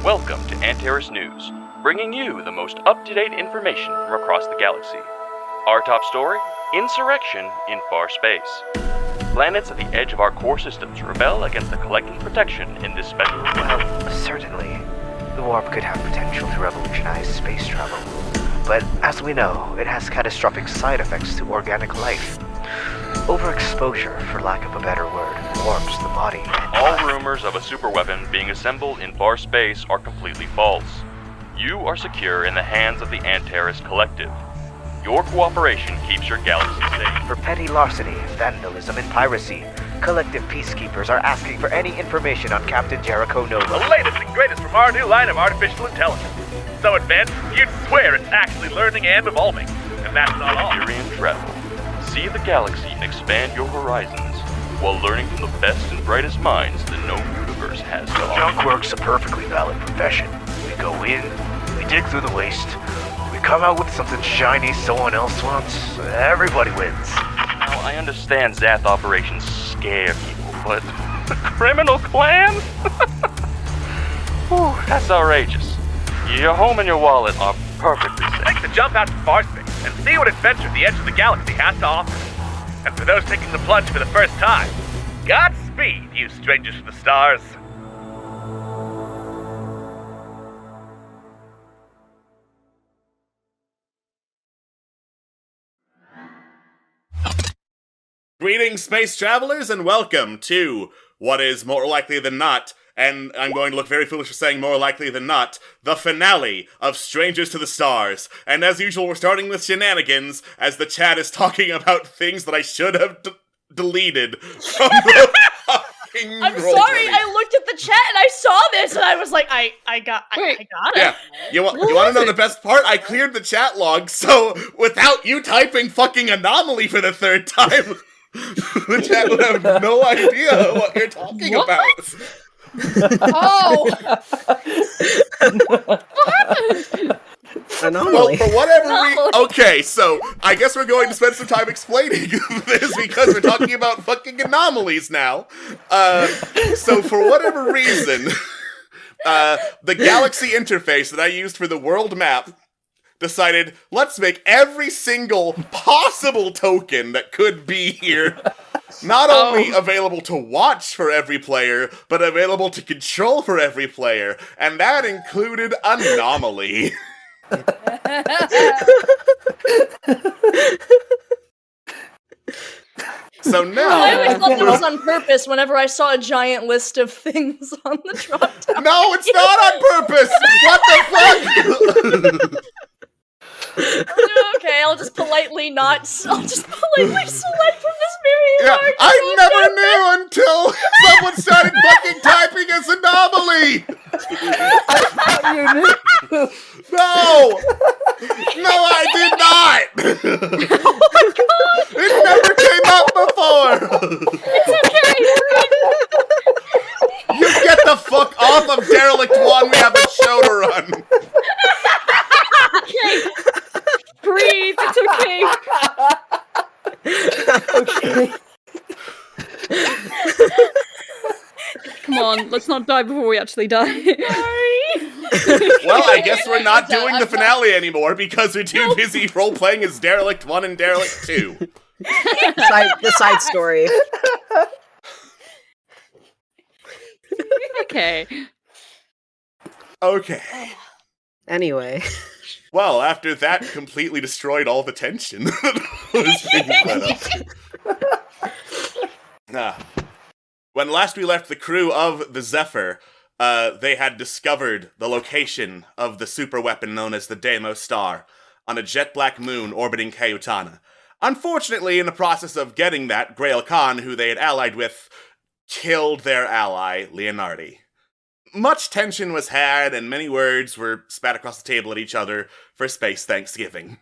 Welcome to Antares News, bringing you the most up-to-date information from across the galaxy. Our top story, insurrection in far space. Planets at the edge of our core systems rebel against the collective protection in this special... Well, certainly, the warp could have potential to revolutionize space travel. But as we know, it has catastrophic side effects to organic life. Overexposure, for lack of a better word, warps the body. All rumors of a superweapon being assembled in far space are completely false. You are secure in the hands of the Antares Collective. Your cooperation keeps your galaxy safe. For petty larceny, vandalism, and piracy, collective peacekeepers are asking for any information on Captain Jericho Nova. The latest and greatest from our new line of artificial intelligence. So advanced, you'd swear it's actually learning and evolving. And that's not all. Empyrean travel. See the galaxy expand your horizons while learning from the best and brightest minds the known universe has to offer. Junk work's a perfectly valid profession. We go in, we dig through the waste, we come out with something shiny someone else wants. Everybody wins. Now, I understand Zath operations scare people, but the criminal clan? Whew, that's outrageous. Your home and your wallet are perfectly safe. Make the jump out to far space and see what adventure the edge of the galaxy has to offer. And for those taking the plunge for the first time, Godspeed, you strangers to the stars. Greetings, space travelers, and welcome to what is more likely than not, and I'm going to look very foolish for saying more likely than not, the finale of Strangers to the Stars. And as usual, we're starting with shenanigans, as the chat is talking about things that I should have deleted from the fucking I'm roll sorry, play. I looked at the chat and I saw this and I was like, I got it. Yeah, you want to know the best part? I cleared the chat log, so without you typing fucking anomaly for the third time, the chat would have no idea what you're talking about. Oh! What happened? Anomaly. Well, for whatever reason... Okay, so I guess we're going to spend some time explaining this because we're talking about fucking anomalies now. So for whatever reason, the galaxy interface that I used for the world map decided, let's make every single possible token that could be here not only available to watch for every player, but available to control for every player, and that included Anomaly. So now... I always thought that was on purpose whenever I saw a giant list of things on the drop down. No, it's not on purpose! What the fuck? Okay, I'll just politely select from this very large I drop never knew until someone started fucking typing as Anomaly! No! No, I did not! Oh my god! It never came up before! It's okay! You get the fuck off of Derelict 1, we have a show to run! Okay! Breathe, it's okay! Okay. Come on, let's not die before we actually die. Sorry! Well, I guess we're not doing the finale anymore because we're too busy role-playing as Derelict 1 and Derelict 2. The side story. Okay. Okay. Anyway. Well, after that completely destroyed all the tension that was being put up. When last we left the crew of the Zephyr, they had discovered the location of the superweapon known as the Deimos Star on a jet-black moon orbiting Cayutana. Unfortunately, in the process of getting that, Grail Khan, who they had allied with, killed their ally, Leonardi. Much tension was had, and many words were spat across the table at each other for Space Thanksgiving.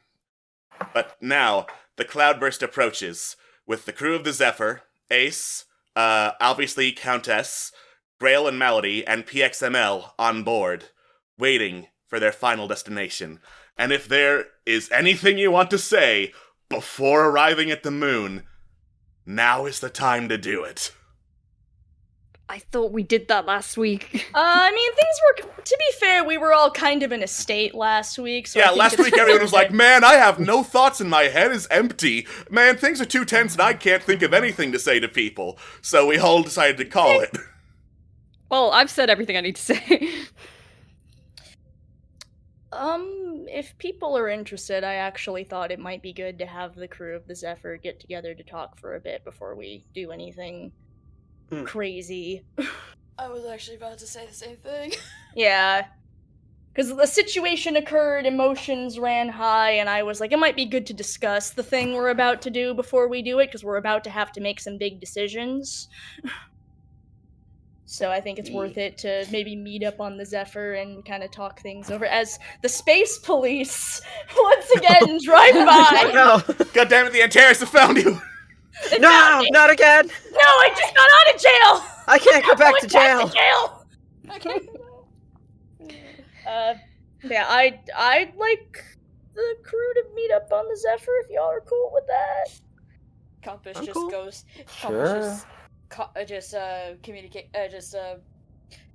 But now, the cloudburst approaches, with the crew of the Zephyr, Ace, obviously Countess, Grail and Malady, and PXML on board, waiting for their final destination. And if there is anything you want to say before arriving at the moon, now is the time to do it. I thought we did that last week. I mean, things were, to be fair, we were all kind of in a state last week, so I Yeah, think last it's week everyone was fair like, man, I have no thoughts and my head is empty. Man, things are too tense and I can't think of anything to say to people. So we all decided to call it. Well, I've said everything I need to say. If people are interested, I actually thought it might be good to have the crew of the Zephyr get together to talk for a bit before we do anything crazy. I was actually about to say the same thing. Yeah. Because the situation occurred, emotions ran high, and I was like, it might be good to discuss the thing we're about to do before we do it, because we're about to have to make some big decisions. So I think it's worth it to maybe meet up on the Zephyr and kind of talk things over as the space police once again drive by. No, God damn it, the Antares have found you! no, not again. No, I just got out of jail! I can't go back to jail. Yeah, I'd like the crew to meet up on the Zephyr if y'all are cool with that. Compass I'm just cool. goes. Sure. Compass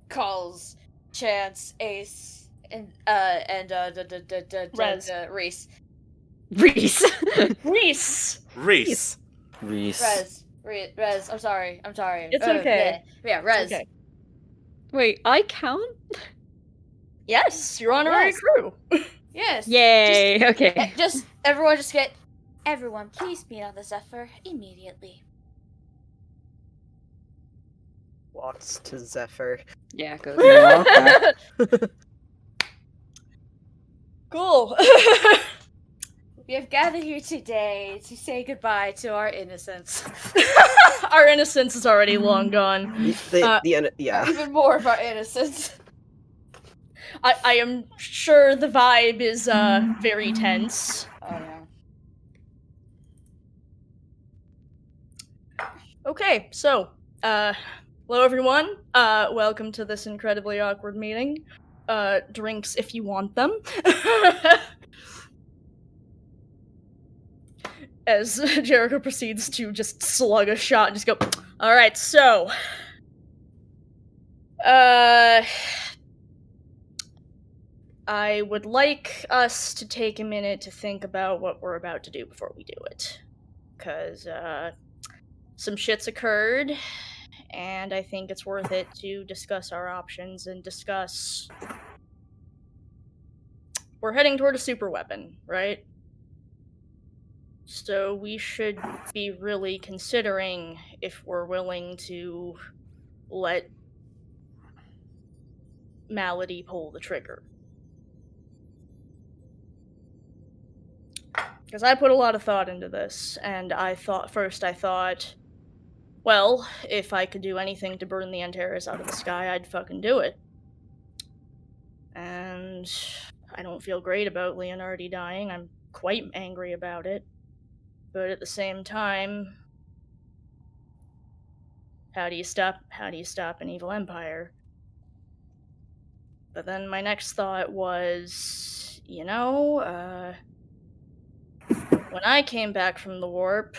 calls Chance, Ace, and Rez. Reese. Reese. Reese. Reese. Rez. I'm sorry. It's okay. Yeah, Rez. Okay. Wait, I count? Yes, you're on our Yes. crew. Yes. Yay, okay. Everyone, please meet on the Zephyr immediately. Walks to Zephyr. Yeah, go. Yeah, okay. Cool. We have gathered here today to say goodbye to our innocence. Our innocence is already long gone. Yeah. Even more of our innocence. I am sure the vibe is very tense. Oh yeah. Okay, so hello everyone. Welcome to this incredibly awkward meeting. Drinks if you want them. As Jericho proceeds to just slug a shot and just go, alright, so I would like us to take a minute to think about what we're about to do before we do it. Because, some shit's occurred, and I think it's worth it to discuss our options and discuss... We're heading toward a super weapon, right? So we should be really considering if we're willing to let Malady pull the trigger. Because I put a lot of thought into this, and I thought, well, if I could do anything to burn the Antares out of the sky, I'd fucking do it. And I don't feel great about Leonardi dying. I'm quite angry about it. But at the same time, how do you stop an evil empire? But then my next thought was, when I came back from the warp,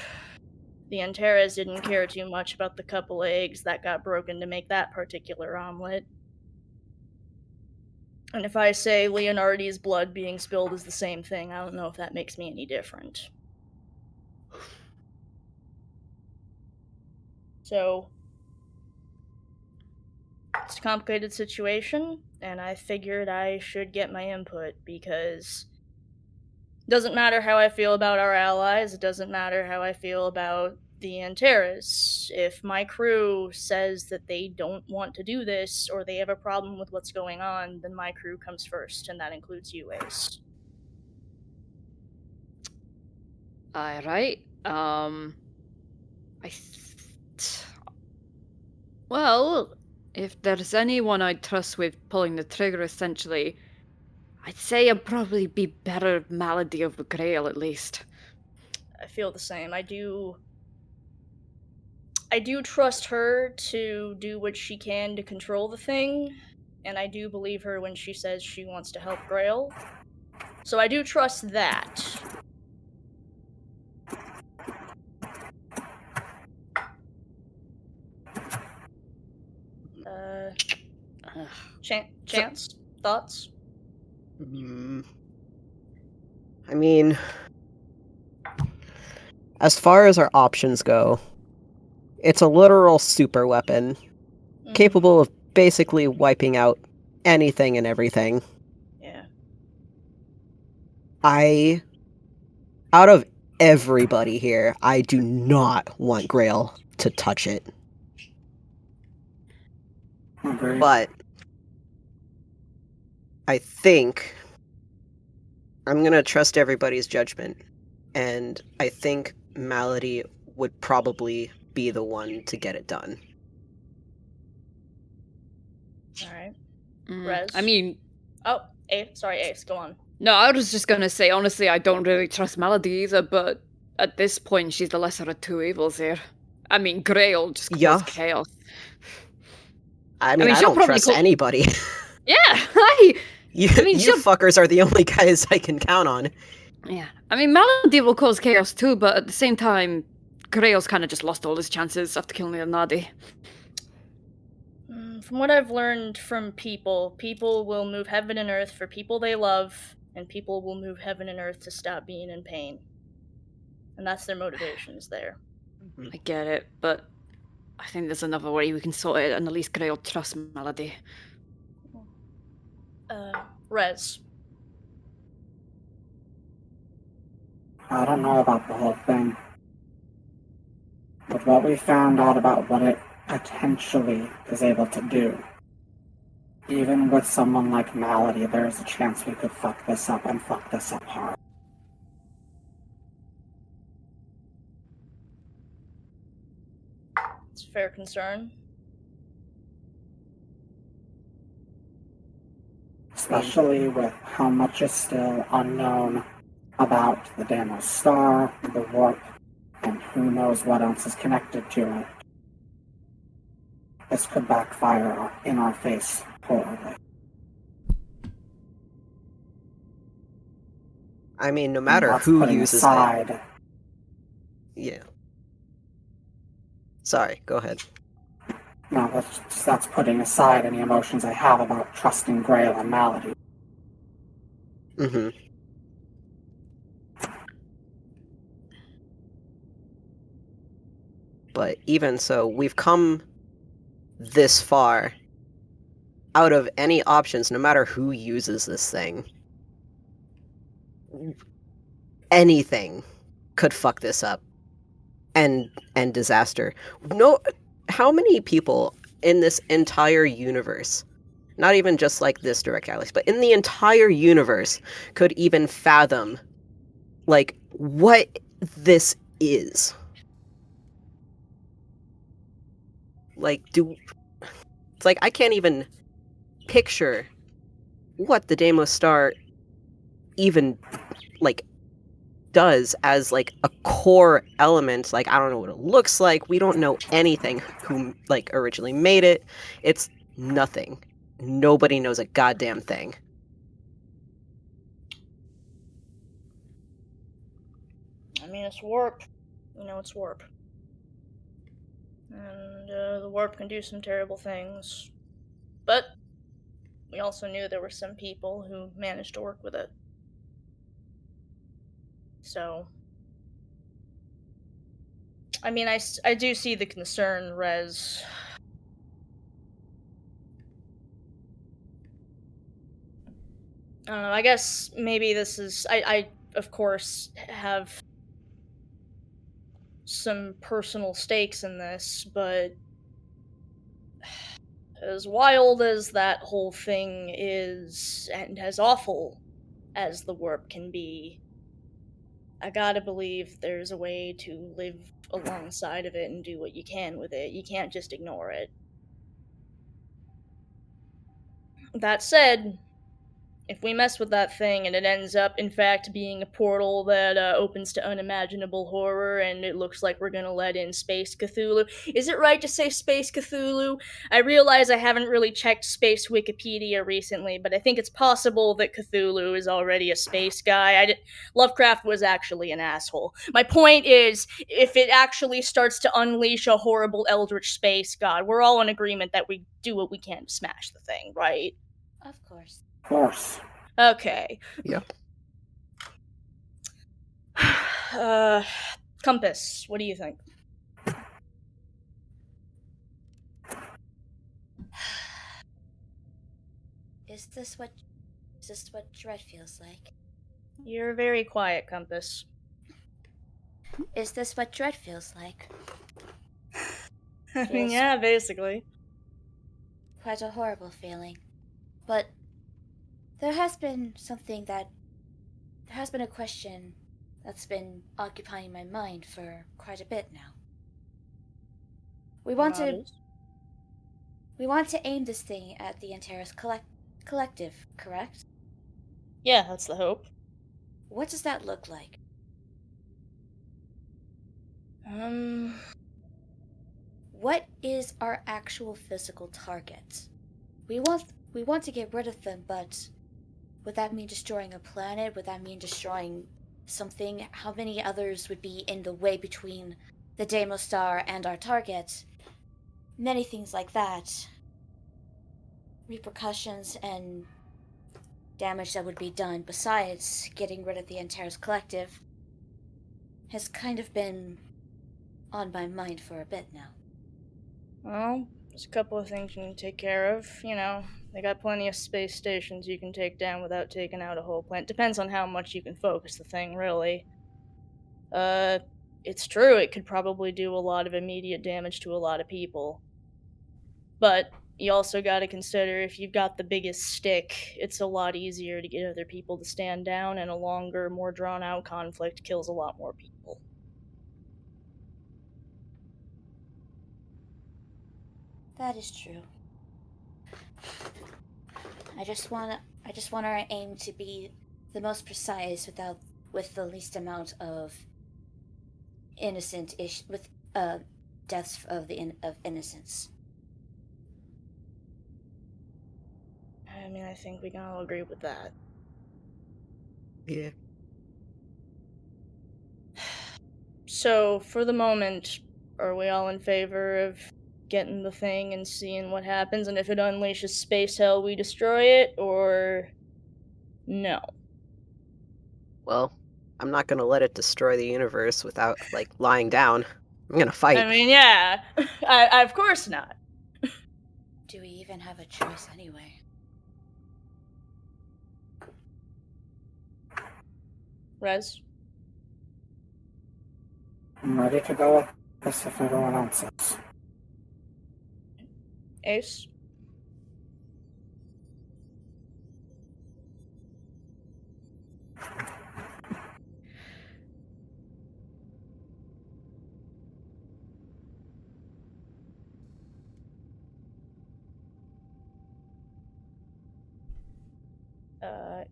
the Antares didn't care too much about the couple eggs that got broken to make that particular omelet. And if I say Leonardi's blood being spilled is the same thing, I don't know if that makes me any different. So, it's a complicated situation, and I figured I should get my input, because it doesn't matter how I feel about our allies, it doesn't matter how I feel about the Antares. If my crew says that they don't want to do this, or they have a problem with what's going on, then my crew comes first, and that includes you, Ace. Alright, well, if there's anyone I'd trust with pulling the trigger, essentially, I'd say I'd probably be better Malady of the Grail, at least. I feel the same. I do trust her to do what she can to control the thing, and I do believe her when she says she wants to help Grail. So I do trust that. Chance? Thoughts? I mean, as far as our options go, it's a literal super weapon, capable of basically wiping out anything and everything. Yeah. Out of everybody here, I do not want Grail to touch it. Agreed. But I think I'm gonna trust everybody's judgment, and I think Malady would probably be the one to get it done. Alright. Mm, Rez? I mean, Oh, Ace, go on. no, I was just gonna say, honestly, I don't really trust Melody either, but at this point, she's the lesser of two evils here. I mean, Grail just cause Yeah. chaos. I mean, I she'll don't probably trust anybody. Yeah, You she'll- fuckers are the only guys I can count on. yeah. I mean, Melody will cause chaos too, but at the same time, Grail's kind of just lost all his chances after killing Leonardi. From what I've learned from people will move heaven and earth for people they love, and people will move heaven and earth to stop being in pain. And that's their motivations there. I get it, but I think there's another way we can sort it, and at least Grail trusts Melody. Rez. I don't know about the whole thing. With what we found out about what it potentially is able to do, even with someone like Malady, there is a chance we could fuck this up and fuck this up hard. It's a fair concern. Especially with how much is still unknown about the Deimos Star, the Warp, and who knows what else is connected to it. This could backfire in our face horribly. I mean, no And matter that's who putting uses aside, it. Yeah. Sorry, go ahead. No, that's putting aside any emotions I have about trusting Grail and Malady. Mm-hmm. But even so, we've come this far. Out of any options, no matter who uses this thing, anything could fuck this up. And disaster. No, how many people in this entire universe, not even just like this direct galaxy, but in the entire universe, could even fathom, like, what this is? Like, it's like I can't even picture what the Deimos Star even, like, does as, like, a core element. Like, I don't know what it looks like. We don't know anything who, like, originally made it. It's nothing. Nobody knows a goddamn thing. I mean, it's warp. You know, it's warp. And the warp can do some terrible things. But we also knew there were some people who managed to work with it. So, I mean, I do see the concern, Rez. I don't know, I guess maybe this is... I of course, have some personal stakes in this, but as wild as that whole thing is, and as awful as the warp can be, I gotta believe there's a way to live alongside of it and do what you can with it. You can't just ignore it. That said, if we mess with that thing and it ends up, in fact, being a portal that opens to unimaginable horror and it looks like we're gonna let in Space Cthulhu. Is it right to say Space Cthulhu? I realize I haven't really checked Space Wikipedia recently, but I think it's possible that Cthulhu is already a space guy. Lovecraft was actually an asshole. My point is, if it actually starts to unleash a horrible eldritch space god, we're all in agreement that we do what we can to smash the thing, right? Of course. Of course. Okay. Yep. Compass, what do you think? Is this what dread feels like? You're very quiet, Compass. Is this what dread feels like? I mean, yeah, basically. Quite a horrible feeling. But there has been a question that's been occupying my mind for quite a bit now. We want to aim this thing at the Antares Collective, correct? Yeah, that's the hope. What does that look like? What is our actual physical target? We want to get rid of them, but would that mean destroying a planet? Would that mean destroying something? How many others would be in the way between the Deimos Star and our target? Many things like that. Repercussions and damage that would be done besides getting rid of the Antares Collective has kind of been on my mind for a bit now. Well, there's a couple of things you can take care of. You know, they got plenty of space stations you can take down without taking out a whole planet. Depends on how much you can focus the thing, really. It's true, it could probably do a lot of immediate damage to a lot of people. But you also gotta consider, if you've got the biggest stick, it's a lot easier to get other people to stand down, and a longer, more drawn-out conflict kills a lot more people. That is true. I just want our aim to be the most precise with the least amount of deaths of innocence. I mean, I think we can all agree with that. Yeah. So, for the moment, are we all in favor of getting the thing and seeing what happens, and if it unleashes space hell, we destroy it, or no? Well, I'm not gonna let it destroy the universe without, lying down. I'm gonna fight. I mean, yeah. I of course not. Do we even have a choice anyway? Rez? I'm ready to go with this if everyone else is. Ace?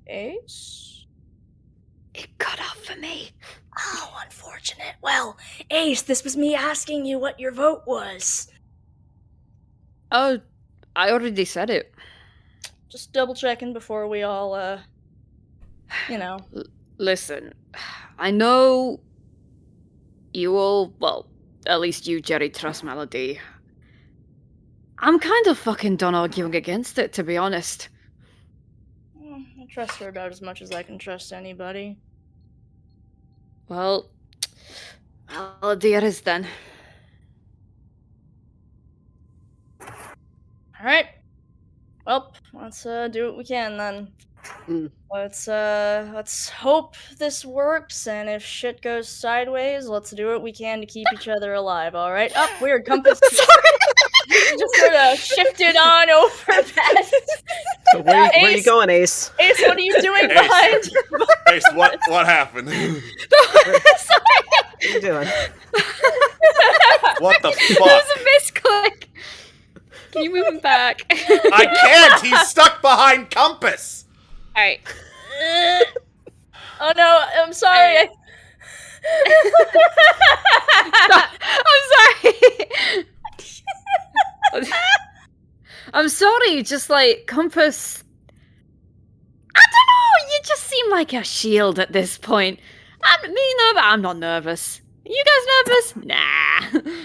Ace? It cut off for me. Oh, unfortunate. Well, Ace, this was me asking you what your vote was. Oh, I already said it. Just double checking before we all, Listen, I know you all, well, at least you, Jerry, trust Melody. I'm kind of fucking done arguing against it, to be honest. I trust her about as much as I can trust anybody. Well, Melody it is then. Alright. Well, let's do what we can then. Let's hope this works, and if shit goes sideways, let's do what we can to keep each other alive, alright? Oh, weird, Compass. Just sort of shifted on over past. Where are you going, Ace? Ace, what are you doing behind? Ace, what happened? Sorry. What are you doing? What the There fuck? was a misclick. Can you move him back? I can't! He's stuck behind Compass! Alright. Oh no, I'm sorry. I'm sorry. I'm sorry, just like, Compass... I don't know, you just seem like a shield at this point. I'm not nervous. You guys nervous? Nah.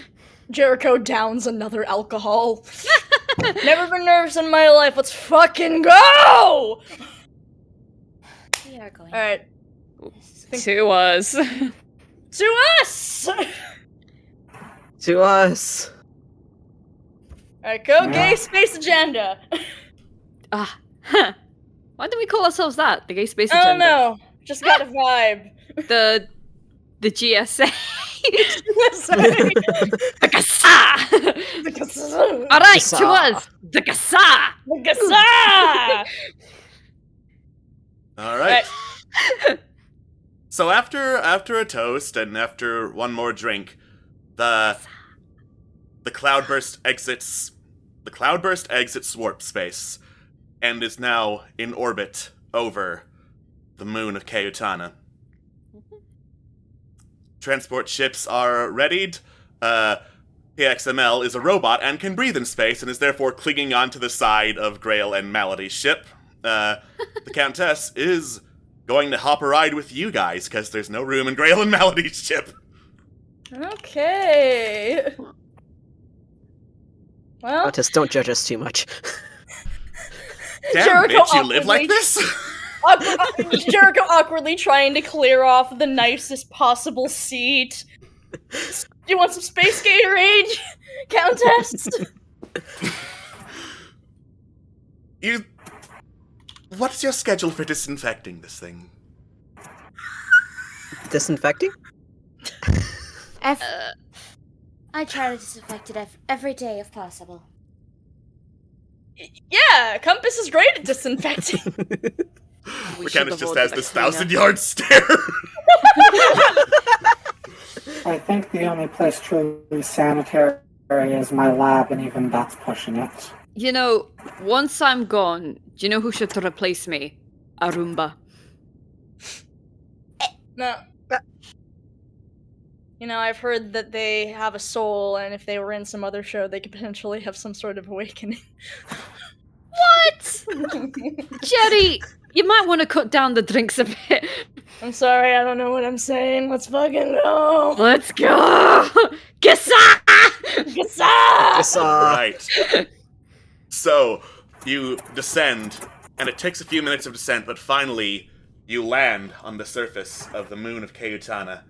Jericho downs another alcohol. Never been nervous in my life. Let's fucking go! We are going. Alright. To us. To us! To us. Alright, go Yeah. gay space agenda. Huh. Why do we call ourselves that? The Gay Space I don't Agenda? know. Just got a vibe. The GSA. Sorry. The GASA! The Alright, Gasa. to us! The GASA! Gasa! All right. So after a toast and after one more drink, the cloudburst exits warp space and is now in orbit over the moon of Kayutana. Transport ships are readied. PXML is a robot and can breathe in space and is therefore clinging onto the side of Grail and Malady's ship. The Countess is going to hop a ride with you guys because there's no room in Grail and Malady's ship. Okay. Well, Just don't judge us too much. Damn, Jericho bitch, you live like awkwardly- this? Jericho awkwardly trying to clear off the nicest possible seat. Do you want some space Gatorade, Countess? What's your schedule for disinfecting this thing? Disinfecting? I try to disinfect it every day if possible. Yeah, Compass is great at disinfecting. Mechanics just has this 1,000-yard stare. I think the only place truly sanitary is my lab, and even that's pushing it. You know, once I'm gone, do you know who should replace me? A Roomba. No. You know, I've heard that they have a soul, and if they were in some other show, they could potentially have some sort of awakening. What? Jerry, you might want to cut down the drinks a bit. I'm sorry, I don't know what I'm saying. Let's fucking go! Let's go! Gasa! Gasa! Right. So, you descend, and it takes a few minutes of descent, but finally, you land on the surface of the moon of Kayutana.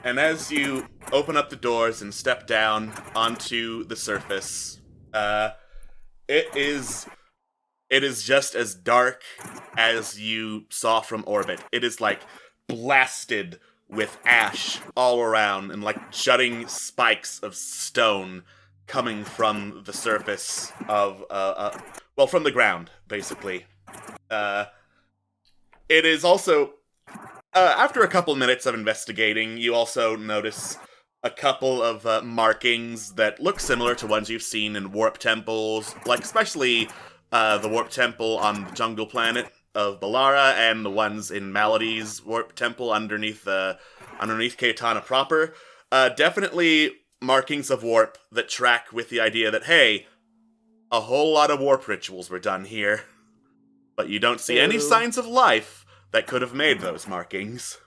And as you open up the doors and step down onto the surface, it is just as dark as you saw from orbit. It is like blasted with ash all around and like jutting spikes of stone coming from the surface of, from the ground, basically. It is also, after a couple minutes of investigating, you also notice a couple of markings that look similar to ones you've seen in warp temples, like especially the warp temple on the jungle planet of Balara and the ones in Malady's warp temple underneath Kayutana proper. Definitely markings of warp that track with the idea that, hey, a whole lot of warp rituals were done here. But you don't see any signs of life that could have made those markings.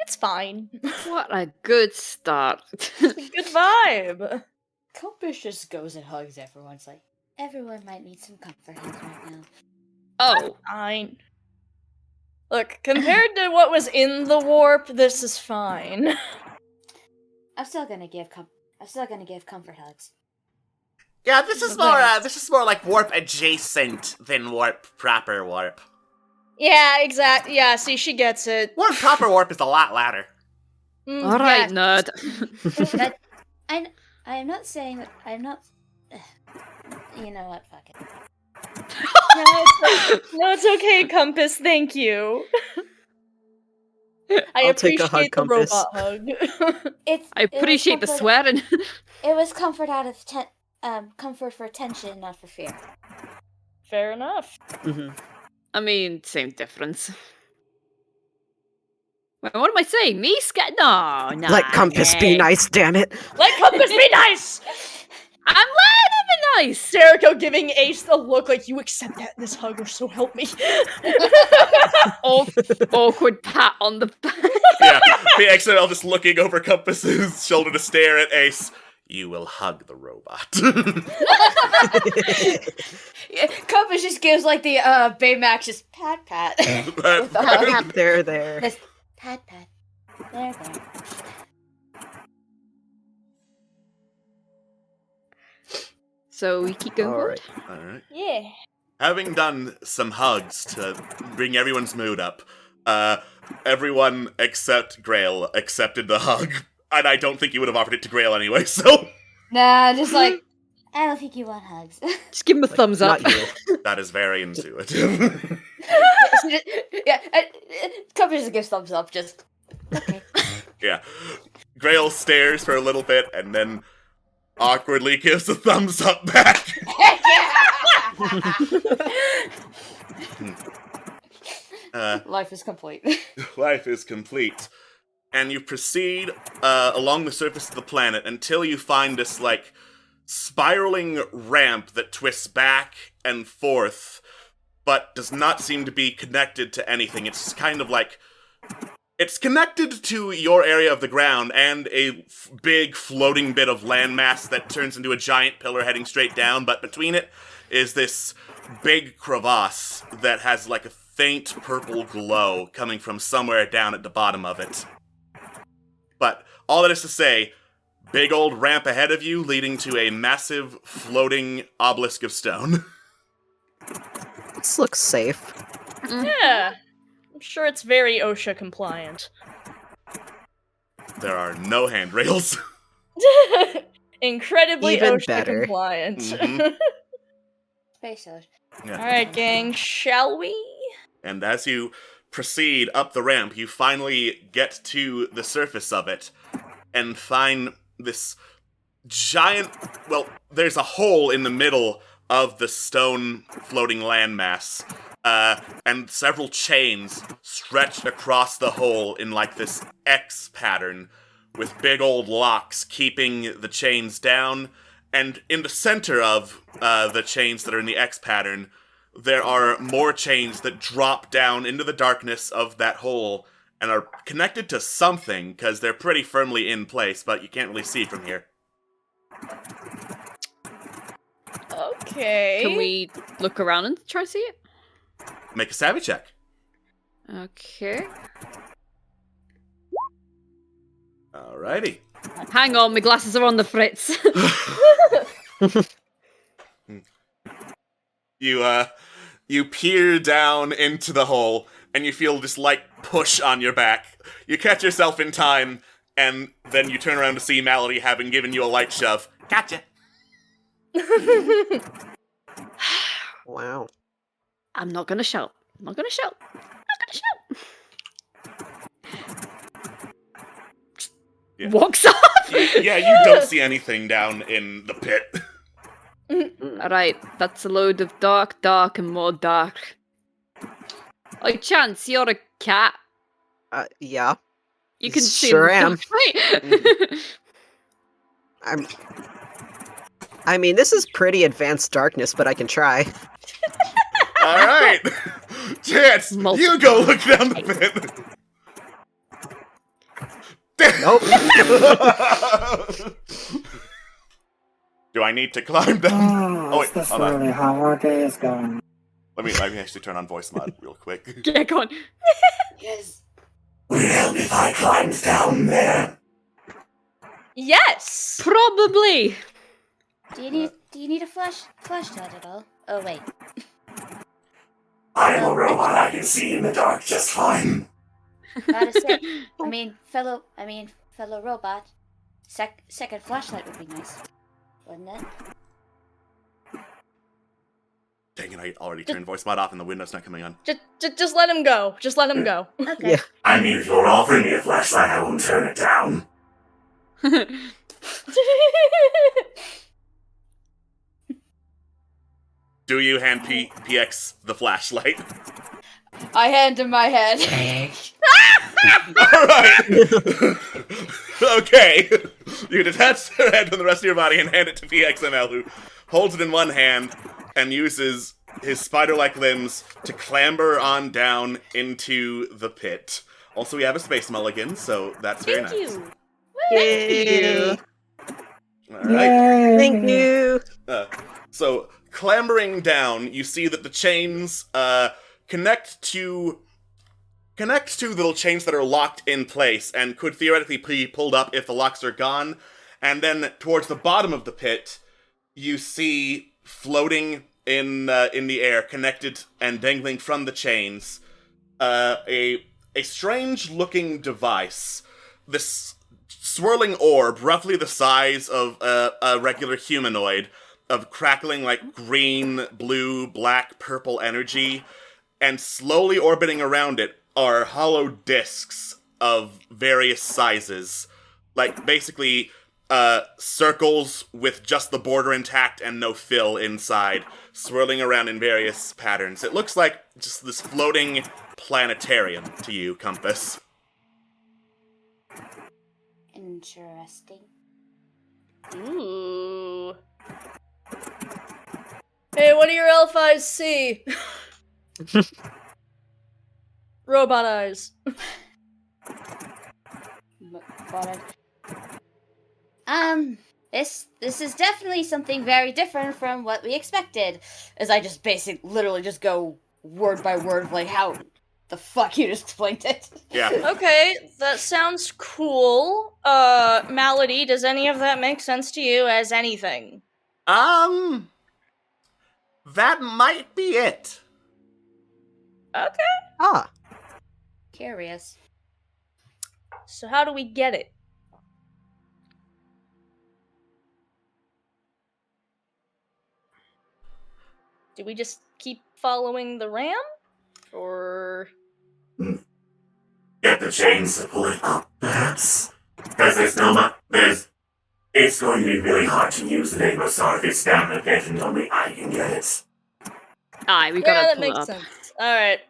It's fine. What a good start. Good vibe. Compass just goes and hugs everyone. It's like, everyone might need some comfort hands right now. Oh. Fine. Look, compared to what was in the warp, this is fine. I'm still gonna give comfort hugs. Yeah, this is more like warp adjacent than warp proper warp. Yeah, exactly. Yeah, see, she gets it. Warp proper warp is a lot louder. Alright, yeah. nerd. I'm not saying that. I'm not. You know what? Fuck it. No, it's okay, Compass. Thank you. I'll take a hug, appreciate the Compass. robot hug. I appreciate the swearing. It was comfort out of 10. comfort for attention, not for fear. Fair enough. Mm-hmm. I mean, same difference. Wait, what am I saying? Me no. Let Compass be nice, damn it. Let Compass be nice! I'm letting him be nice! Jericho giving Ace the look like, you accept that in this hug or so help me. Awkward pat on the back. Yeah, the XL just looking over Compass's shoulder to stare at Ace. You will hug the robot. Yeah, Compass just gives like the Baymax just pat. There. Just pat. There. So we keep going forward? Alright. Yeah. Having done some hugs to bring everyone's mood up, everyone except Grail accepted the hug. And I don't think you would have offered it to Grail anyway, so... Nah, just like, I don't think you want hugs. Just give him a thumbs up. Not you. That is very intuitive. Yeah, Compass just gives thumbs up, just, okay. Yeah. Grail stares for a little bit, and then awkwardly gives a thumbs up back. Life is complete. Life is complete. And you proceed along the surface of the planet until you find this, like, spiraling ramp that twists back and forth, but does not seem to be connected to anything. It's kind of like... It's connected to your area of the ground and a big floating bit of landmass that turns into a giant pillar heading straight down, but between it is this big crevasse that has, like, a faint purple glow coming from somewhere down at the bottom of it. But all that is to say, big old ramp ahead of you leading to a massive floating obelisk of stone. This looks safe. Yeah. I'm sure it's very OSHA compliant. There are no handrails. Incredibly Even OSHA better. compliant. Mhm. Space Ocean. Yeah. Alright, gang, shall we? And as you proceed up the ramp, you finally get to the surface of it and find this giant... Well, there's a hole in the middle of the stone floating landmass, and several chains stretched across the hole in like this X pattern with big old locks keeping the chains down. And in the center of the chains that are in the X pattern, there are more chains that drop down into the darkness of that hole and are connected to something, because they're pretty firmly in place, but you can't really see from here. Okay. Can we look around and try to see it? Make a savvy check. Okay. Alrighty. Hang on, my glasses are on the fritz. You peer down into the hole, and you feel this light push on your back. You catch yourself in time, and then you turn around to see Malady having given you a light shove. Gotcha! Wow. I'm not gonna shout. I'm not gonna shout. Yeah. Walks off. Yeah, you don't see anything down in the pit. Alright, that's a load of dark, and more dark. Oh, Chance, you're a cat. Yeah. You can see Sure in the am. dark, right? I mean, this is pretty advanced darkness, but I can try. Alright! Chance, you go look down the pit. Nope. Do I need to climb down? Oh, is this really how our day is going? Let me actually turn on voice mod real quick. Yeah, go on. Yes. Would it help if I climbed down there? Yes! Probably. Do you need a flashlight at all? Oh wait. I am a robot. I can see in the dark just fine. Gotta say, fellow robot. Second flashlight would be nice, wouldn't it? Dang it, I already turned voice mod off and the window's not coming on. Just let him go. Just let him go. Okay. Yeah. I mean, if you're offering me a flashlight, I won't turn it down. Do you hand PX the flashlight? I hand him my head. Alright! Okay. You detach her head from the rest of your body and hand it to PXML, who holds it in one hand and uses his spider-like limbs to clamber on down into the pit. Also, we have a space mulligan, so that's very nice. Thank you. Yay! Alright. Thank you. So, clambering down, you see that the chains connect to little chains that are locked in place and could theoretically be pulled up if the locks are gone. And then towards the bottom of the pit, you see floating in the air, connected and dangling from the chains, a strange-looking device. This swirling orb, roughly the size of a regular humanoid, of crackling like green, blue, black, purple energy, and slowly orbiting around it are hollow discs of various sizes. Like, basically, circles with just the border intact and no fill inside, swirling around in various patterns. It looks like just this floating planetarium to you, Compass. Interesting. Ooh. Hey, what do your elf eyes see? Robot eyes. This is definitely something very different from what we expected. As I just literally just go word by word, like how the fuck you just explained it. Yeah. Okay, that sounds cool. Malady, does any of that make sense to you as anything? That might be it. Okay. Ah. Curious. So how do we get it? Do we just keep following the ram? Or... Get the chains to pull it up, perhaps? Because it's going to be really hard to use the Nemo Star if it's down the pit and only I can get it. Aye, we yeah, gotta that pull it makes up. sense. Alright.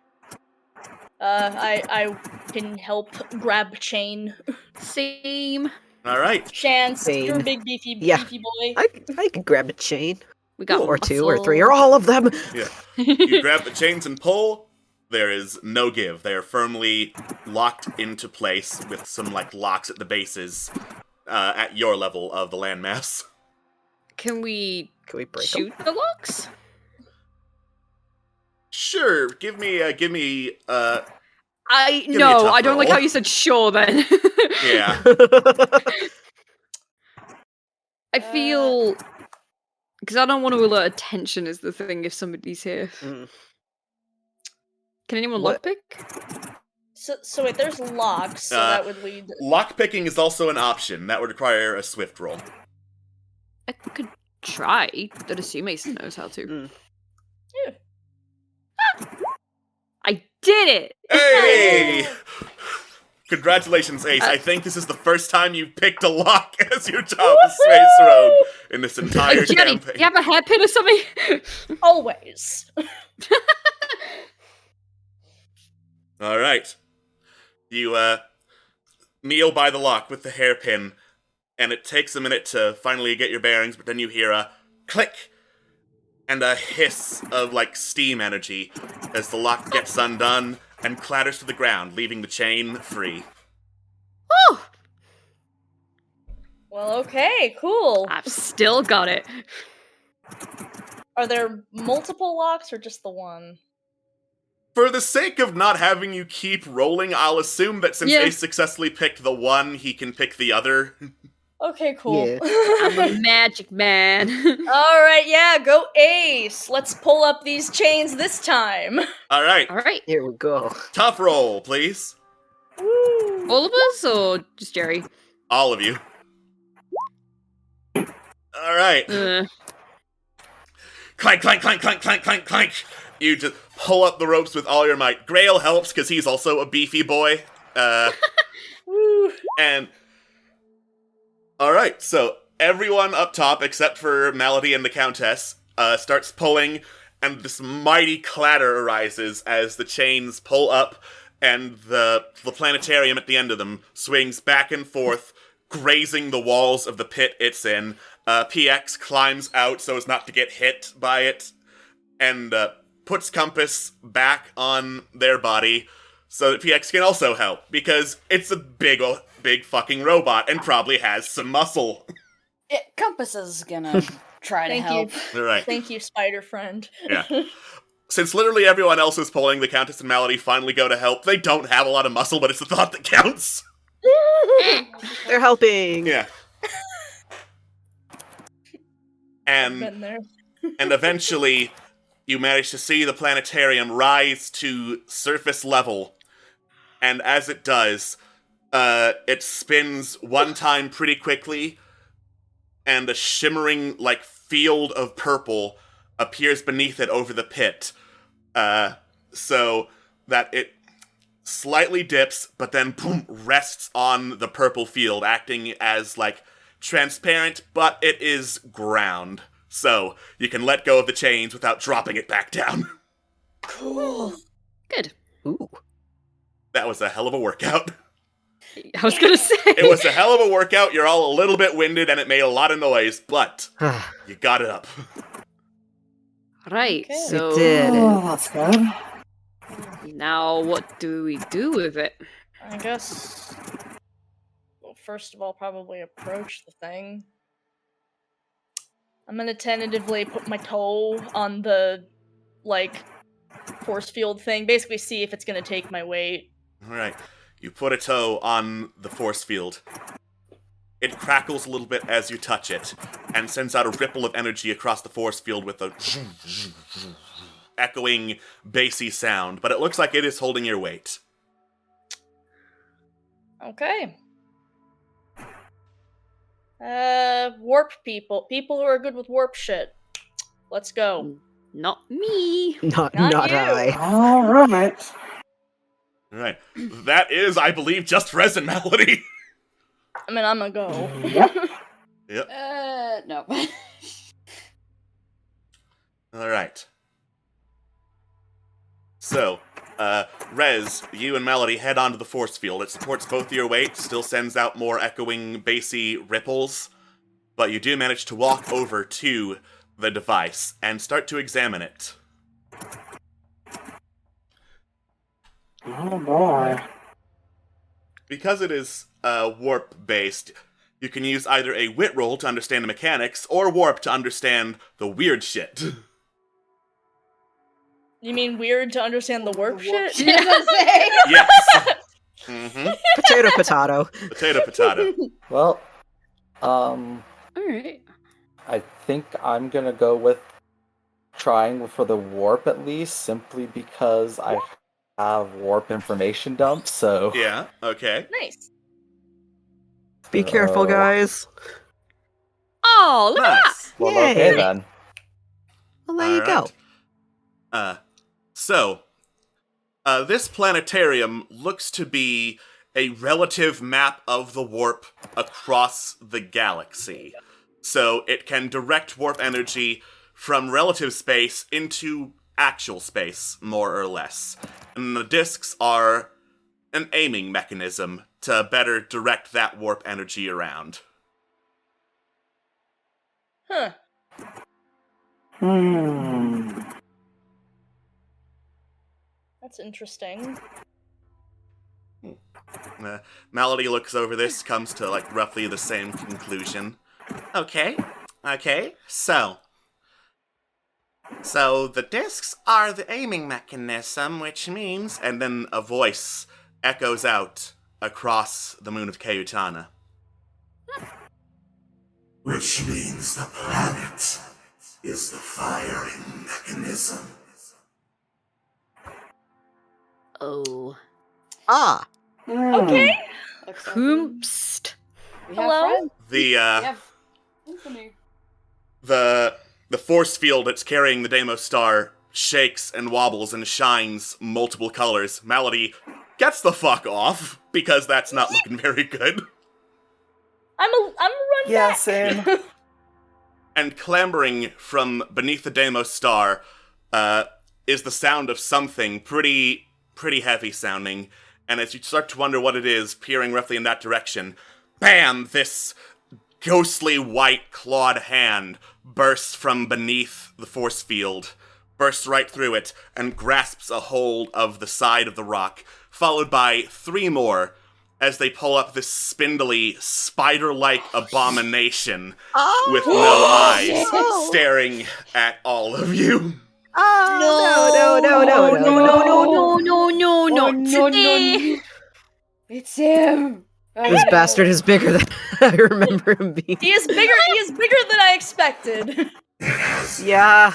I can help grab chain. Same. Alright. Chance, Chain. you're a big beefy Yeah. boy. I could grab a chain. We got Or two, or muscle. three, or all of them. Yeah. You grab the chains and pull. There is no give. They are firmly locked into place with some, like, locks at the bases at your level of the landmass. Can we Can we break shoot them? the locks? Sure, give me I me a no, tough I don't like roll. how you said sure then. Yeah. I feel because I don't want to alert attention is the thing if somebody's here. Mm. Can anyone What? lockpick? So wait, there's locks, so that would lead... Lockpicking is also an option. That would require a swift roll. I could try. I'd assume Ace knows how to. Mm. Yeah. I did it! Hey! Congratulations, Ace. I think this is the first time you've picked a lock as your job as Space Rogue in this entire Hey, Jenny, campaign. do you have a hairpin or something? Always. Alright. You, kneel by the lock with the hairpin, and it takes a minute to finally get your bearings, but then you hear a click and a hiss of, like, steam energy as the lock gets undone and clatters to the ground, leaving the chain free. Oh! Well, okay, cool. I've still got it. Are there multiple locks or just the one? For the sake of not having you keep rolling, I'll assume that since Yeah. Ace successfully picked the one, he can pick the other. Okay, cool. Yeah. I'm a magic man. Alright, yeah, go Ace! Let's pull up these chains this time! Alright, Alright. Here we go. tough roll, please. Woo! All of us or just Jerry? All of you. Alright. Clank, clank, clank, clank, clank, clank, clank. You just pull up the ropes with all your might. Grail helps because he's also a beefy boy. Woo! And alright, so everyone up top, except for Malady and the Countess, starts pulling, and this mighty clatter arises as the chains pull up, and the planetarium at the end of them swings back and forth, grazing the walls of the pit it's in. PX climbs out so as not to get hit by it, and puts Compass back on their body so that PX can also help, because it's a big fucking robot and probably has some muscle. Compass is gonna try to help. All right. Thank you, spider friend. Yeah. Since literally everyone else is pulling, the Countess and Malady finally go to help. They don't have a lot of muscle, but it's the thought that counts. They're helping. Yeah. Been there. And eventually, you manage to see the planetarium rise to surface level. And as it does, it spins one time pretty quickly, and a shimmering, field of purple appears beneath it over the pit. So that it slightly dips, but then, boom, rests on the purple field, acting as, transparent, but it is ground. So, you can let go of the chains without dropping it back down. Cool. Good. Ooh. That was a hell of a workout. I was gonna say. It was a hell of a workout. You're all a little bit winded, and it made a lot of noise, but you got it up. Right, Okay. so We did it. Oh, that's good. now what do we do with it? I guess. Well, first of all, probably approach the thing. I'm gonna tentatively put my toe on the, force field thing. Basically, see if it's gonna take my weight. Alright. You put a toe on the force field. It crackles a little bit as you touch it, and sends out a ripple of energy across the force field with a echoing, bassy sound, but it looks like it is holding your weight. Okay. Warp people. People who are good with warp shit. Let's go. Not me. Not Not you. I. All right. Alright. That is, I believe, just Resin Melody. I mean, I'm gonna go. Yep. Yep. No. Alright. So, Rez, you and Melody head onto the force field. It supports both of your weight, still sends out more echoing, bassy ripples, but you do manage to walk over to the device and start to examine it. Oh boy. Because it is warp-based, you can use either a wit roll to understand the mechanics, or warp to understand the weird shit. You mean weird to understand the warp shit? Yes. Mm-hmm. Potato. Potato. Well, Alright. I think I'm gonna go with trying for the warp at least, simply because I have warp information dump, so... Yeah, okay. Nice. Be careful, guys. Oh, look at that! Nice. Well, Yay. okay then. Well, there you go. So, this planetarium looks to be a relative map of the warp across the galaxy. So it can direct warp energy from relative space into actual space, more or less. And the discs are an aiming mechanism to better direct that warp energy around. Huh. That's interesting. Malady looks over this, comes to, roughly the same conclusion. Okay, so the discs are the aiming mechanism, which means... And then a voice echoes out across the moon of Keutana. Which means the planet is the firing mechanism. Oh. Ah. Okay. Hoomst. Hello? The force field that's carrying the Deimos star shakes and wobbles and shines multiple colors. Malady gets the fuck off, because that's not looking very good. I'm a run Yeah, back. same. And clambering from beneath the Deimos star is the sound of something pretty heavy sounding. And as you start to wonder what it is, peering roughly in that direction, bam! This ghostly white clawed hand bursts from beneath the force field, bursts right through it, and grasps a hold of the side of the rock, followed by 3 more as they pull up this spindly, spider-like abomination with no eyes, staring at all of you. No. It's him. This bastard is bigger than I remember him being. He is bigger than I expected. Yeah.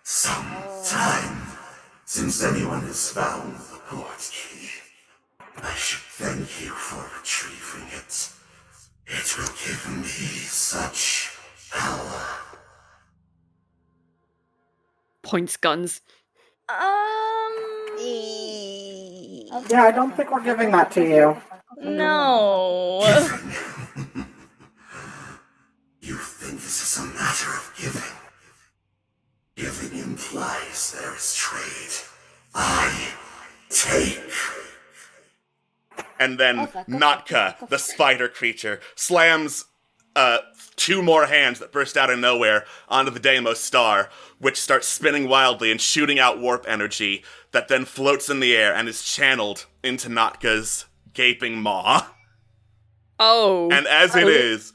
Some time since anyone has found the port key. I should thank you for retrieving it. It will give me such power. Points guns. Yeah, I don't think we're giving that to you. No. You think this is a matter of giving? Giving implies there is trade. I take. And then Notka, the spider creature, slams 2 more hands that burst out of nowhere onto the Deimos star, which starts spinning wildly and shooting out warp energy that then floats in the air and is channeled into Notka's gaping maw. Oh. And as it is,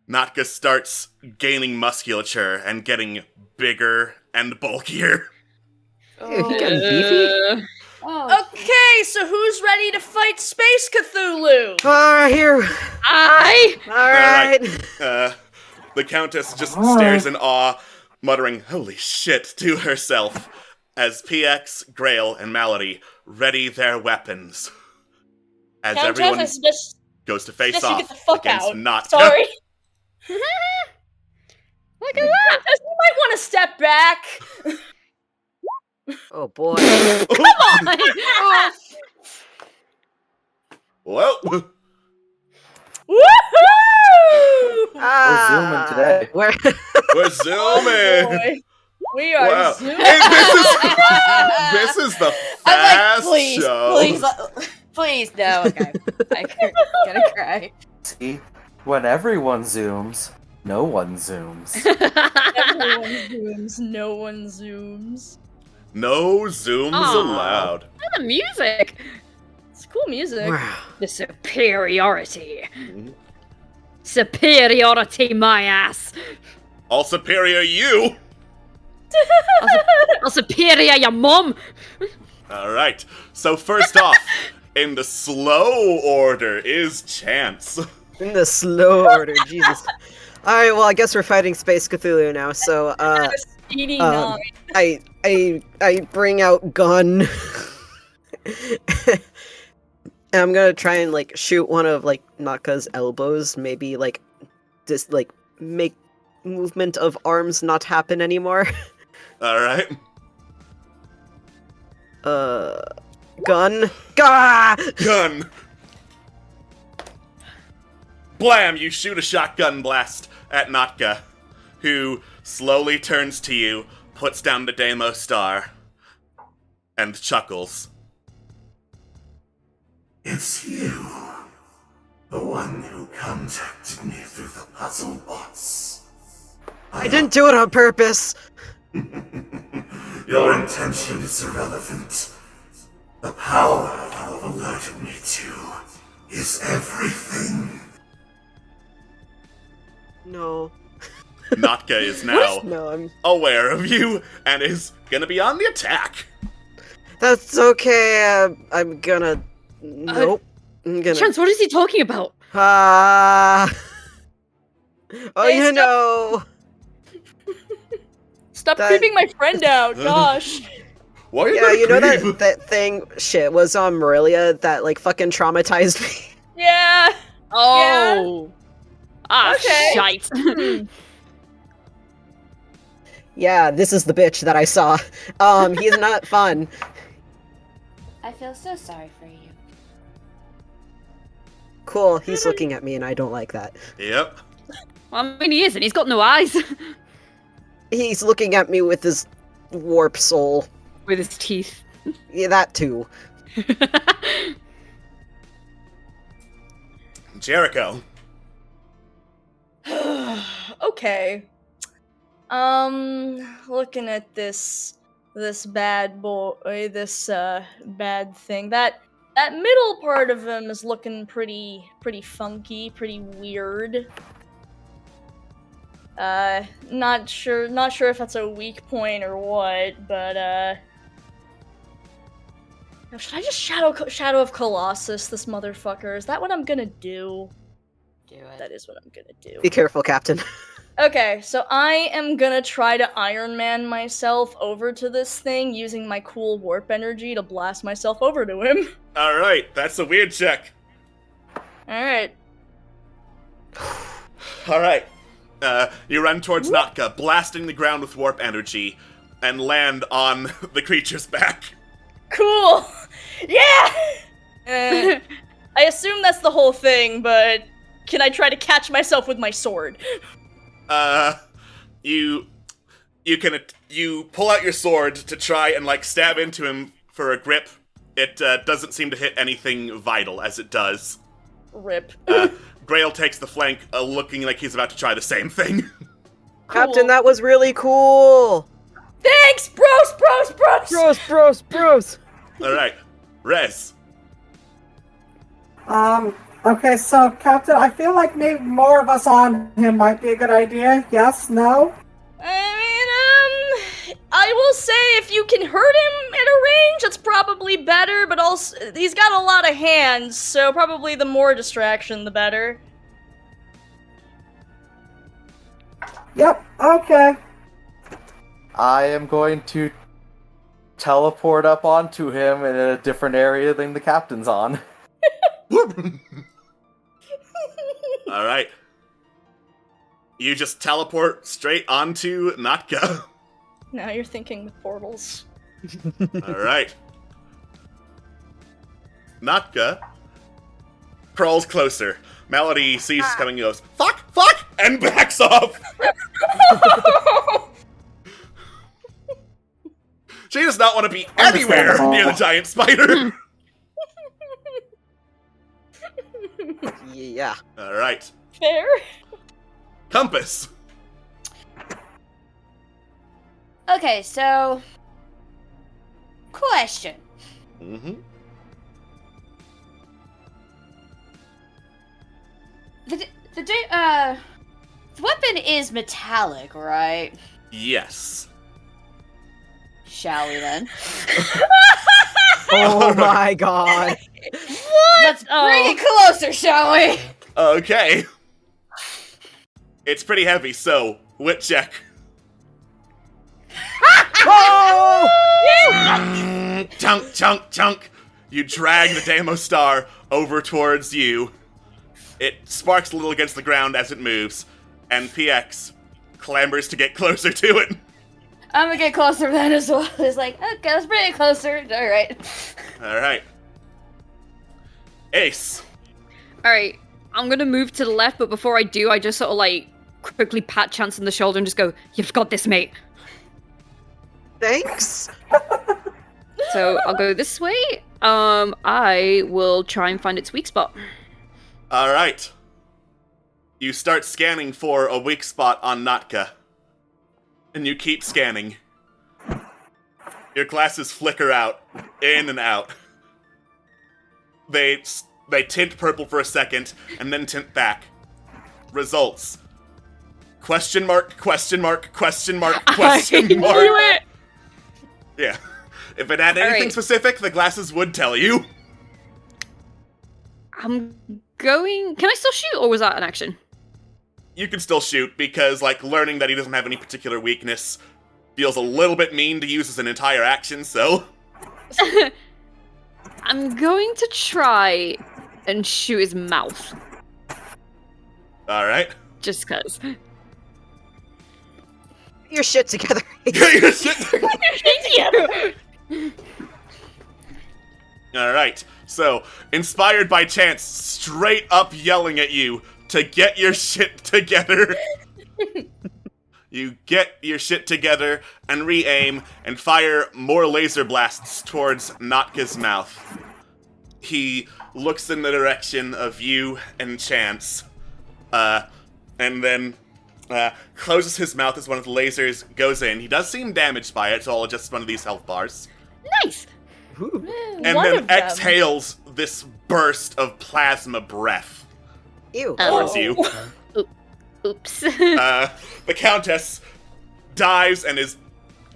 Notka starts gaining musculature and getting bigger and bulkier. He getting beefy? Okay, so who's ready to fight Space Cthulhu? Here. Alright. The Countess just stares in awe, muttering, "Holy shit," to herself, as PX, Grail, and Malady ready their weapons. As Countess, everyone I suggest goes to face you off get the fuck against out. Notka. Sorry. Look at that! Countess, you might want to step back. Oh boy. Come on! Well, Woohoo! We're zooming today. we're zooming. Boy. We are Wow. zooming. Hey, this is the fast please, show. please, no. Okay, I'm gonna cry. See, when everyone zooms, no one zooms. Everyone zooms. No one zooms. No zooms Aw. allowed. Look at the music. It's cool music. The superiority. Superiority, my ass. All superior you. I'll superior your mum. All right. So first off, in the slow order is Chance. In the slow order, Jesus. Alright, well, I guess we're fighting Space Cthulhu now, so, Speedy 9. I bring out gun. And I'm gonna try and, like, shoot one of, like, Notka's elbows, maybe, like, just, like, make movement of arms not happen anymore. All right. Gun. Gah! Gun. Blam! You shoot a shotgun blast at Notka, who slowly turns to you, puts down the Deimos star, and chuckles. It's you. The one who contacted me through the puzzle box. I didn't do it on purpose! Your intention is irrelevant. The power you have alerted me to is everything. No. Notka is now No, I'm... aware of you and is gonna be on the attack. That's okay, I'm gonna... Nope. I'm gonna... Chance, what is he talking about? Oh, Hey, you stop- know... Stop that- creeping my friend out, gosh. Why are you Yeah, gonna you know creep? that thing, shit, was on Marilia that, like, fucking traumatized me? Yeah. Oh. Ah, Okay. shite. Yeah, this is the bitch that I saw. He's not fun. I feel so sorry for you. Cool, he's looking at me and I don't like that. Yep. I mean, he isn't. He's got no eyes. He's looking at me with his warp soul. With his teeth. Yeah, that too. Jericho. Okay. Looking at this bad boy, this bad thing. That middle part of him is looking pretty funky, pretty weird. Not sure if that's a weak point or what, but should I just Shadow of Colossus this motherfucker? Is that what I'm gonna do? Do it. That is what I'm gonna do. Be careful, Captain. Okay, so I am gonna try to Iron Man myself over to this thing using my cool warp energy to blast myself over to him. Alright, that's a weird check. Alright. Alright. You run towards Natka, blasting the ground with warp energy, and land on the creature's back. Cool! Yeah! I assume that's the whole thing, but can I try to catch myself with my sword? You pull out your sword to try and, stab into him for a grip. It, doesn't seem to hit anything vital, as it does. Rip. Grail takes the flank, looking like he's about to try the same thing. Cool. Captain, that was really cool! Thanks, bros! Bros! Alright, Rez. Okay, so, Captain, I feel like maybe more of us on him might be a good idea. Yes? No? I mean, I will say if you can hurt him at a range, it's probably better, but also, he's got a lot of hands, so probably the more distraction, the better. Yep, okay. I am going to teleport up onto him in a different area than the captain's on. Alright. You just teleport straight onto Natka. Now you're thinking with portals. Alright. Natka crawls closer. Melody sees this coming and goes, fuck! And backs off! She does not want to be anywhere near the giant spider! Yeah. Alright. Fair. Compass. Okay, so question. Mm-hmm. The weapon is metallic, right? Yes. Shall we then? Oh my god. Let's bring it closer, shall we? Okay. It's pretty heavy, so wit check. Oh! Chunk. You drag the Deimos Star over towards you. It sparks a little against the ground as it moves, and PX clambers to get closer to it. I'm gonna get closer then as well. It's like, okay, let's bring it closer. Alright. Ace. Alright, I'm gonna move to the left, but before I do, I just sort of quickly pat Chance on the shoulder and just go, "You've got this, mate." Thanks. So I'll go this way. I will try and find its weak spot. Alright. You start scanning for a weak spot on Natka. And you keep scanning. Your glasses flicker out, in and out. They tint purple for a second, and then tint back. Results. Question mark. I knew it! Yeah. If it had anything specific, the glasses would tell you. I'm going... Can I still shoot, or was that an action? You can still shoot, because, learning that he doesn't have any particular weakness feels a little bit mean to use as an entire action, so... I'm going to try and shoot his mouth. Alright. Just cause. Your shit together. Get your shit together! Alright, so, inspired by Chance straight up yelling at you to get your shit together, You get your shit together and re-aim and fire more laser blasts towards Notka's mouth. He looks in the direction of you and Chance, and then closes his mouth as one of the lasers goes in. He does seem damaged by it, so I'll adjust one of these health bars. Nice! And then exhales this burst of plasma breath Ew. towards you. Oops. The Countess dives and is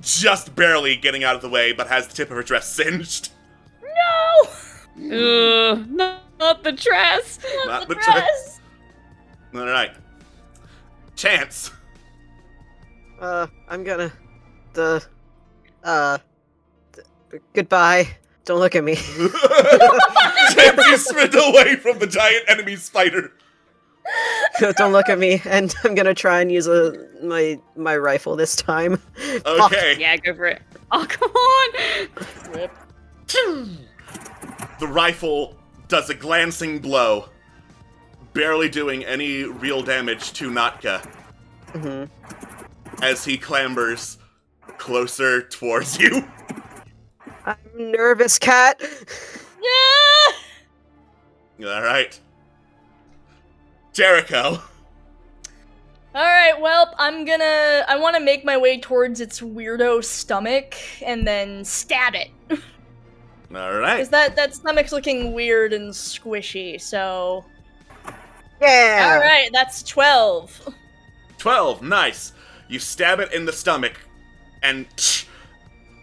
just barely getting out of the way, but has the tip of her dress singed. No! Not the dress! Not the the dress! Alright. Chance. I'm gonna... goodbye. Don't look at me. Chance, you sprint away from the giant enemy spider. Don't look at me, and I'm gonna try and use my rifle this time. Okay. Yeah, go for it. Oh, come on! The rifle does a glancing blow, barely doing any real damage to Notka. As he clambers closer towards you. I'm nervous, cat. Alright. Jericho. Alright, well, I want to make my way towards its weirdo stomach and then stab it. Alright. Because that stomach's looking weird and squishy, so... Yeah! Alright, that's 12. 12, nice. You stab it in the stomach, and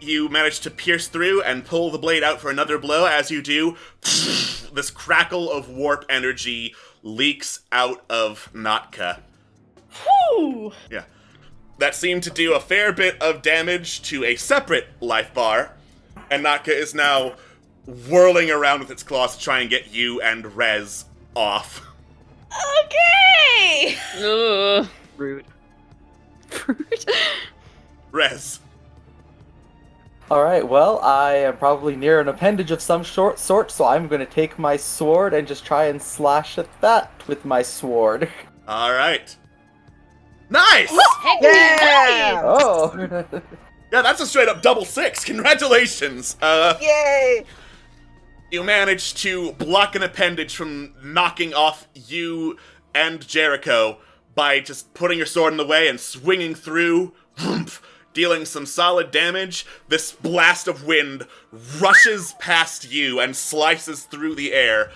you manage to pierce through and pull the blade out for another blow. As you do, this crackle of warp energy leaks out of Notka. Whew! Yeah. That seemed to do a fair bit of damage to a separate life bar, and Notka is now whirling around with its claws to try and get you and Rez off. Okay! Ugh. Rude. Rez. Alright, well, I am probably near an appendage of some sort, so I'm going to take my sword and just try and slash at that with my sword. Alright. Nice! Yeah! Oh! Yeah, that's a straight up double 6. Congratulations! Yay! You managed to block an appendage from knocking off you and Jericho by just putting your sword in the way and swinging through, dealing some solid damage. This blast of wind rushes past you and slices through the air,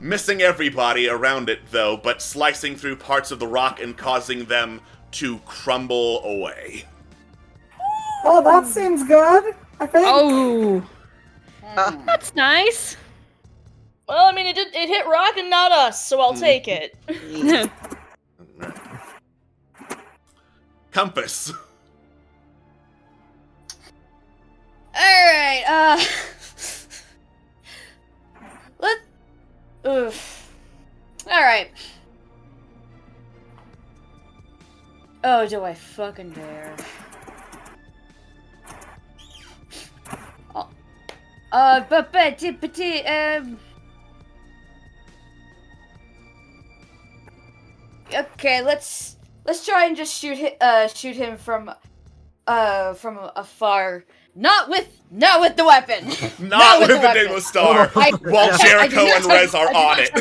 missing everybody around it though, but slicing through parts of the rock and causing them to crumble away. Oh, that seems good, I think. Oh! That's nice. Well, I mean, it hit rock and not us, so I'll take it. Compass. Alright, Alright. Oh, do I fucking dare. Okay, let's try and just shoot him from afar. Not with the weapon. Not with the weapon. Demo Star. While Jericho and Rez are on it.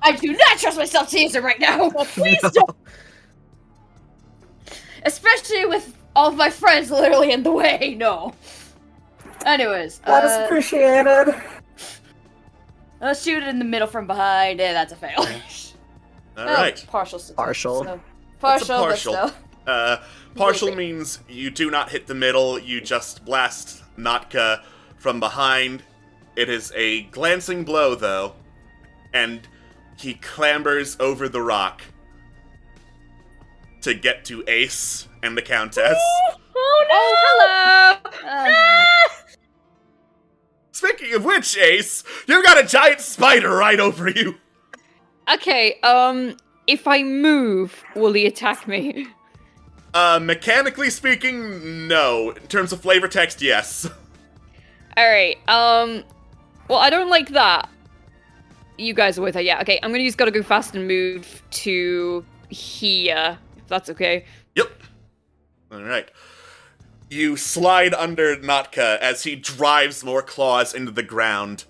I do not trust myself to use it right now. Please don't. Especially with all of my friends literally in the way. No. Anyways, That is appreciated. I'll shoot it in the middle from behind, and that's a fail. Alright. Partial. Success, Partial. So. That's a Partial. But still. Partial means you do not hit the middle, you just blast Notka from behind. It is a glancing blow, though, and he clambers over the rock to get to Ace and the Countess. Oh, hello! Speaking of which, Ace, you've got a giant spider right over you. Okay, if I move, will he attack me? Mechanically speaking, no. In terms of flavor text, yes. Alright, well, I don't like that. You guys are with her, yeah. Okay, I'm gonna use Gotta Go Fast and move to here, if that's okay. Yep. Alright. You slide under Notka as he drives more claws into the ground,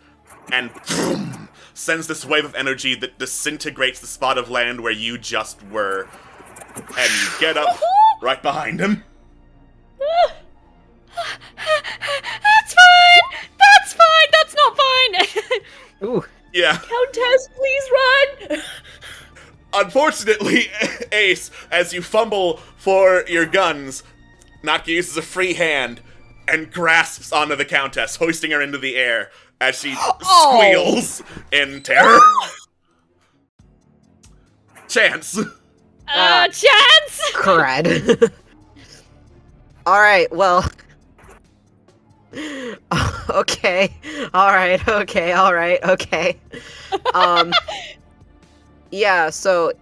and boom, sends this wave of energy that disintegrates the spot of land where you just were. And you get up right behind him. That's fine! That's fine! That's not fine! Ooh. Yeah. Countess, please run! Unfortunately, Ace, as you fumble for your guns, Notka uses a free hand and grasps onto the Countess, hoisting her into the air as she squeals in terror. Chance. Chance! Crud. Alright, well. Okay. Alright, okay. Yeah, so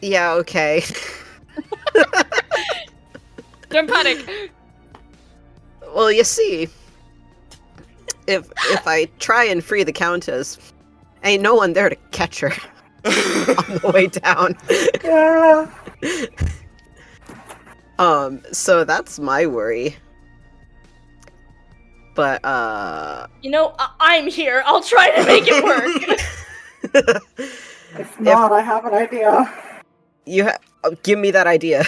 yeah, okay. Don't panic. Well, you see, if I try and free the Countess, ain't no one there to catch her on the way down. Yeah. So that's my worry. But You know, I'm here. I'll try to make it work. If not, I have an idea. Give me that idea.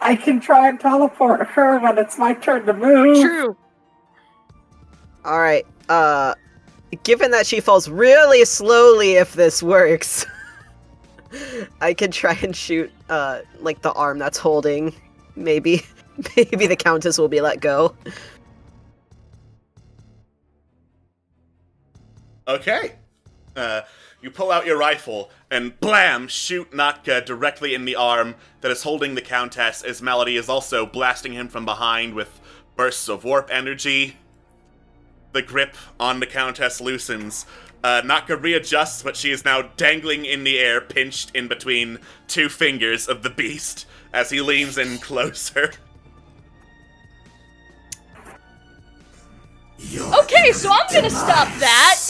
I can try and teleport her when it's my turn to move. True. All right. Given that she falls really slowly, if this works, I could try and shoot like the arm that's holding. Maybe the Countess will be let go. Okay. You pull out your rifle and blam, shoot Notka directly in the arm that is holding the Countess, as Melody is also blasting him from behind with bursts of warp energy. The grip on the Countess loosens. Notka readjusts, but she is now dangling in the air, pinched in between two fingers of the beast as he leans in closer. Okay, so I'm gonna stop that.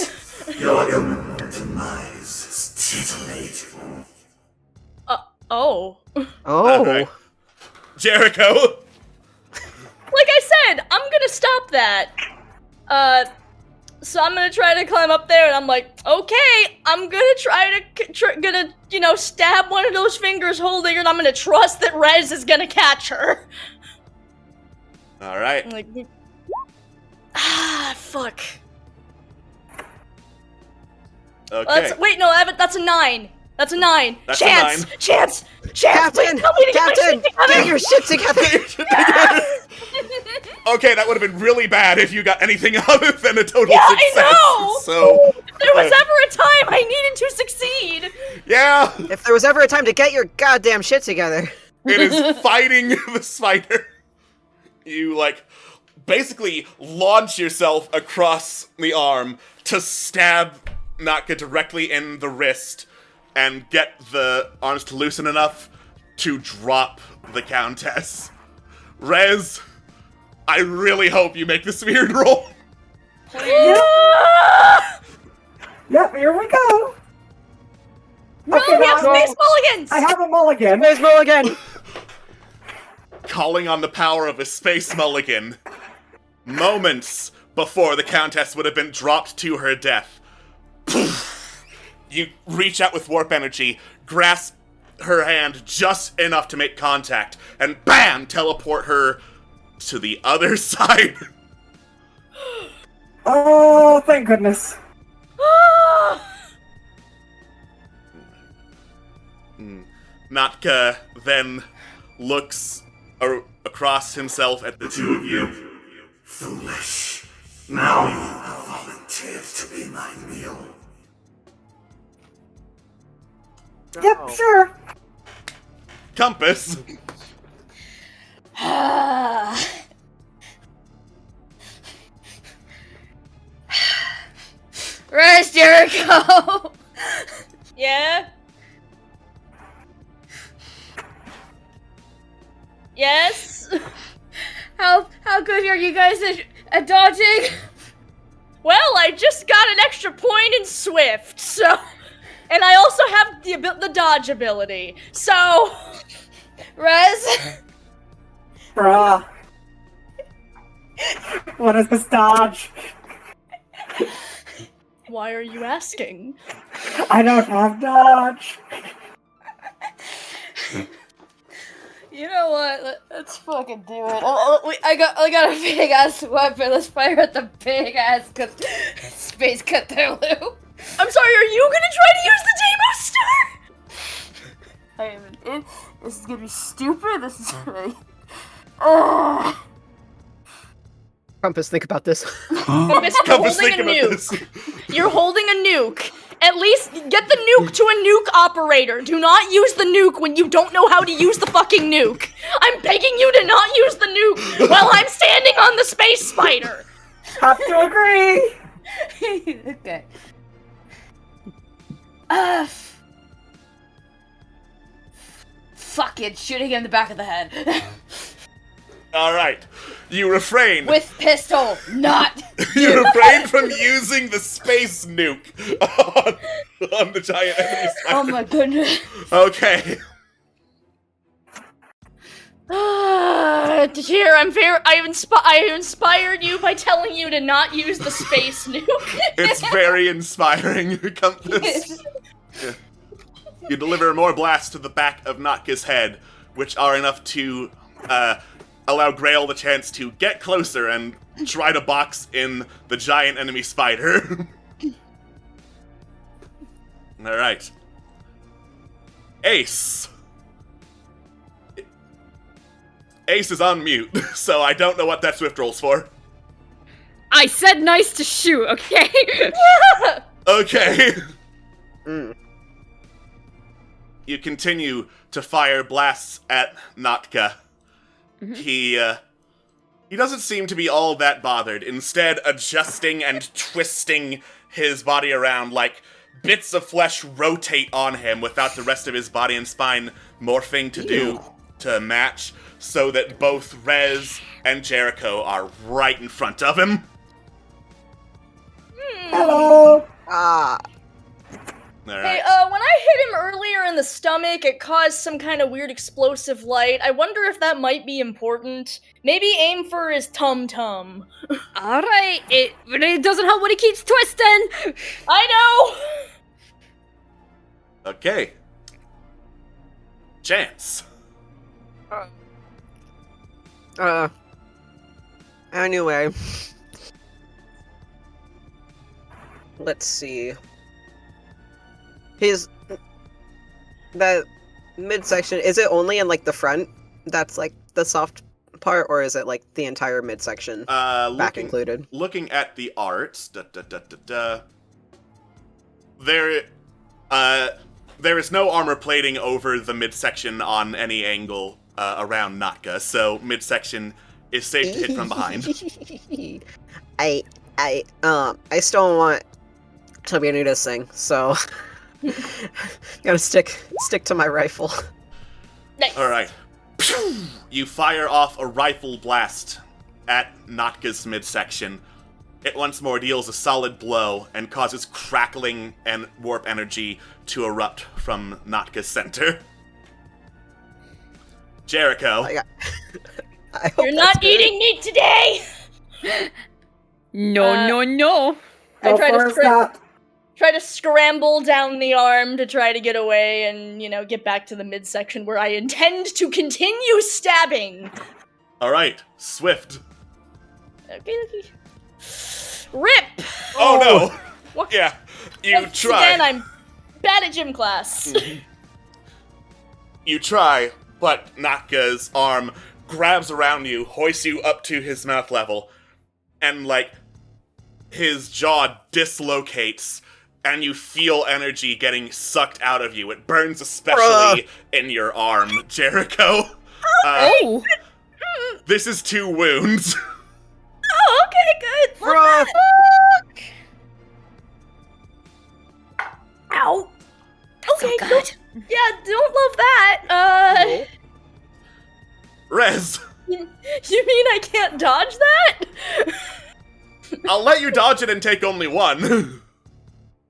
Your imminent demise is titillating. Oh. Oh. Right. Jericho! Like I said, I'm gonna stop that. So I'm gonna try to climb up there, and I'm like, okay, I'm gonna try to, stab one of those fingers holding her, and I'm gonna trust that Rez is gonna catch her. Alright. I'm like, fuck. Okay. Wait, no, that's a 9. That's a 9. That's Chance! a 9. Chance! Captain! Wait, tell me to Captain! Get your shit together! Okay, that would have been really bad if you got anything other than a total Yeah, success. I know! So, If there was ever a time I needed to succeed! yeah, If there was ever a time to get your goddamn shit together. it is fighting the spider. You, basically launch yourself across the arm to stab Notka directly in the wrist and get the arms to loosen enough to drop the Countess. Rez, I really hope you make this weird roll. Yep, here we go. No, Okay, we have now Space Mulligans! I have a mulligan. Space mulligan! Calling on the power of a space mulligan. Moments before the Countess would have been dropped to her death. You reach out with warp energy, grasp her hand just enough to make contact, and BAM! Teleport her to the other side. Oh, thank goodness. Notka then looks across himself at the two of you. Foolish. Now you have volunteered to be my meal. Yep, sure. Compass. Rise, Jericho! Yeah? Yes? How good are you guys at dodging? Well, I just got an extra point in Swift, so... And I also have the dodge ability, so... Rez! Bruh. What is this dodge? Why are you asking? I don't have dodge. You know what? Let's fucking do it. I got a big ass weapon. Let's fire at the big ass Space Cthulhu. I'm sorry, are you gonna try to use the Deimos Star? I am. This is gonna be stupid. This is really. Ugh. Compass, think about this. Compass, you're Compass, holding a think about nuke. this. You're holding a nuke. At least get the nuke to a nuke operator. Do not use the nuke when you don't know how to use the fucking nuke. I'm begging you to not use the nuke while I'm standing on the space spider. Have to agree. Okay. Fucking shooting him in the back of the head. Alright. You refrain. With pistol, not. You refrain from using the space nuke on the giant enemy spider. Oh my goodness. Okay. Here, I inspired you by telling you to not use the space nuke. It's very inspiring, Compass. You deliver more blasts to the back of Notka's head, which are enough to allow Grail the chance to get closer and try to box in the giant enemy spider. Alright. Ace. Ace is on mute, so I don't know what that swift roll's for. I said nice to shoot, okay? Okay. Mm. You continue to fire blasts at Notka. He doesn't seem to be all that bothered, instead adjusting and twisting his body around like bits of flesh rotate on him without the rest of his body and spine morphing to match, so that both Rez and Jericho are right in front of him. Hello. Ah. Hey, Alright. when I hit him earlier in the stomach, it caused some kind of weird explosive light. I wonder if that might be important. Maybe aim for his tum-tum. Alright, it really doesn't help when he keeps twisting! I know! Okay. Chance. Anyway. Let's see. That midsection, is it only in, like, the front that's, like, the soft part, or is it, like, the entire midsection back included? Looking at the art, there is no armor plating over the midsection on any angle around Notka, so midsection is safe to hit from behind. I still want to be new to this thing, so gotta stick to my rifle. Nice. Alright. You fire off a rifle blast at Notka's midsection. It once more deals a solid blow and causes crackling and warp energy to erupt from Notka's center. Jericho. I hope You're not eating meat today! No. I Go try for to his gut. try to scramble down the arm to try to get away and, get back to the midsection where I intend to continue stabbing. Alright, Swift. Okay. Rip! Oh no! What? Yeah, you Once try. again, I'm bad at gym class. You try, but Notka's arm grabs around you, hoists you up to his mouth level, and, his jaw dislocates, and you feel energy getting sucked out of you. It burns especially in your arm, Jericho. Oh! This is 2 wounds. Oh, okay, good. Bruh. Ow. Okay, So good. Yeah, don't love that. Rez, You mean I can't dodge that? I'll let you dodge it and take only 1.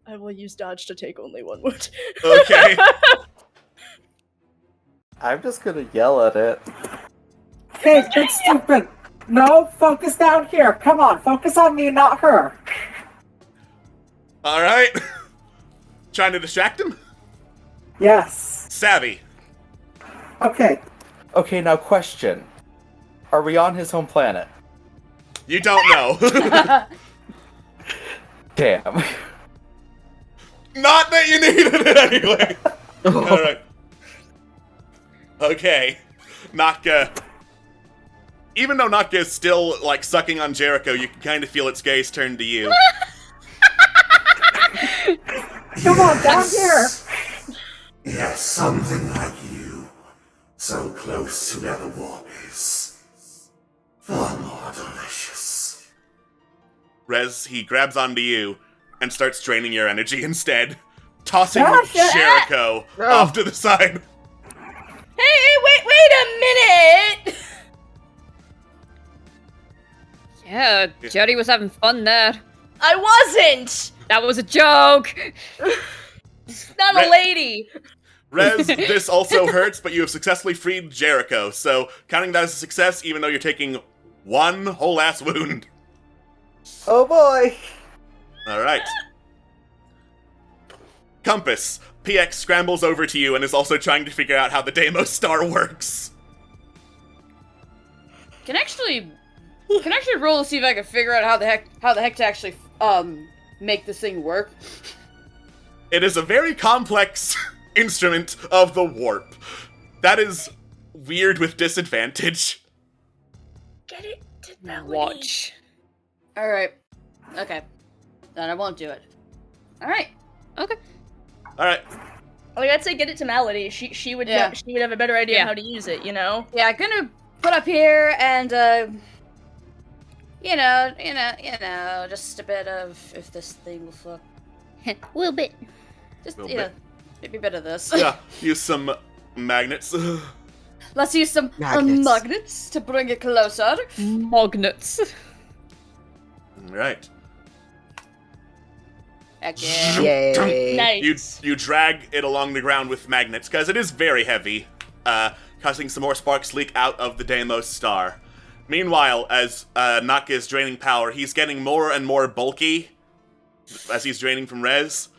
I will use dodge to take only 1 wound. Okay. I'm just gonna yell at it. Hey, that's stupid. No, focus down here. Come on, focus on me, not her. All right. Trying to distract him? Yes. Savvy. Okay. Okay, now question. Are we on his home planet? You don't know. Damn. Not that you needed it anyway. Alright. Okay. Natka. Even though Natka is still, like, sucking on Jericho, you can kind of feel its gaze turn to you. Come on, down here. Yes, something like you. So close to where the warp is. Far more delicious. Rez, he grabs onto you and starts draining your energy instead, tossing Jericho off to the side. Hey, wait a minute! Yeah, Jerry was having fun there. I wasn't! That was a joke! Not a lady! Rez, this also hurts, but you have successfully freed Jericho, so counting that as a success, even though you're taking one whole ass wound. Oh boy! Alright. Compass. PX scrambles over to you and is also trying to figure out how the Deimos star works. Can actually roll to see if I can figure out how the heck to actually make this thing work. It is a very complex instrument of the warp. That is weird with disadvantage. Get it to Melody. Watch. Alright. Okay. Then I won't do it. Alright. Okay. Alright. Like, I'd say get it to Melody. She would have a better idea of how to use it, you know? Yeah, I'm gonna put up here and you know, just a bit of if this thing will fuck. A little bit. Just Little you know, bit. maybe a bit of this. Yeah, use some magnets. Let's use some magnets to bring it closer. Magnets. Right. Heck yeah. Yay. Nice. You drag it along the ground with magnets, because it is very heavy, causing some more sparks leak out of the Deimos star. Meanwhile, as Natka is draining power, he's getting more and more bulky as he's draining from Rez.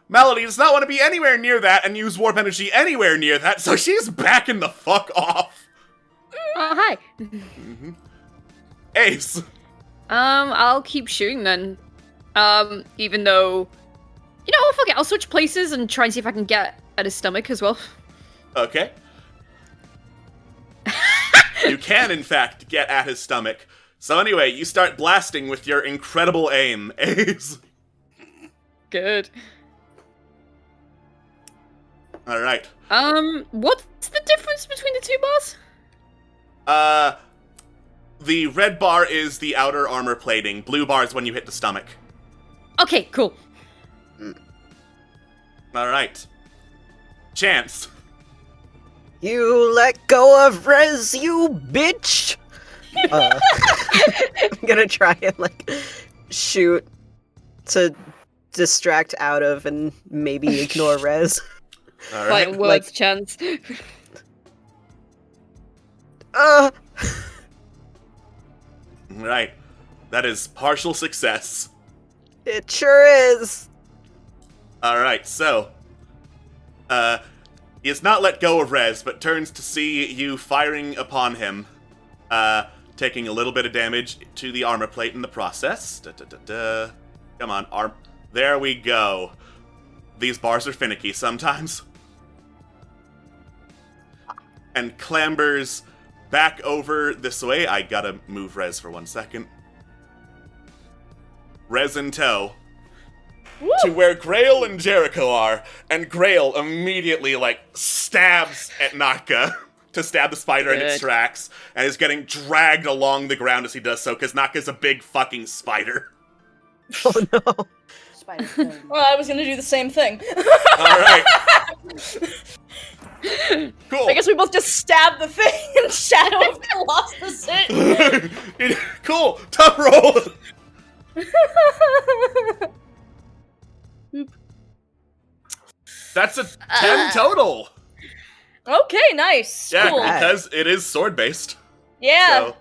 Melody does not want to be anywhere near that and use warp energy anywhere near that, so she's backing the fuck off. Oh, hi. Mm-hmm. Ace. I'll keep shooting then. Even though... You know what, fuck it, I'll switch places and try and see if I can get at his stomach as well. Okay. You can, in fact, get at his stomach. So anyway, you start blasting with your incredible aim, Ace. Good. Alright. What's the difference between the two bars? The red bar is the outer armor plating. Blue bar is when you hit the stomach. Okay, cool. Alright. Chance. You let go of Rez, you bitch! I'm gonna try and, like, shoot to distract out of and maybe ignore Rez. Alright. Like, words, chance. Right. That is partial success. It sure is. Alright, so... he has not let go of Rez, but turns to see you firing upon him. Taking a little bit of damage to the armor plate in the process. Come on, there we go. These bars are finicky sometimes. And clambers back over this way. I gotta move Rez for 1 second. Rez in tow. Woo! To where Grail and Jericho are, and Grail immediately, like, stabs at Natka to stab the spider in its tracks, and is getting dragged along the ground as he does so, because Naka's a big fucking spider. Oh no. Spider. Well, I was gonna do the same thing. Alright. Cool. I guess we both just stabbed the thing and Shadow of Colossus it. Cool. Tough roll. That's a 10 total. Okay, nice. Yeah, Cool. because it is sword-based. Yeah. So,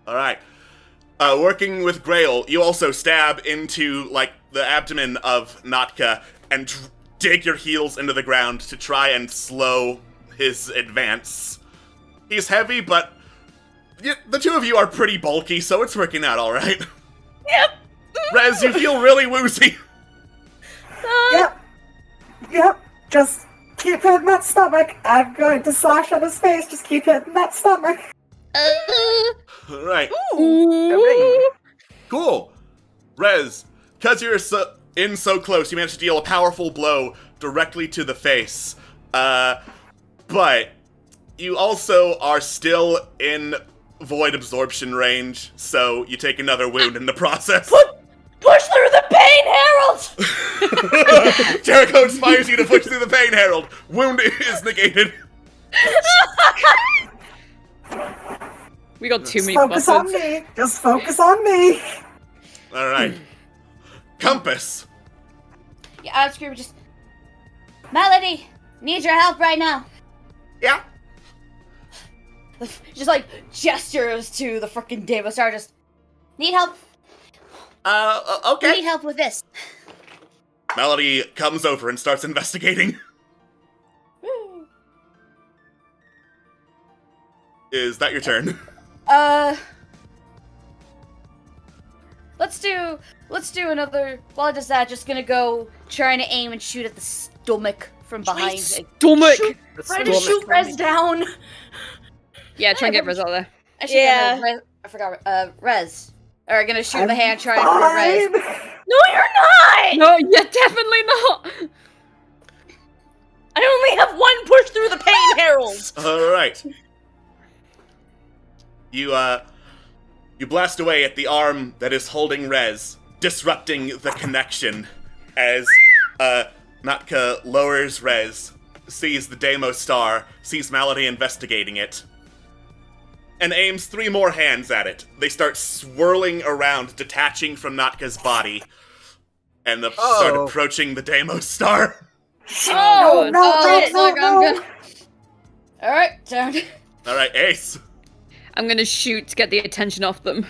alright. Working with Grail, you also stab into, like, the abdomen of Natka and dig your heels into the ground to try and slow his advance. He's heavy, but the two of you are pretty bulky, so it's working out alright. Yep. Rez, you feel really woozy. Yep. Just keep hitting that stomach. I'm going to slash on his face. Just keep hitting that stomach. Alright. Hooray. Cool. Rez, because you're so close, you managed to deal a powerful blow directly to the face. But you also are still in void absorption range, so you take another wound in the process. Push through the pain, Harold! Jericho inspires you to push through the pain, Harold. Wound is negated. We got too many Focus on buffers. me. Just focus on me. Alright. Compass. Yeah, I would scream just, Melody, need your help right now. Yeah. Just like gestures to the frickin' Devo Star, just, need help. Okay. Need help with this. Melody comes over and starts investigating. Is that your turn? Let's do another. While it does that, just gonna go trying to aim and shoot at the stomach from behind. Stomach! Try to shoot Rez down. Yeah, try and get Rez out there. I forgot. Rez. Or gonna shoot the hand trying to shoot Rez. No, you're not! No, yeah, definitely not! I only have one push through the pain, Harold! Alright. You blast away at the arm that is holding Rez, disrupting the connection as, Natka lowers Rez, sees the Deimos star, sees Malady investigating it, and aims 3 more hands at it. They start swirling around, detaching from Natka's body, and start approaching the Deimos star. No. Alright, down. Alright, Ace. I'm gonna shoot to get the attention off them.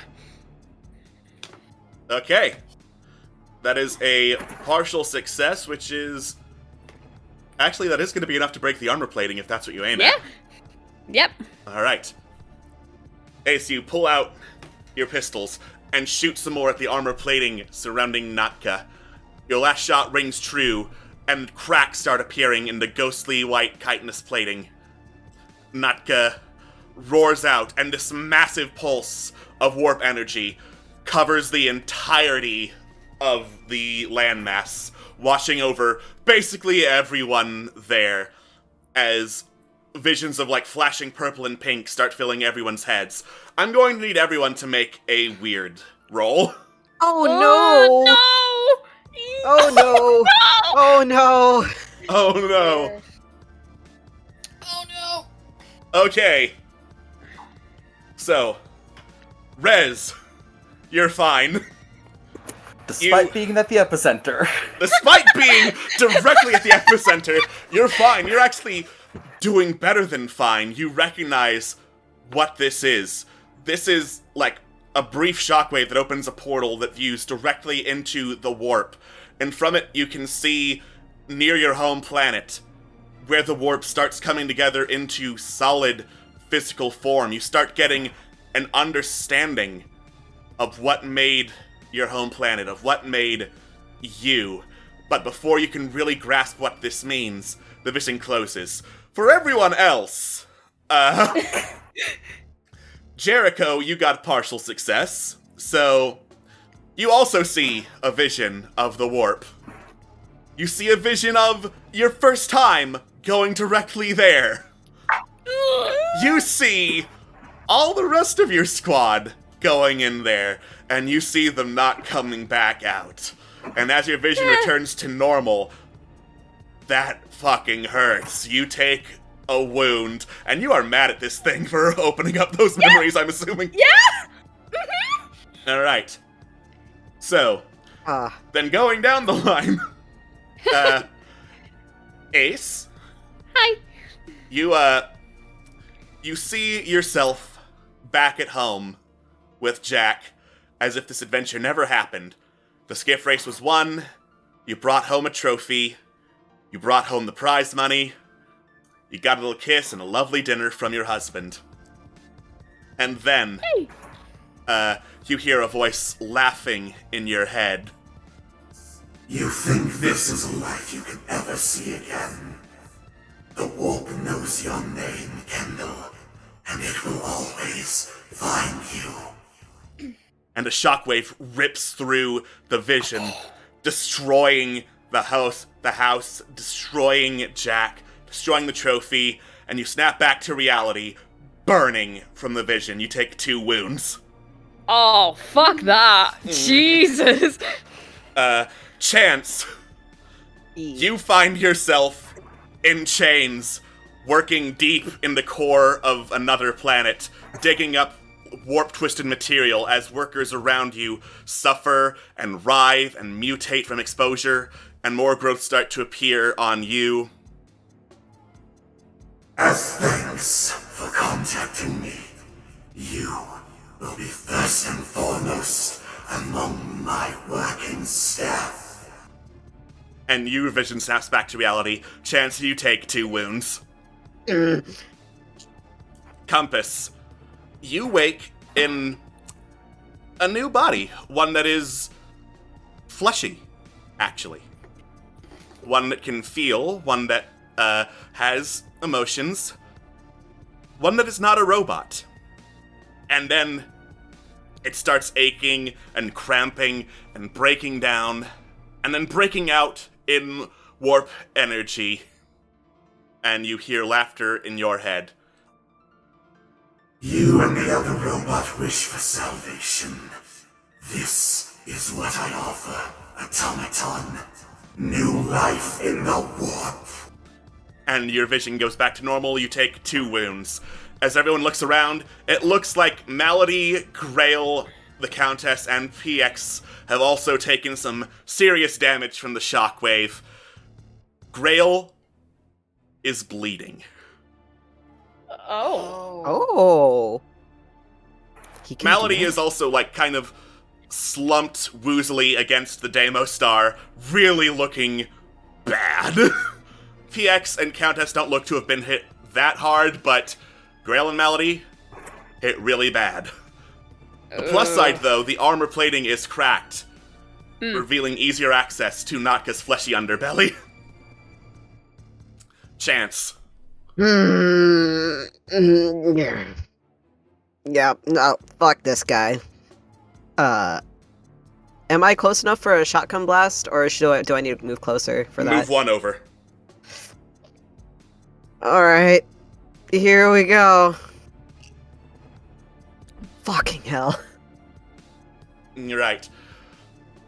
Okay. That is a partial success, which is... Actually, that is going to be enough to break the armor plating if that's what you aim at. Yep. Alright. Ace, you pull out your pistols and shoot some more at the armor plating surrounding Natka. Your last shot rings true, and cracks start appearing in the ghostly white chitinous plating. Natka roars out, and this massive pulse of warp energy covers the entirety of the landmass, washing over basically everyone there, as visions of, like, flashing purple and pink start filling everyone's heads. I'm going to need everyone to make a weird roll. Oh no! Oh no! Oh no! Oh no! Oh no! Okay. So, Rez, you're fine. Despite being at the epicenter. Despite being directly at the epicenter, you're fine. You're actually doing better than fine. You recognize what this is. This is like a brief shockwave that opens a portal that views directly into the warp. And from it, you can see near your home planet where the warp starts coming together into solid physical form. You start getting an understanding of what made your home planet, of what made you. But before you can really grasp what this means, the vision closes. For everyone else, Jericho, you got partial success, so you also see a vision of the warp. You see a vision of your first time going directly there. You see all the rest of your squad going in there, and you see them not coming back out. And as your vision returns to normal, that fucking hurts. You take a wound, and you are mad at this thing for opening up those memories, I'm assuming. Yeah! Alright. So, then going down the line, Ace. Hi. You see yourself back at home with Jack, as if this adventure never happened. The skiff race was won, you brought home a trophy, you brought home the prize money, you got a little kiss and a lovely dinner from your husband. And then, you hear a voice laughing in your head. You think this is a life you can ever see again? The warp knows your name, Kendall, and it will always find you. And a shockwave rips through the vision, destroying the house, destroying Jack, destroying the trophy, and you snap back to reality, burning from the vision. You take 2 wounds. Oh, fuck that. Jesus. Chance, you find yourself in chains, working deep in the core of another planet, digging up warp-twisted material as workers around you suffer and writhe and mutate from exposure, and more growth start to appear on you. As thanks for contacting me, you will be first and foremost among my working staff. And your vision snaps back to reality. Chance, you take 2 wounds. Compass, you wake in a new body. One that is fleshy, actually. One that can feel, one that has emotions. One that is not a robot. And then it starts aching and cramping and breaking down, and then breaking out in warp energy. And you hear laughter in your head. You and the other robot wish for salvation. This is what I offer, automaton. New life in the warp. And your vision goes back to normal. You take 2 wounds. As everyone looks around, it looks like Malady, Grail, the Countess, and PX have also taken some serious damage from the shockwave. Grail is bleeding. Oh. Malady is also, like, kind of slumped woozily against the Deimos star, really looking bad. PX and Countess don't look to have been hit that hard, but Grail and Malady hit really bad. The plus side, though, the armor plating is cracked, revealing easier access to Notka's fleshy underbelly. Chance. Yeah, no, fuck this guy. Am I close enough for a shotgun blast, or do I need to move closer for that? Move 1 over. Alright, here we go. Fucking hell. You're right.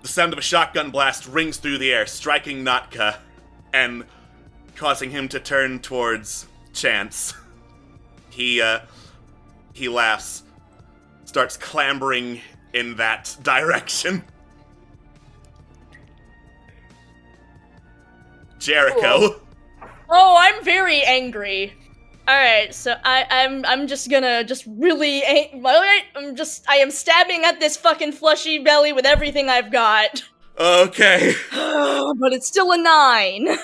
The sound of a shotgun blast rings through the air, striking Notka, and causing him to turn towards Chance. He laughs, starts clambering in that direction. Jericho. Oh, I'm very angry. Alright, so I'm just gonna really I am stabbing at this fucking fleshy belly with everything I've got. Okay. But it's still a 9.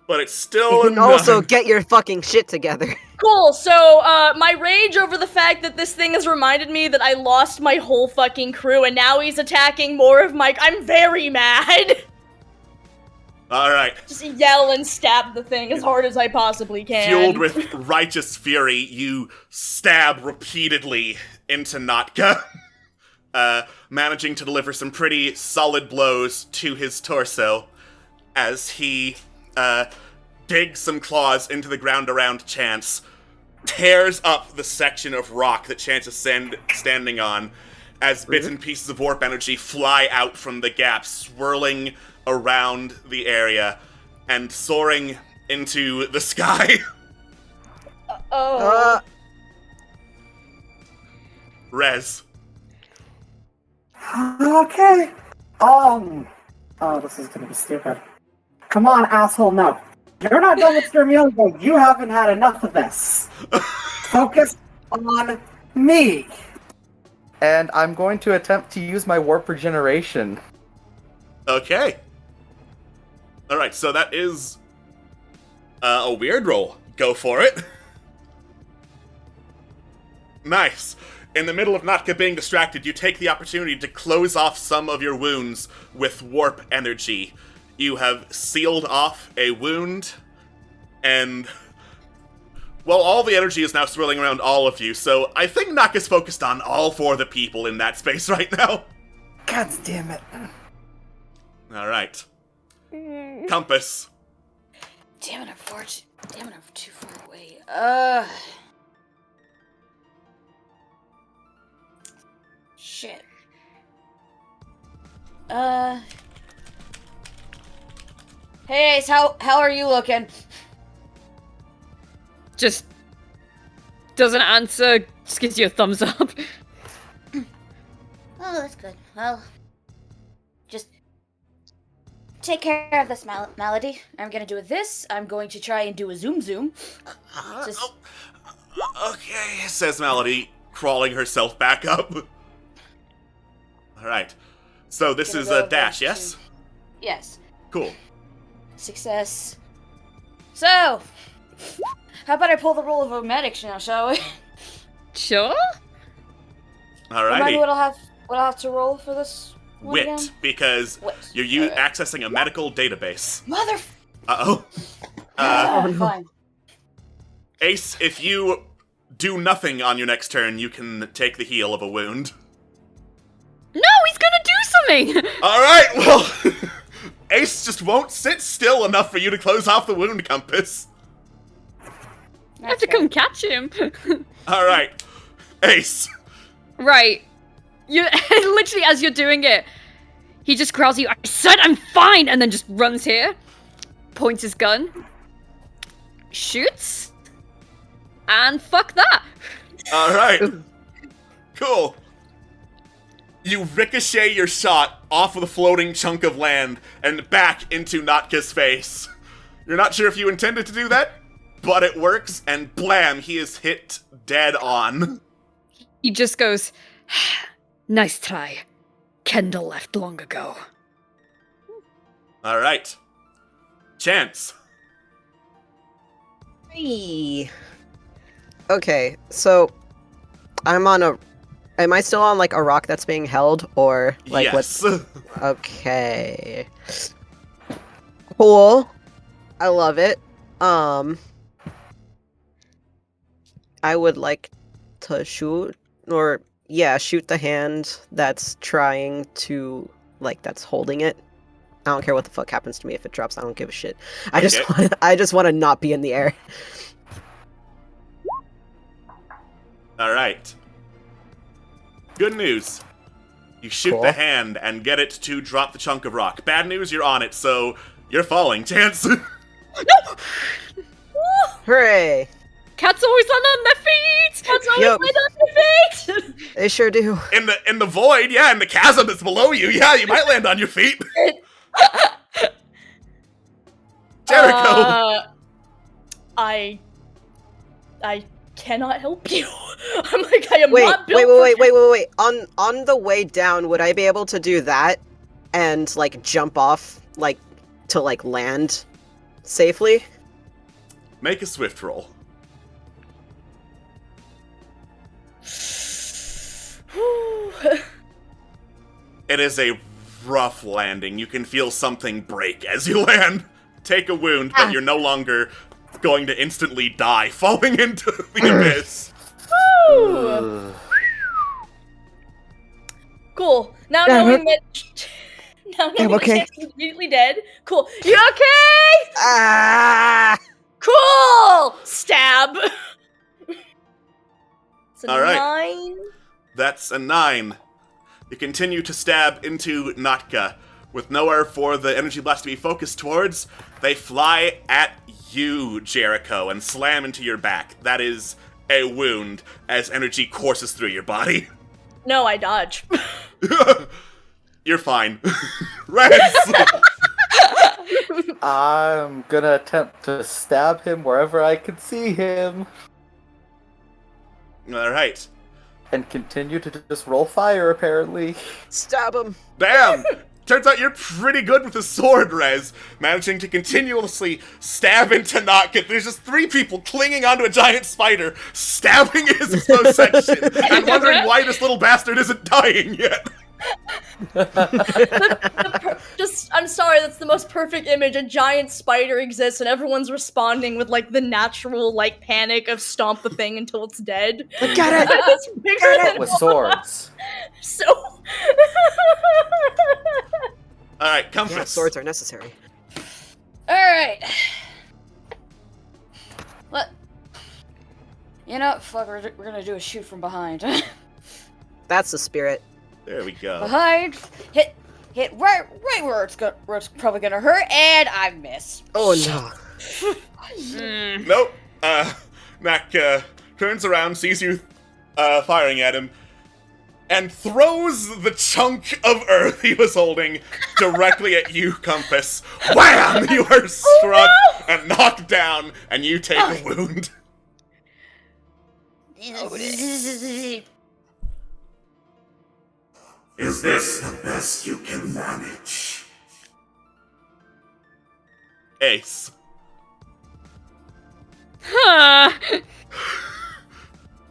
But it's still You a can 9. also get your fucking shit together. Cool, so, my rage over the fact that this thing has reminded me that I lost my whole fucking crew and now he's attacking more of my- I'm very mad! Alright. Just yell and stab the thing as hard as I possibly can. Fueled with righteous fury, you stab repeatedly into Notka, managing to deliver some pretty solid blows to his torso as he digs some claws into the ground around Chance, tears up the section of rock that Chance is standing on, as bits and pieces of warp energy fly out from the gap, swirling around the area and soaring into the sky. Rez. Okay. Oh, this is gonna be stupid. Come on, asshole, no. You're not done with your meal yet. You haven't had enough of this. Focus on me. And I'm going to attempt to use my warp regeneration. Okay. Alright, so that is a weird roll. Go for it. Nice. In the middle of Natka being distracted, you take the opportunity to close off some of your wounds with warp energy. You have sealed off a wound, and... well, all the energy is now swirling around all of you, so I think Natka's focused on all 4 of the people in that space right now. God damn it. Alright. Compass. Damn it, I'm too far away. Shit. Hey Ace, how are you looking? Just doesn't answer, just gives you a thumbs up. Oh, that's good. Well, just take care of this malady. I'm gonna do this. I'm going to try and do a zoom. Just... Okay, says Melody, crawling herself back up. Alright. So this is a dash, yes? Yes. Cool. Success. So, how about I pull the role of a medic now, shall we? Sure. Alrighty. Remind me what I'll have to roll for this one Wit, again? because Wit. you're accessing a medical database. Mother... Uh-oh. Fine. Ace, if you do nothing on your next turn, you can take the heal of a wound. No, he's gonna do something! Alright, well... Ace just won't sit still enough for you to close off the wound, Compass. I have to come catch him. Alright. Ace. Right. You literally, as you're doing it, he just growls at you, I said I'm fine! And then just runs here, points his gun, shoots, and fuck that! Alright. Cool. You ricochet your shot off of the floating chunk of land and back into Notka's face. You're not sure if you intended to do that, but it works, and blam, he is hit dead on. He just goes, nice try. Kendall left long ago. Alright. Chance. Hey. Okay, so am I still on like a rock that's being held, or like yes. what's okay. Cool. I love it. I would like to shoot the hand that's trying to that's holding it. I don't care what the fuck happens to me if it drops. I don't give a shit. I just want to not be in the air. All right. Good news. You shoot Cool. the hand and get it to drop the chunk of rock. Bad news, you're on it, so you're falling. Chance. No! Hooray! Cats always land on their feet! Cats always Yup. land on their feet! They sure do. In the void, yeah, in the chasm that's below you, yeah, you might land on your feet. Jericho. I cannot help you. I'm like, I am not built Wait. On the way down, would I be able to do that and jump off to land safely? Make a swift roll. It is a rough landing. You can feel something break as you land. Take a wound, but you're no longer going to instantly die falling into the abyss. Woo! Cool. Now knowing that Chance is immediately dead. Cool. You okay? Ah! Cool. Stab. It's a All right. 9. That's a 9. You continue to stab into Natka. With nowhere for the energy blast to be focused towards, they fly at you, Jericho, and slam into your back. That is a wound as energy courses through your body. No, I dodge. You're fine. Rez! I'm gonna attempt to stab him wherever I can see him. Alright. And continue to just roll fire, apparently. Stab him. Damn! Turns out you're pretty good with the sword, Rez, managing to continuously stab into Notka. There's just 3 people clinging onto a giant spider, stabbing his exposed section, and wondering why this little bastard isn't dying yet. I'm sorry, that's the most perfect image. A giant spider exists and everyone's responding with like the natural like panic of stomp the thing until it's dead. Get it! It's bigger than With swords. So Alright, Compass. Yeah, swords are necessary. Alright. What? You know, fuck, we're gonna do a shoot from behind. That's the spirit. There we go. Behind, hit right where it's probably gonna hurt, and I miss. Oh no. Nope. Mac turns around, sees you firing at him, and throws the chunk of earth he was holding directly at you, Compass. Wham! You are struck and knocked down, and you take a wound. Is this the best you can manage? Ace.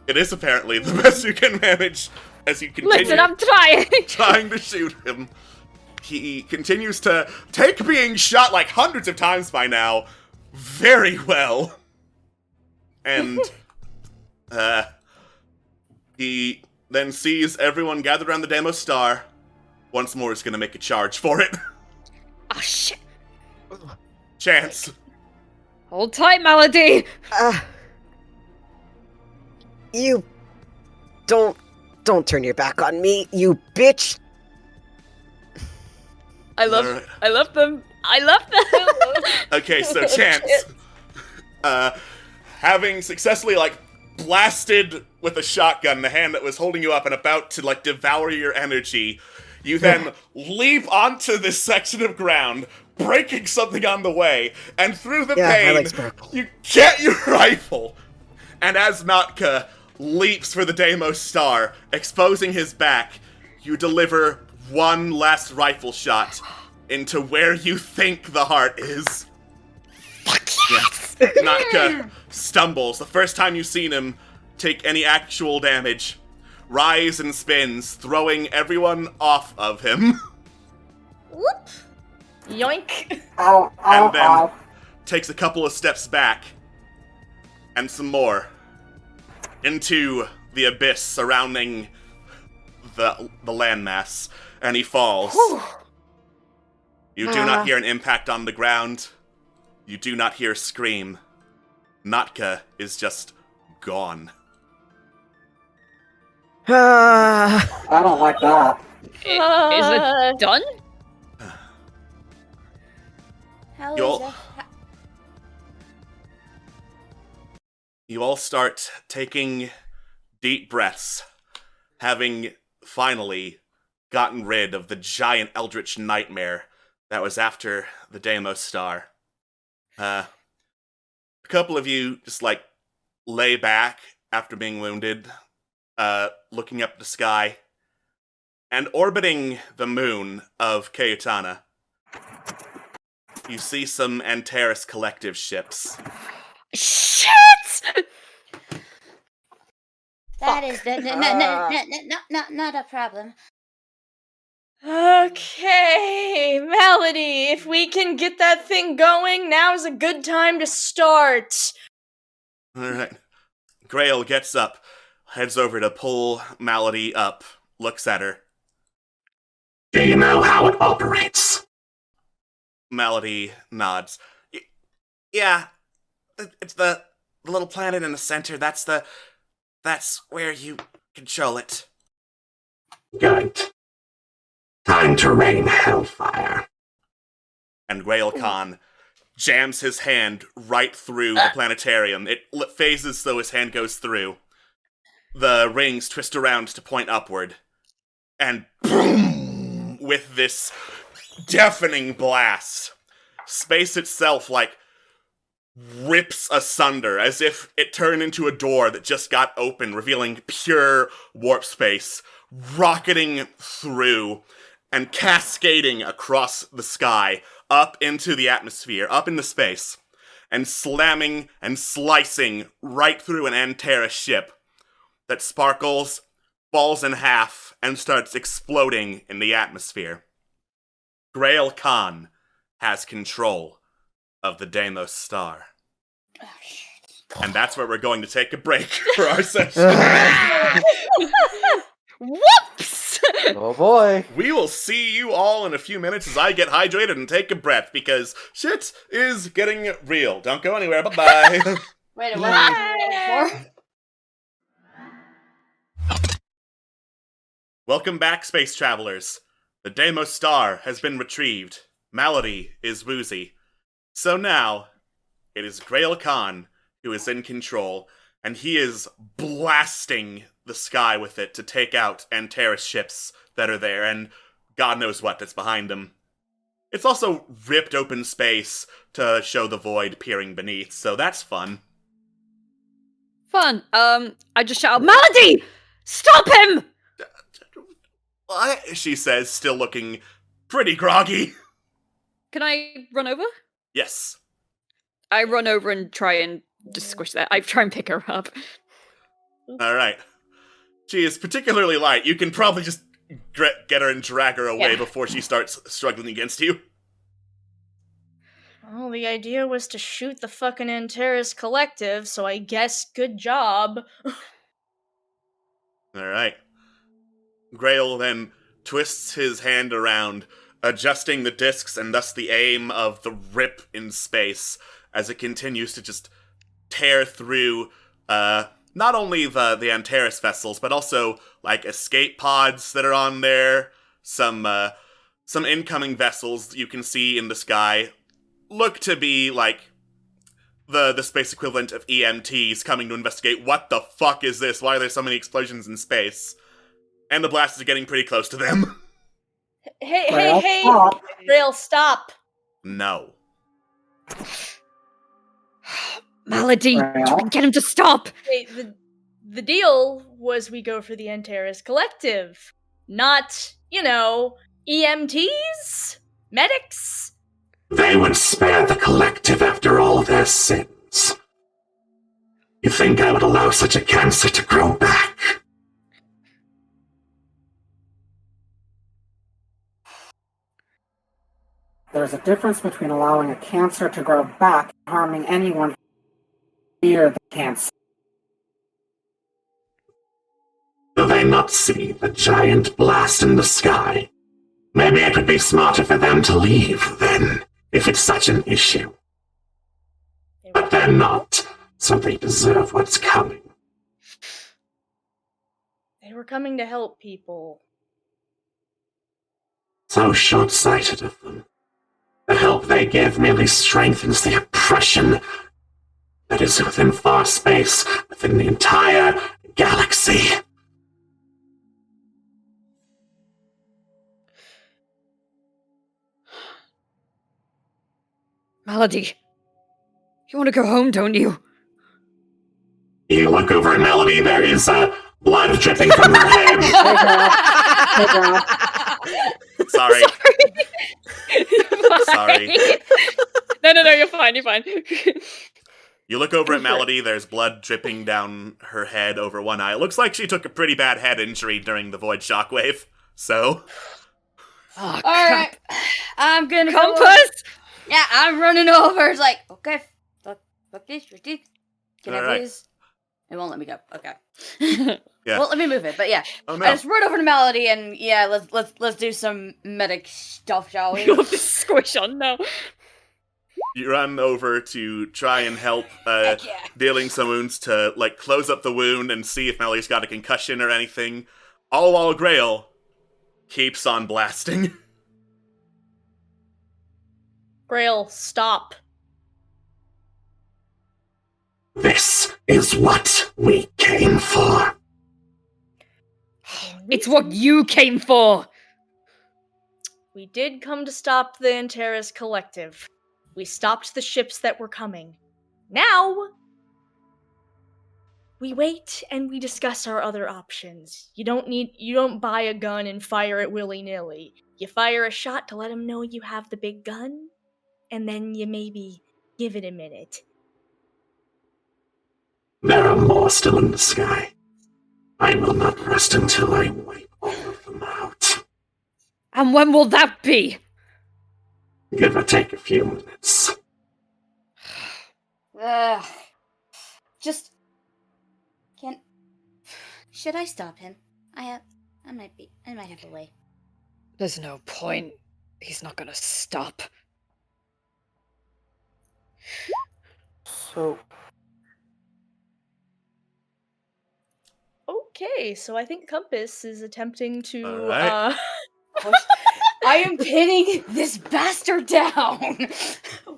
It is apparently the best you can manage as you continue Listen, I'm trying. trying to shoot him. He continues to take being shot like hundreds of times by now very well. And he then sees everyone gathered around the Deimos Star. Once more is going to make a charge for it. Oh shit! Chance. Hold tight, Melody. You don't turn your back on me, you bitch. I love them. I love them. Okay, so Chance, having successfully blasted with a shotgun the hand that was holding you up and about to devour your energy, you then leap onto this section of ground, breaking something on the way, and through the pain, you get your rifle. And as Notka leaps for the Deimos Star, exposing his back, you deliver one last rifle shot into where you think the heart is. Fuck yes! Notka stumbles. The first time you've seen him take any actual damage. Rise and spins, throwing everyone off of him. whoop. Yoink. Ow, ow, And then ow. takes a couple of steps back. And some more. Into the abyss surrounding the landmass. And he falls. You do not hear an impact on the ground. You do not hear a scream. Notka is just gone. I don't like that. Is it done? How is You'll- that? You all start taking deep breaths, having finally gotten rid of the giant eldritch nightmare that was after the Deimos Star. A couple of you just lay back after being wounded, looking up the sky, and orbiting the moon of Keutana. You see some Antares Collective ships. Shit! That is not a problem. Okay, Melody, if we can get that thing going, now's a good time to start. Alright. Grail gets up, heads over to pull Malady up, looks at her. Do you know how it operates? Malady nods. Yeah, it's the little planet in the center. That's where you control it. Good. Time to rain hellfire. And Grail Khan jams his hand right through the planetarium. It phases so his hand goes through. The rings twist around to point upward. And boom! With this deafening blast, space itself, like, rips asunder as if it turned into a door that just got open, revealing pure warp space, rocketing through and cascading across the sky, up into the atmosphere, up into space, and slamming and slicing right through an Antares ship that sparkles, falls in half, and starts exploding in the atmosphere. Grail Khan has control of the Deimos star. And that's where we're going to take a break for our session. Whoops! Oh boy. We will see you all in a few minutes as I get hydrated and take a breath, because shit is getting real. Don't go anywhere. Bye-bye. Wait, what happened before? Welcome back, space travelers. The Deimos star has been retrieved. Malady is woozy. So now, it is Grail Khan who is in control, and he is blasting the sky with it to take out Antares ships that are there, and God knows what that's behind them. It's also ripped open space to show the void peering beneath, so that's fun. Fun. I just shout, Malady! Stop him! What? She says, still looking pretty groggy. Can I run over? Yes. I run over and try and just squish that. I try and pick her up. Alright. She is particularly light. You can probably just get her and drag her away before she starts struggling against you. Well, the idea was to shoot the fucking Antares Collective, so I guess good job. Alright. Grail then twists his hand around, adjusting the discs and thus the aim of the rip in space as it continues to just tear through not only the Antares vessels, but also like escape pods that are on there, some incoming vessels you can see in the sky look to be like the space equivalent of EMTs coming to investigate what the fuck is this? Why are there so many explosions in space? And the blast is getting pretty close to them. Hey, Grail, stop. No. Malady, get him to stop! Wait, the deal was we go for the Antares Collective, not, EMTs? Medics? They would spare the collective after all their sins. You think I would allow such a cancer to grow back? There's a difference between allowing a cancer to grow back and harming anyone near the cancer. Do they not see the giant blast in the sky? Maybe it would be smarter for them to leave, then, if it's such an issue. But they're not, so they deserve what's coming. They were coming to help people. So short-sighted of them. The help they give merely strengthens the oppression that is within far space, within the entire galaxy. Malady, you want to go home, don't you? You look over at Melody, there is blood dripping from her head. Hey, girl. Sorry. Sorry. No, you're fine, You look over at Malady, there's blood dripping down her head over one eye. It looks like she took a pretty bad head injury during the void shockwave, so... Oh, Alright, I'm gonna Compass! Yeah, I'm running over. It's like, okay, fuck this, your teeth. Can I Alright. please? It won't let me go. Okay. Yeah. Well, let me move it. But yeah, Oh no. I just run over to Melody and yeah, let's do some medic stuff, shall we? You'll just squish on now. You run over to try and help Heck yeah. dealing some wounds to, like, close up the wound and see if Melody's got a concussion or anything. All while Grail keeps on blasting. Grail, stop. This is what we came for. It's what you came for! We did come to stop the Antares Collective. We stopped the ships that were coming. Now, we wait and we discuss our other options. You don't buy a gun and fire it willy-nilly. You fire a shot to let them know you have the big gun, and then you maybe give it a minute. There are more still in the sky. I will not rest until I wipe all of them out. And when will that be? Give or take a few minutes. Just... Should I stop him? I might have a way. There's no point. He's not gonna stop. So, Okay, so I think Compass is attempting to, Alright. I am pinning this bastard down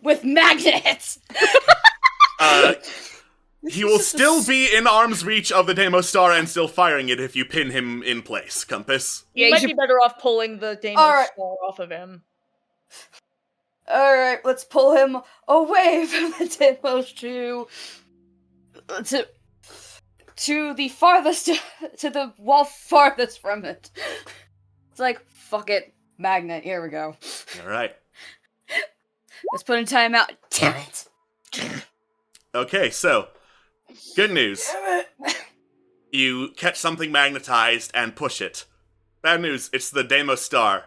with magnets. He will still be in arm's reach of the Deimos Star and still firing it if you pin him in place, Compass. You Yeah, might you be better off pulling the Deimos Alright. Star off of him. Alright, let's pull him away from the Deimos to the farthest, to the wall farthest from it. It's like, fuck it, magnet, here we go. Alright. Let's put in timeout. Damn it. Okay, so, good news. You catch something magnetized and push it. Bad news, it's the Deimos Star,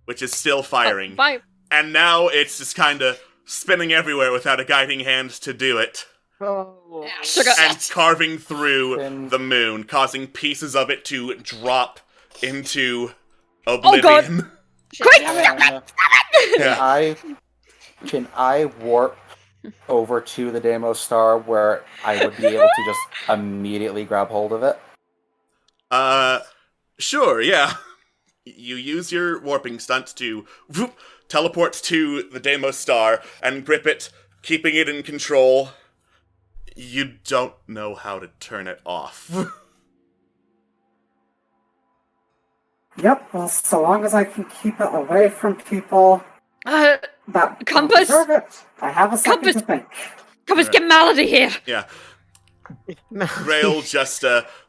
which is still firing. Bye. And now it's just kinda spinning everywhere without a guiding hand to do it. oh, Sugar. And carving through Spin. the moon, causing pieces of it to drop into God. oblivion. Quick! Yeah. Can I warp over to the Deimos Star where I would be able to just immediately grab hold of it? Sure, yeah. You use your warping stunt to teleport to the Deimos Star and grip it, keeping it in control. You don't know how to turn it off. Yep, well, so long as I can keep it away from people that Compass? deserve it, I have a second Compass? to think. Come and get Malady here! Yeah. Grail just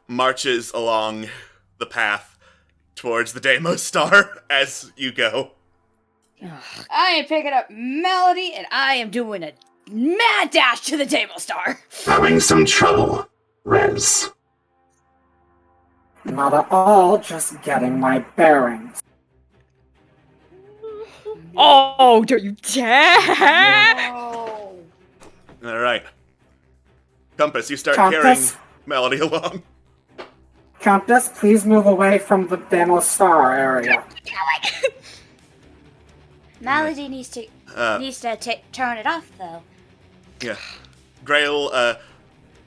marches along the path towards the Deimos Star as you go. I am picking up Melody, and I am doing a mad dash to the Deimos Star. Having some trouble, Rez. Not at all, just getting my bearings. Oh, don't you dare! Oh. Alright. Compass, you start Compass? carrying Melody along. Countess, please move away from the Deimos Star area. Melody needs to turn it off, though. Yeah. Grail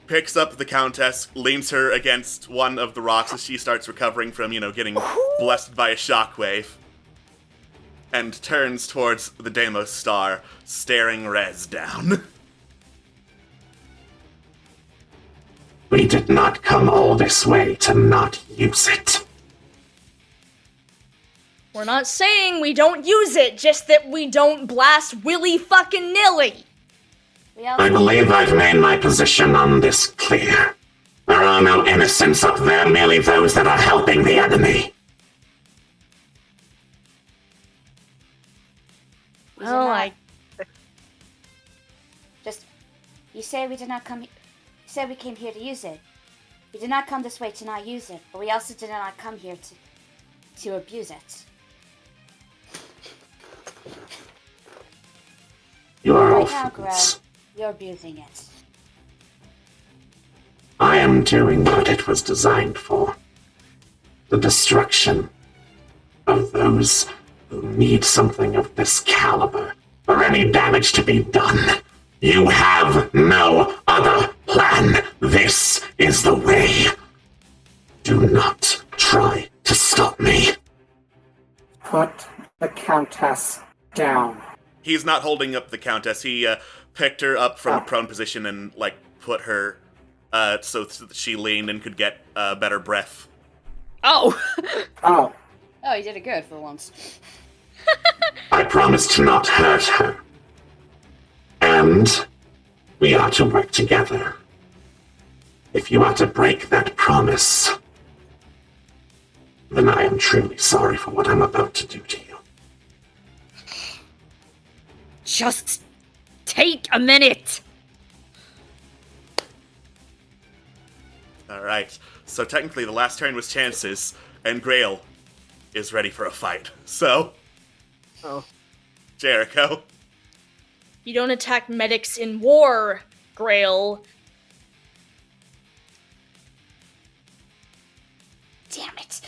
picks up the Countess, leans her against one of the rocks as she starts recovering from, getting blessed by a shockwave, and turns towards the Deimos Star, staring Rez down. We did not come all this way to not use it. We're not saying we don't use it, just that we don't blast willy-fucking-nilly. I believe I've made my position on this clear. There are no innocents up there, merely those that are helping the enemy. Well, You say we did not come. You said we came here to use it. We did not come this way to not use it, but we also did not come here to abuse it. You are all Right now, fools. you're abusing it. I am doing what it was designed for. The destruction of those who need something of this caliber for any damage to be done. You have no other plan. This is the way. Do not try to stop me. Put the Countess down. He's not holding up the Countess. He picked her up from a prone position and, put her so that she leaned and could get better breath. Oh! Oh, Oh, you did it good for once. I promise to not hurt her. And we are to work together. If you are to break that promise, then I am truly sorry for what I'm about to do to you. Just take a minute. Alright, so technically the last turn was Chance's, and Grail is ready for a fight. So, Oh. Jericho. You don't attack medics in war, Grail. Damn it.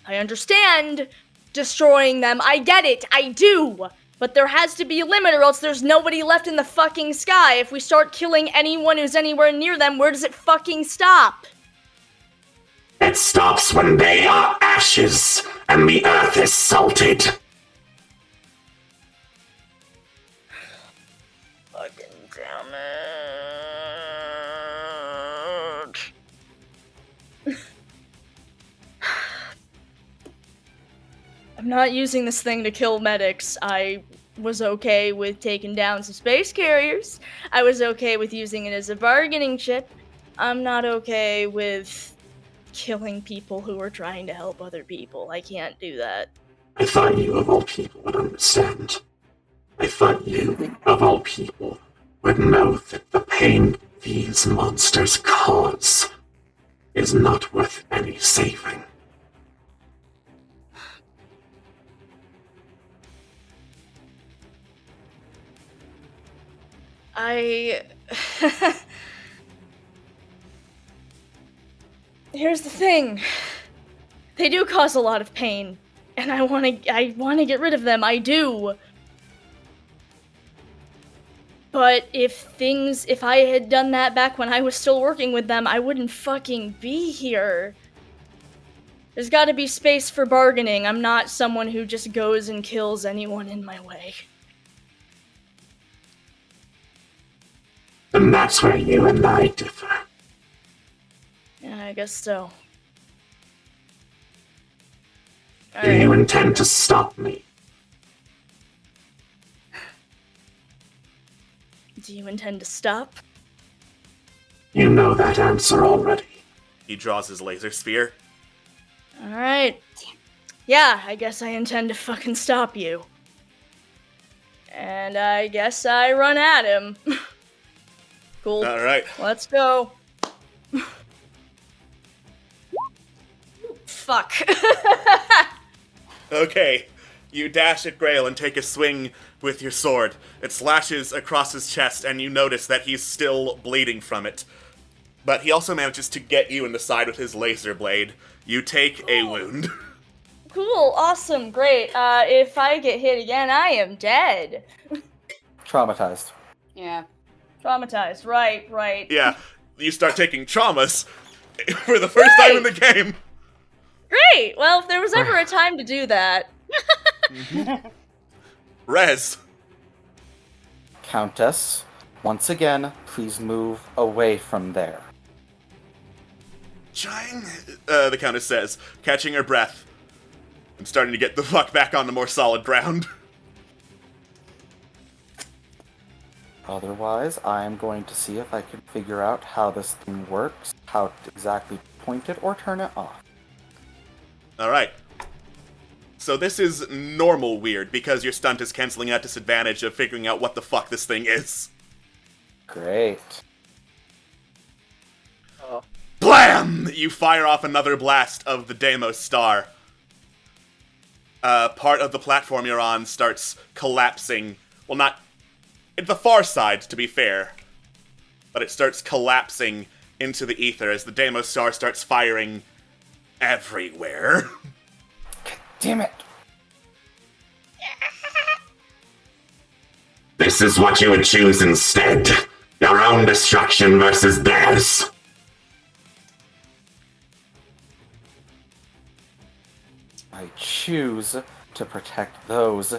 I understand destroying them. I get it. I do. But there has to be a limit or else there's nobody left in the fucking sky. If we start killing anyone who's anywhere near them, where does it fucking stop? It stops when they are ashes and the earth is salted. Fucking damn it. I'm not using this thing to kill medics. I was okay with taking down some space carriers. I was okay with using it as a bargaining chip. I'm not okay with killing people who are trying to help other people. I can't do that. I thought you, of all people, would understand. I thought you, of all people, would know that the pain these monsters cause is not worth any saving. Here's the thing. They do cause a lot of pain, and I want to get rid of them. I do. But if I had done that back when I was still working with them, I wouldn't fucking be here. There's got to be space for bargaining. I'm not someone who just goes and kills anyone in my way. And that's where you and I differ. Yeah, I guess so. Do you intend to stop me? Do you intend to stop? You know that answer already. He draws his laser spear. Alright. Yeah, I guess I intend to fucking stop you. And I guess I run at him. Cool. Alright. Let's go. Fuck. Okay, you dash at Grail and take a swing with your sword. It slashes across his chest, and you notice that he's still bleeding from it. But he also manages to get you in the side with his laser blade. You take a wound. Cool, awesome, great. If I get hit again, I am dead. Traumatized. Yeah. Traumatized, right. Yeah, you start taking traumas for the first time in the game. Great! Well, if there was ever a time to do that. Rez. Countess, once again, please move away from there. Trying, the Countess says, catching her breath and starting to get the fuck back on the more solid ground. Otherwise, I am going to see if I can figure out how this thing works, how to exactly point it or turn it off. Alright. So this is normal weird, because your stunt is canceling out disadvantage of figuring out what the fuck this thing is. Great. BLAM! You fire off another blast of the Deimos star. Part of the platform you're on starts collapsing. Well, not... It's the far side, to be fair. But it starts collapsing into the ether as the Deimos star starts firing everywhere. Damn it! This is what you would choose instead. Your own destruction versus theirs. I choose to protect those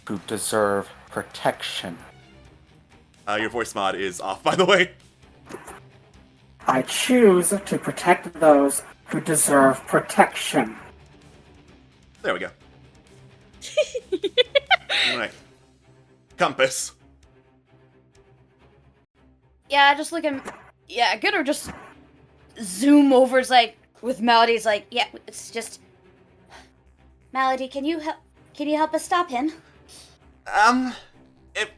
who deserve protection. Your voice mod is off, by the way. I choose to protect those who deserve protection. There we go. Alright. compass. Yeah, just look at. Yeah, good or just zoom over. It's like with Melody's like, yeah, it's just. Malady, can you help us stop him? If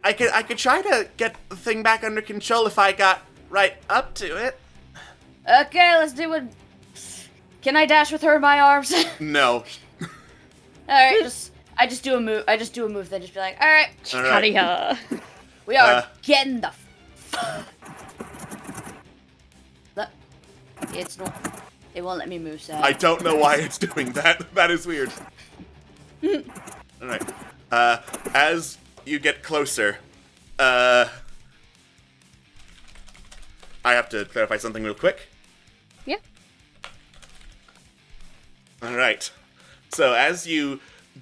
I could try to get the thing back under control if I got right up to it. Okay, let's do it. Can I dash with her in my arms? No. Alright, I just do a move. Then just be like, alright. All right. Howdy-ha. We are getting the. Look, it's not. They won't let me move, so. I don't know why it's doing that. That is weird. Alright. As you get closer, I have to clarify something real quick. Yeah. Alright. So as you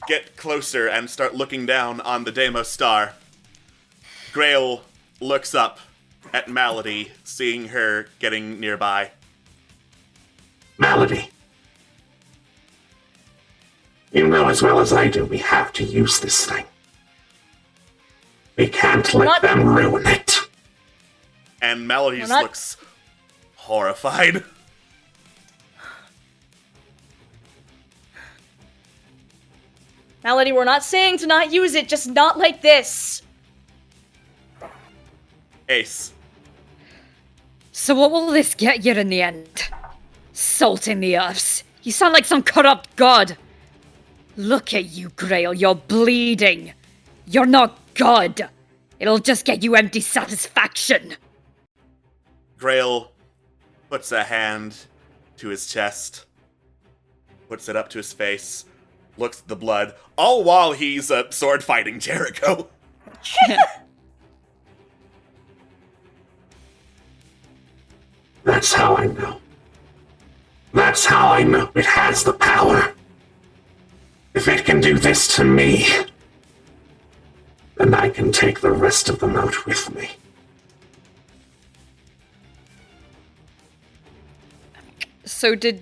get closer and start looking down on the Deimos star, Grail looks up at Malady, seeing her getting nearby. Malady. You know as well as I do we have to use this thing. We can't let them ruin it. And Malady just looks horrified. Malady, we're not saying to not use it, just not like this. Ace. So what will this get you in the end? Salt in the earths. You sound like some corrupt god. Look at you, Grail, you're bleeding. You're not God. It'll just get you empty satisfaction. Grail puts a hand to his chest, puts it up to his face, looks at the blood, all while he's sword fighting Jericho. That's how I know. That's how I know it has the power. If it can do this to me, then I can take the rest of them out with me. So did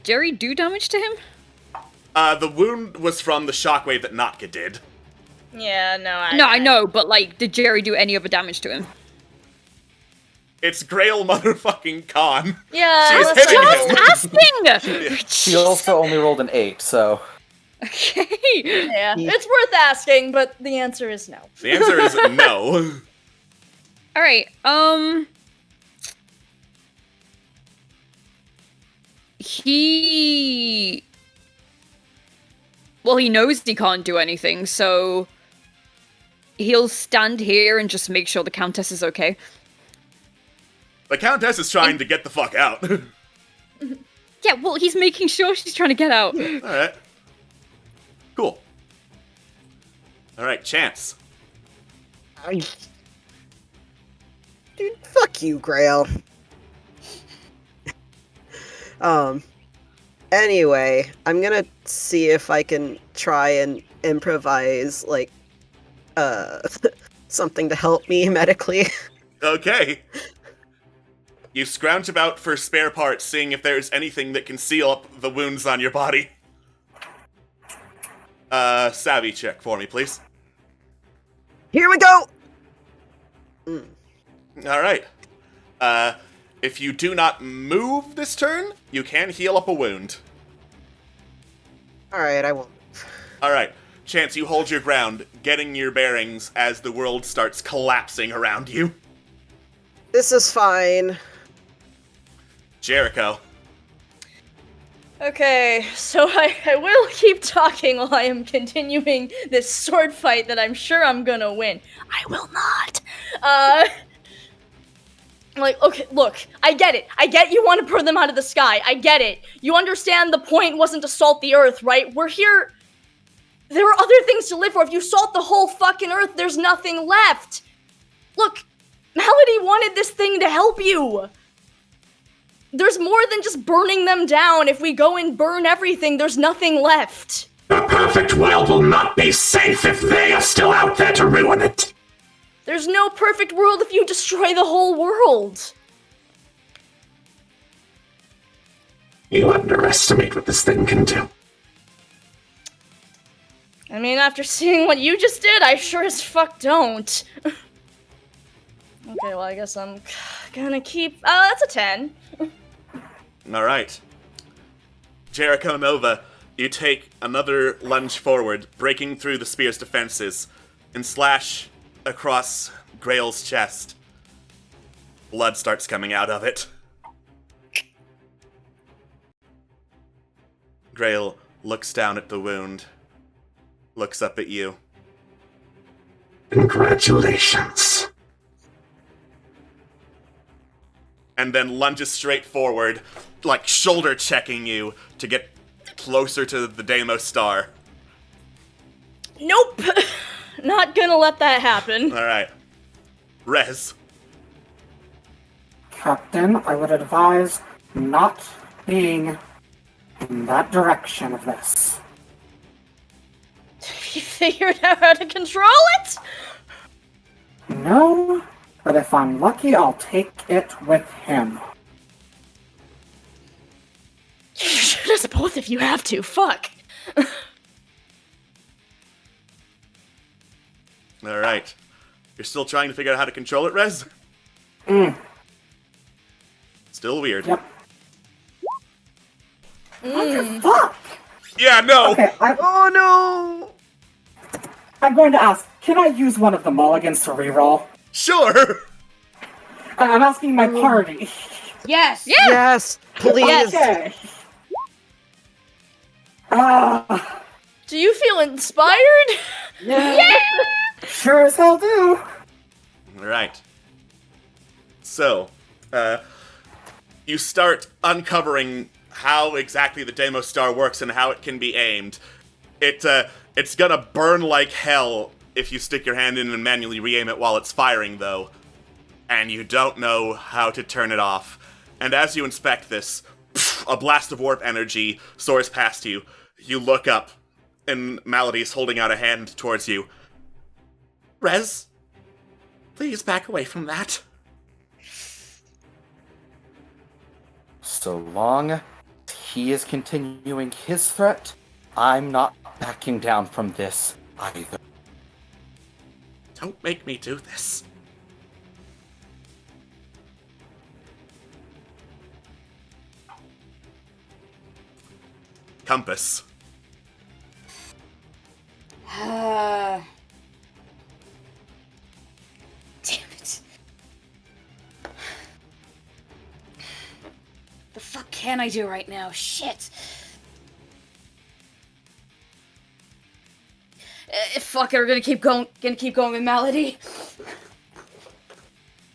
Jerry do damage to him? The wound was from the shockwave that Notka did. Yeah, no, I know, but like, did Jerry do any other damage to him? It's Grail motherfucking Khan. Yeah, she's hitting him. Asking! She also only rolled an 8, so... Okay. Yeah, it's worth asking, but the answer is no. The answer is no. Alright, Well, he knows he can't do anything, so... He'll stand here and just make sure the Countess is okay. The Countess is trying to get the fuck out. Yeah, well, he's making sure she's trying to get out. Alright. Cool. Alright, Chance. Dude, fuck you, Grail. Anyway, I'm gonna see if I can try and improvise, like, something to help me medically. Okay. You scrounge about for spare parts, seeing if there's anything that can seal up the wounds on your body. Savvy check for me, please. Here we go! Alright. If you do not move this turn, you can heal up a wound. Alright, I won't. Alright. Chance, you hold your ground, getting your bearings as the world starts collapsing around you. This is fine. Jericho. Okay, so I will keep talking while I am continuing this sword fight that I'm sure I'm gonna win. I will not. Like, okay, look, I get it. I get you want to burn them out of the sky. I get it. You understand the point wasn't to salt the earth, right? We're here... There are other things to live for. If you salt the whole fucking earth, there's nothing left. Look, Malady wanted this thing to help you. There's more than just burning them down. If we go and burn everything, there's nothing left. The perfect world will not be safe if they are still out there to ruin it. There's no perfect world if you destroy the whole world. You underestimate what this thing can do. I mean, after seeing what you just did, I sure as fuck don't. Okay, well, I guess I'm gonna keep... that's a 10. Alright. Jericho Nova, you take another lunge forward, breaking through the spear's defenses, and slash across Grail's chest. Blood starts coming out of it. Grail looks down at the wound, looks up at you. Congratulations. And then lunges straight forward, like shoulder checking you to get closer to the Deimos star. Nope! Not gonna let that happen. Alright. Rez. Captain, I would advise not being in that direction of this. You figured out how to control it? No, but if I'm lucky, I'll take it with him. Just both if you have to, fuck. Alright. You're still trying to figure out how to control it, Rez? Still weird. Yep. What the fuck? Yeah, no! Okay, Oh no! I'm going to ask, can I use one of the mulligans to reroll? Sure! I'm asking my party. Yes! Yeah! Yes, please. Okay. Do you feel inspired? Yeah! Sure as hell do. Alright. So, you start uncovering how exactly the Deimos star works and how it can be aimed. It's gonna burn like hell if you stick your hand in and manually re-aim it while it's firing, though. And you don't know how to turn it off. And as you inspect this, a blast of warp energy soars past you. You look up, and Melody's holding out a hand towards you. Rez, please back away from that. So long as he is continuing his threat, I'm not backing down from this either. Don't make me do this. Compass. Damn it. The fuck can I do right now? Shit. Fuck it, we're gonna keep going with Melody.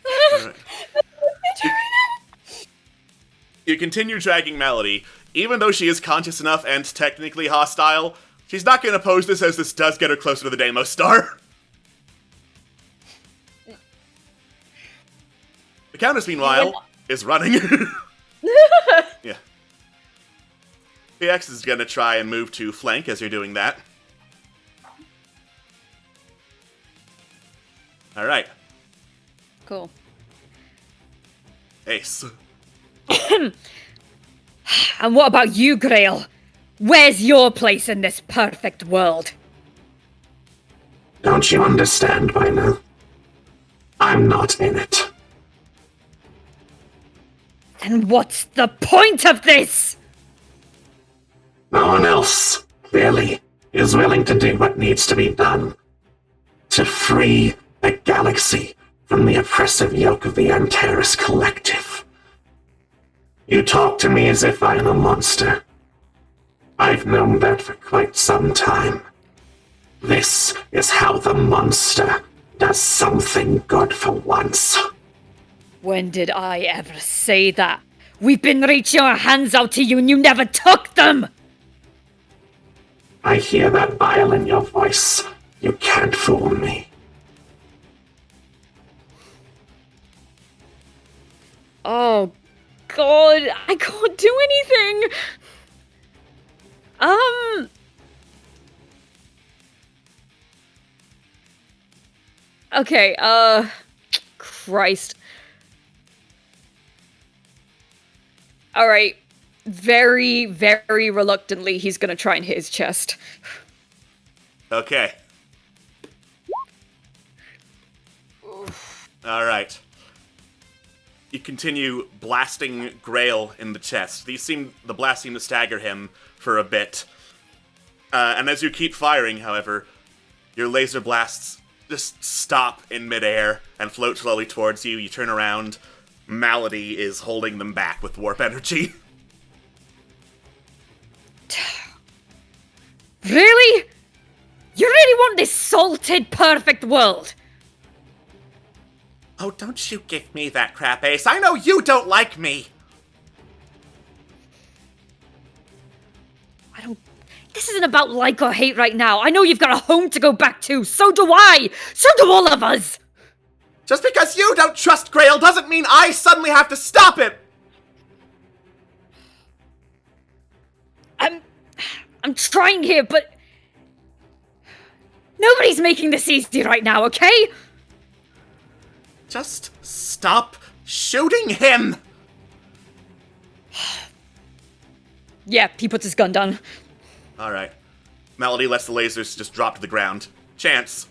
Right. You continue dragging Melody. Even though she is conscious enough and technically hostile, she's not going to oppose this, as this does get her closer to the Deimos star. The Countess, meanwhile, is running. Yeah. PX is going to try and move to flank as you're doing that. Alright. Cool. Ace. And what about you, Grail? Where's your place in this perfect world? Don't you understand by now? I'm not in it. Then what's the point of this? No one else, clearly, is willing to do what needs to be done. To free the galaxy from the oppressive yoke of the Antares Collective. You talk to me as if I am a monster. I've known that for quite some time. This is how the monster does something good for once. When did I ever say that? We've been reaching our hands out to you and you never took them! I hear that bile in your voice. You can't fool me. Oh, God, I can't do anything! Okay, Christ. Alright. Very, very reluctantly, he's gonna try and hit his chest. Okay. Alright. You continue blasting Grail in the chest. The blast seemed to stagger him for a bit. And as you keep firing, however, your laser blasts just stop in midair and float slowly towards you. You turn around. Malady is holding them back with warp energy. Really? You really want this salted, perfect world? Oh, don't you give me that crap, Ace. I know you don't like me. This isn't about like or hate right now. I know you've got a home to go back to. So do I. So do all of us. Just because you don't trust Grail doesn't mean I suddenly have to stop it. I'm trying here, but nobody's making this easy right now, okay? Just stop shooting him. Yeah, he puts his gun down. Alright. Malady lets the lasers just drop to the ground. Chance.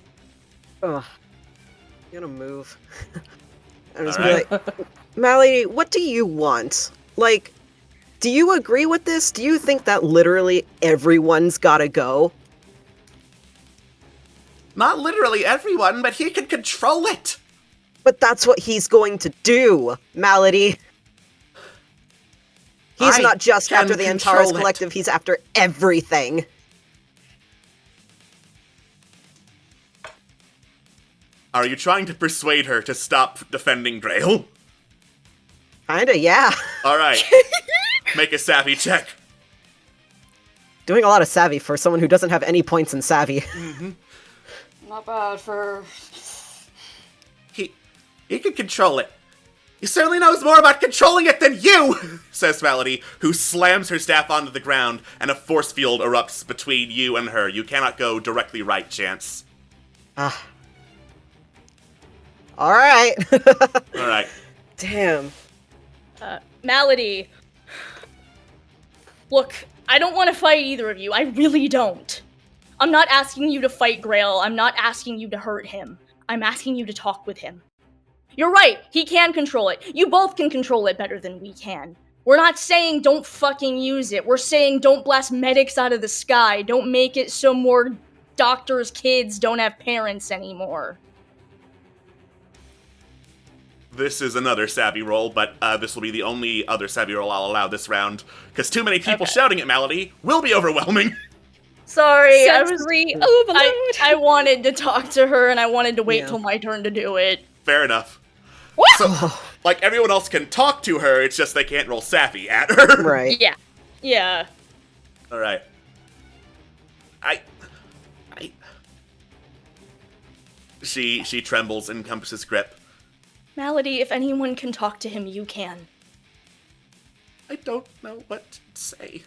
Ugh. I'm gonna move. I'm just gonna be like, Malady, what do you want? Like, do you agree with this? Do you think that literally everyone's gotta go? Not literally everyone, but he can control it. But that's what he's going to do, Malady. He's not just after the Antares Collective, he's after everything. Are you trying to persuade her to stop defending Grail? Kinda, yeah. Alright. Make a savvy check. Doing a lot of savvy for someone who doesn't have any points in savvy. Mm-hmm. Not bad for... He can control it. He certainly knows more about controlling it than you, says Malady, who slams her staff onto the ground, and a force field erupts between you and her. You cannot go directly right, Chance. Alright. Alright. Damn. Malady. Look, I don't want to fight either of you. I really don't. I'm not asking you to fight Grail. I'm not asking you to hurt him. I'm asking you to talk with him. You're right, he can control it. You both can control it better than we can. We're not saying don't fucking use it. We're saying don't blast medics out of the sky. Don't make it so more doctors' kids don't have parents anymore. This is another savvy roll, but this will be the only other savvy roll I'll allow this round, because too many people shouting at Malady will be overwhelming. Sorry, I wanted to talk to her, and I wanted to wait till my turn to do it. Fair enough. So, like, everyone else can talk to her, it's just they can't roll savvy at her. Right. Yeah. Yeah. Alright. She trembles and encompasses grip. Malady, if anyone can talk to him, you can. I don't know what to say.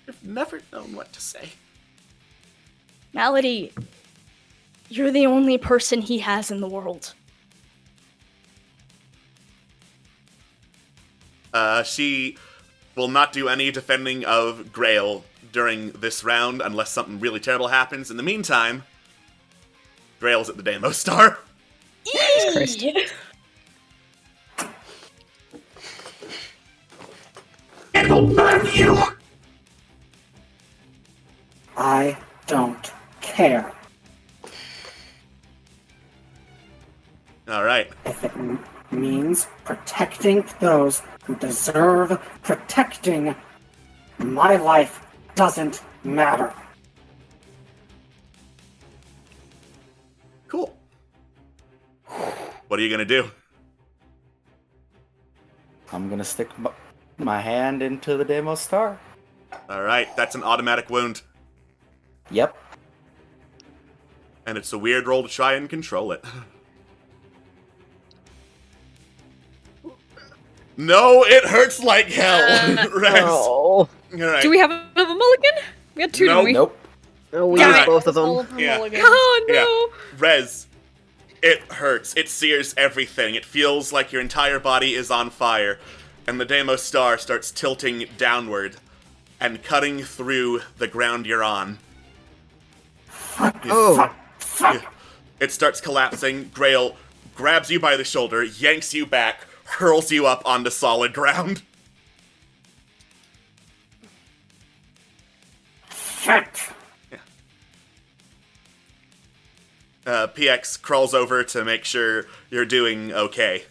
I've never known what to say. Malady, you're the only person he has in the world. She will not do any defending of Grail during this round unless something really terrible happens. In the meantime, Grail's at the Deimos Star. Christ. It'll burn you! I don't care. Alright. If it means protecting those who deserve protecting, my life doesn't matter. Cool. What are you gonna do? I'm gonna stick my hand into the Deimos Star. Alright, that's an automatic wound. Yep. And it's a weird roll to try and control it. No, it hurts like hell. Rest. Oh. Alright. Do we have another mulligan? We had two, Nope. didn't we? Nope. Oh, we Alright. use both of them. Yeah. Oh no! Yeah. Rez, it hurts. It sears everything. It feels like your entire body is on fire. And the Deimos Star starts tilting downward and cutting through the ground you're on. Oh. It starts collapsing. Grail grabs you by the shoulder, yanks you back, hurls you up onto solid ground. Shit! PX crawls over to make sure you're doing okay.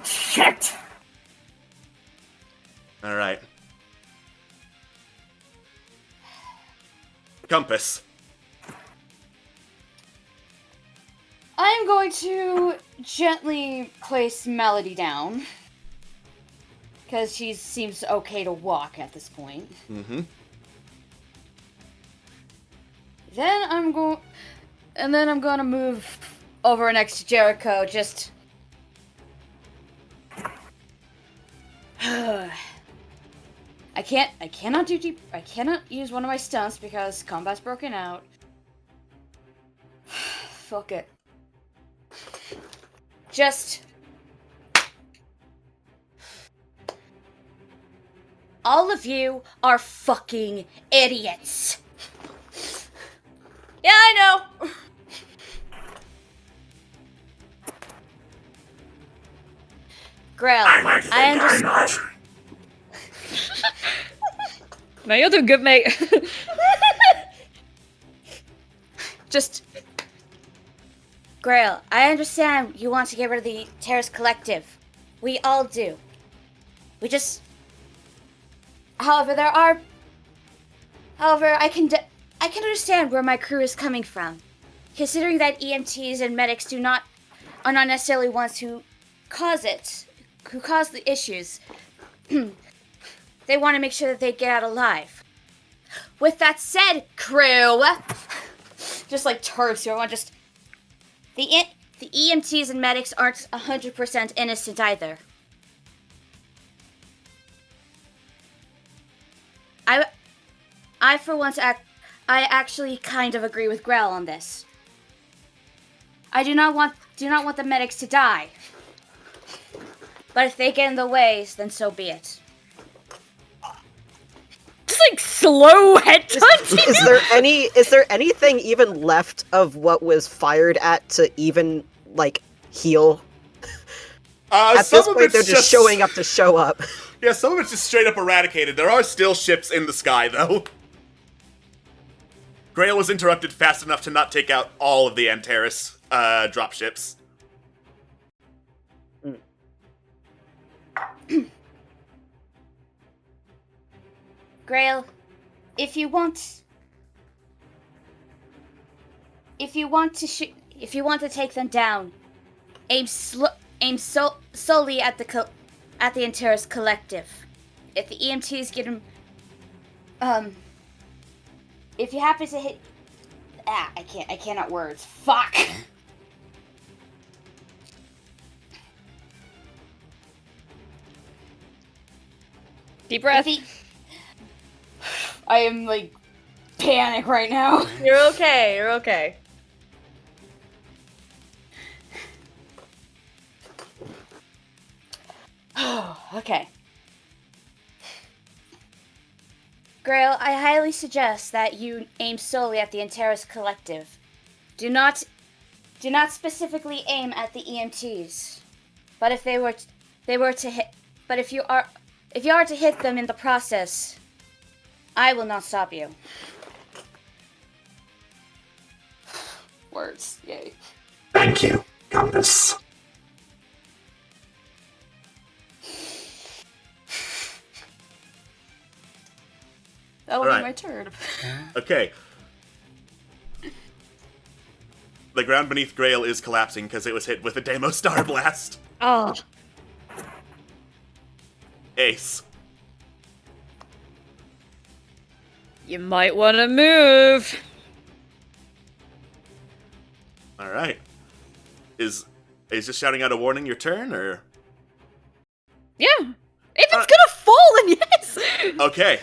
Shit! Alright. Compass. I'm going to gently place Melody down. Because she seems okay to walk at this point. Mm-hmm. Then I'm going to move over next to Jericho, just... I cannot use one of my stunts because combat's broken out. Fuck it. Just... all of you are fucking idiots. Yeah, I know. Grail, I understand. No, you're doing good, mate. Just... Grail, I understand you want to get rid of the Terrace Collective. We all do. We just... However, I can understand where my crew is coming from. Considering that EMTs and medics are not necessarily ones who cause the issues. They want to make sure that they get out alive. With that said, crew, just like turds here, just the EMTs and medics aren't 100% innocent either. I for once I actually kind of agree with Grell on this. I do not want the medics to die. But if they get in the way, then so be it. Just like slow head touch. Is there anything even left of what was fired at to even like heal? At this point, they're just showing up to show up. Yeah, some of it's just straight up eradicated. There are still ships in the sky, though. Grail was interrupted fast enough to not take out all of the Antares dropships. Grail, if you want to take them down, aim solely at the Antares Collective. If the EMTs get them, if you happen to hit, I cannot words. Fuck. Deep breath. I am like panic right now. You're okay. You're okay. Okay. Grail, I highly suggest that you aim solely at the Antares Collective. Do not specifically aim at the EMTs. But if you are to hit them in the process, I will not stop you. Words, yay. Thank you, Compass. That'll be my turn. Okay. The ground beneath Grail is collapsing because it was hit with a Demo Star Blast. Oh. Ace. You might want to move. Alright. Is just shouting out a warning your turn, or? Yeah. If it's gonna fall, then yes! Okay.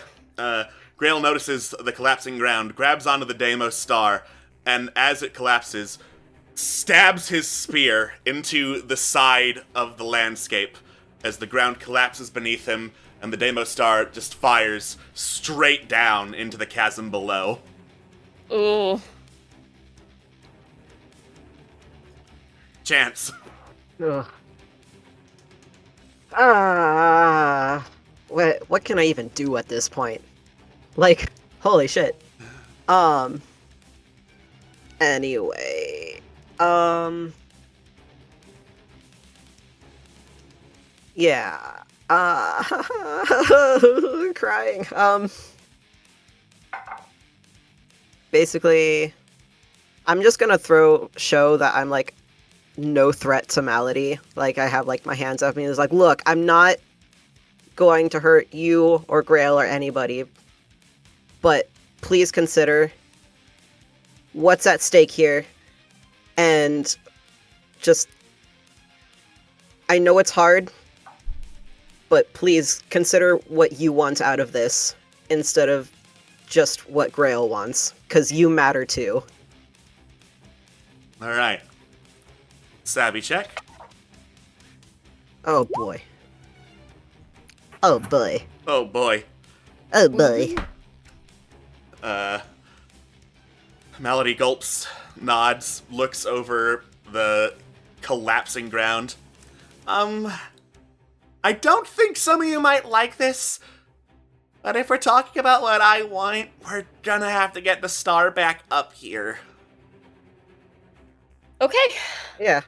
Grail notices the collapsing ground, grabs onto the Deimos star, and as it collapses, stabs his spear into the side of the landscape as the ground collapses beneath him, and the Deimos star just fires straight down into the chasm below. Ooh. Chance. Ugh. What can I even do at this point? Like, holy shit. Anyway. Yeah. Crying. Basically, I'm just gonna show that I'm, like, no threat to Malady. Like, I have, like, my hands up and it's like, look, I'm not going to hurt you or Grail or anybody, but please consider what's at stake here, and just, I know it's hard, but please consider what you want out of this instead of just what Grail wants, because you matter too. Alright. Savvy check. Oh boy. Oh boy. Oh boy. Oh boy. Malady gulps, nods, looks over the collapsing ground. I don't think some of you might like this, but if we're talking about what I want, we're gonna have to get the star back up here. Okay. Yeah.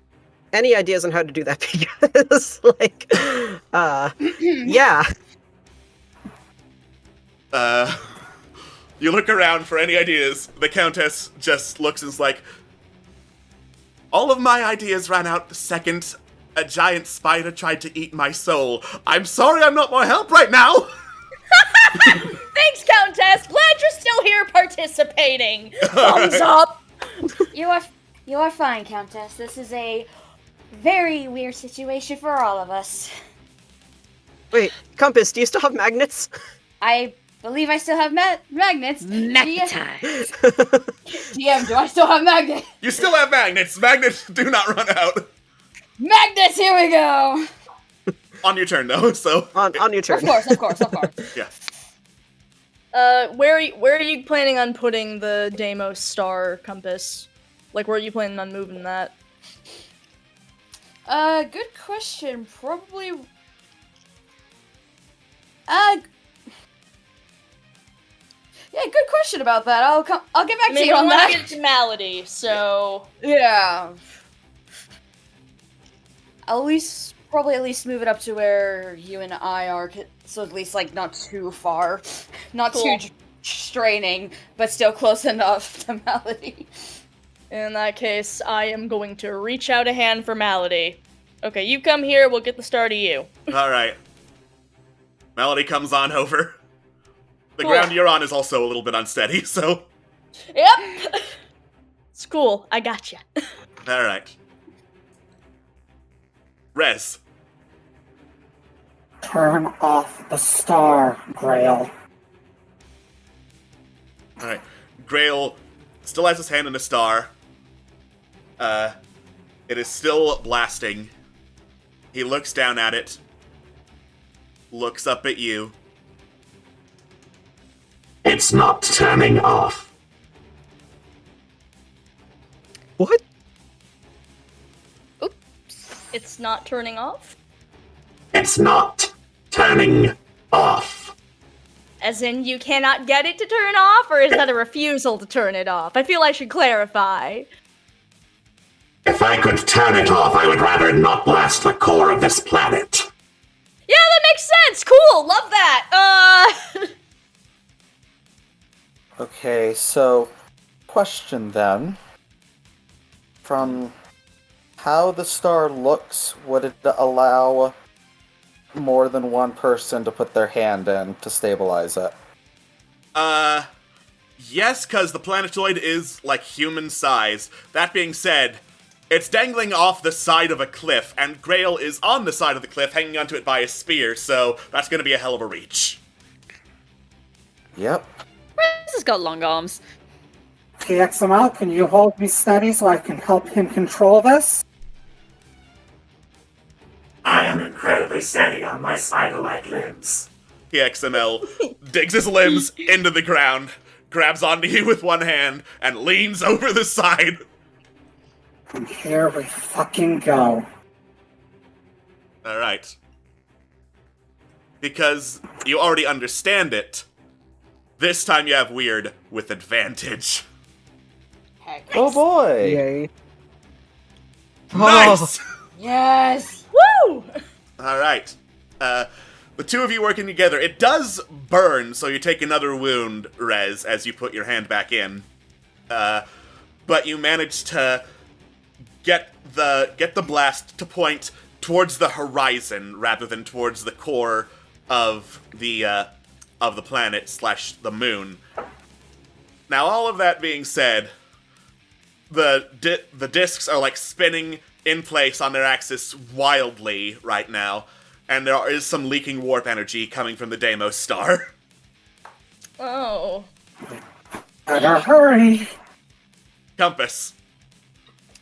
Any ideas on how to do that? Because, like, yeah. You look around for any ideas. The Countess just looks and is like, all of my ideas ran out the second a giant spider tried to eat my soul. I'm sorry I'm not more help right now! Thanks, Countess! Glad you're still here participating! Thumbs up! You are fine, Countess. This is a very weird situation for all of us. Wait, Compass, do you still have magnets? I believe I still have magnets. Magnetize. GM, do I still have magnets? You still have magnets! Magnets do not run out! Magnets, here we go! On your turn, though, so... On your turn. Of course. Yeah. Where are you planning on putting the Deimos star compass? Like, where are you planning on moving that? Good question. Probably... Yeah, good question about that. I'll get back to you on that. Maybe get it to Malady, so... Yeah. Probably at least move it up to where you and I are, so at least, like, not too far. Not Cool. too straining, but still close enough to Malady. In that case, I am going to reach out a hand for Malady. Okay, you come here, we'll get the star to you. Alright. Malady comes on over. The Cool. ground you're on is also a little bit unsteady, so... Yep! It's cool, I gotcha. Alright. Rez. Turn off the star, Grail. Alright. Grail still has his hand in a star. It is still blasting. He looks down at it. Looks up at you. It's not turning off. What? It's not turning off? It's not turning off. As in, you cannot get it to turn off, or is that a refusal to turn it off? I feel I should clarify. If I could turn it off, I would rather not blast the core of this planet. Yeah, that makes sense! Cool! Love that! Okay, so, question then. From how the star looks, would it allow more than one person to put their hand in to stabilize it? Yes, because the planetoid is, like, human size. That being said, it's dangling off the side of a cliff, and Grail is on the side of the cliff, hanging onto it by a spear, so that's gonna be a hell of a reach. Yep. This has got long arms. TXML, can you hold me steady so I can help him control this? I am incredibly steady on my spider-like limbs. PXML digs his limbs into the ground, grabs onto you with one hand, and leans over the side. And here we fucking go. Alright. Because you already understand it, this time you have weird with advantage. Oh boy! Yay. Nice! Yes! Woo! Alright. The two of you working together, it does burn, so you take another wound, Rez, as you put your hand back in. But you manage to get the blast to point towards the horizon rather than towards the core of the planet / the moon. Now, all of that being said, the discs are like spinning in place on their axis wildly right now, and there is some leaking warp energy coming from the Deimos star. Oh. Better hurry. Compass.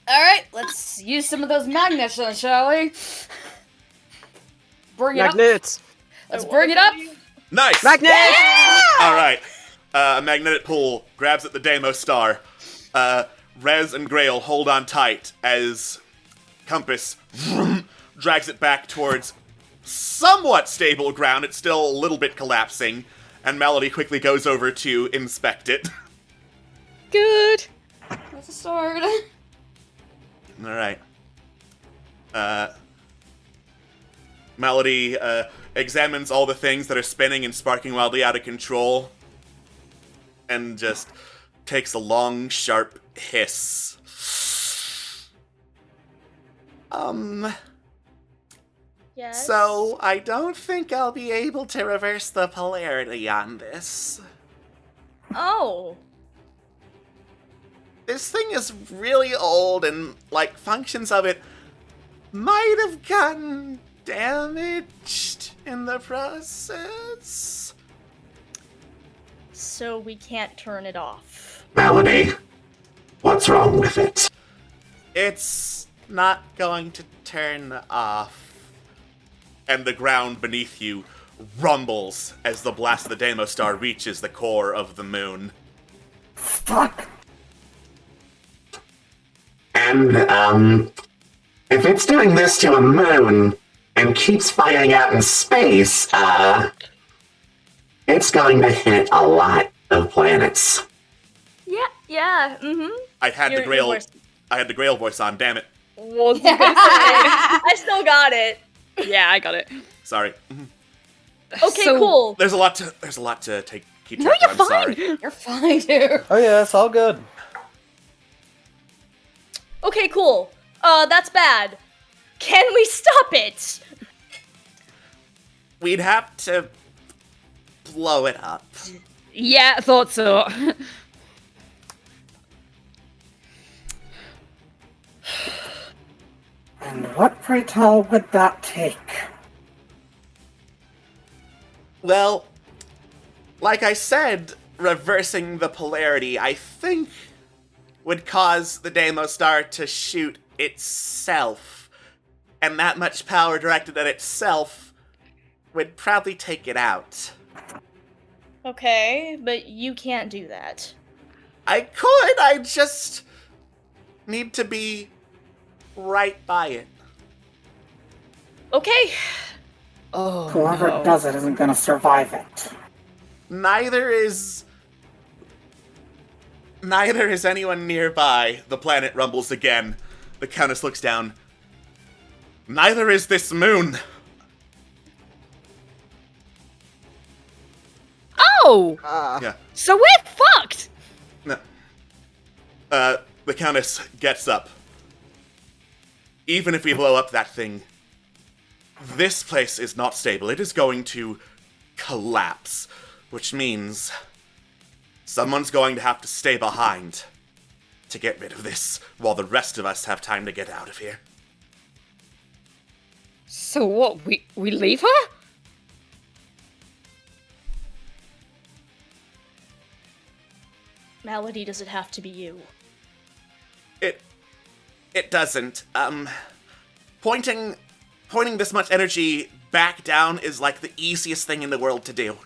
Alright, let's use some of those magnets then, shall we? Bring it up. Magnets! Let's bring it up. Nice! Magnets! Alright. A magnetic pull grabs at the Deimos star. Rez and Grail hold on tight as Compass drags it back towards somewhat stable ground. It's still a little bit collapsing, and Melody quickly goes over to inspect it. Good. That's a sword. Alright. Melody examines all the things that are spinning and sparking wildly out of control, and just takes a long, sharp hiss. Yes. So, I don't think I'll be able to reverse the polarity on this. Oh. This thing is really old, and, like, functions of it might have gotten damaged in the process. So we can't turn it off. Melody, what's wrong with it? It's not going to turn off. And the ground beneath you rumbles as the blast of the Deimos star reaches the core of the moon. Fuck. And, if it's doing this to a moon and keeps firing out in space, it's going to hit a lot of planets. Yeah, mm-hmm. I had the Grail voice on, damn it. Was gonna say, I still got it. Yeah, I got it. Sorry. Okay, So- cool. There's a lot to keep No, track you're of, I'm fine. sorry. You're fine, dude. Oh yeah, it's all good. Okay, cool. That's bad. Can we stop it? We'd have to blow it up. Yeah, I thought so. And what, pray tell, would that take? Well, like I said, reversing the polarity, I think, would cause the Deimos star to shoot itself. And that much power directed at itself would probably take it out. Okay, but you can't do that. I could, I just need to be right by it. Okay. Oh, Whoever no. does it isn't gonna survive it. Neither is anyone nearby. The planet rumbles again. The Countess looks down. Neither is this moon. Oh! Yeah. So we're fucked! No. The Countess gets up. Even if we blow up that thing, this place is not stable. It is going to collapse, which means someone's going to have to stay behind to get rid of this while the rest of us have time to get out of here. So what, we leave her? Melody, does it have to be you? It doesn't. Pointing pointing this much energy back down is like the easiest thing in the world to do.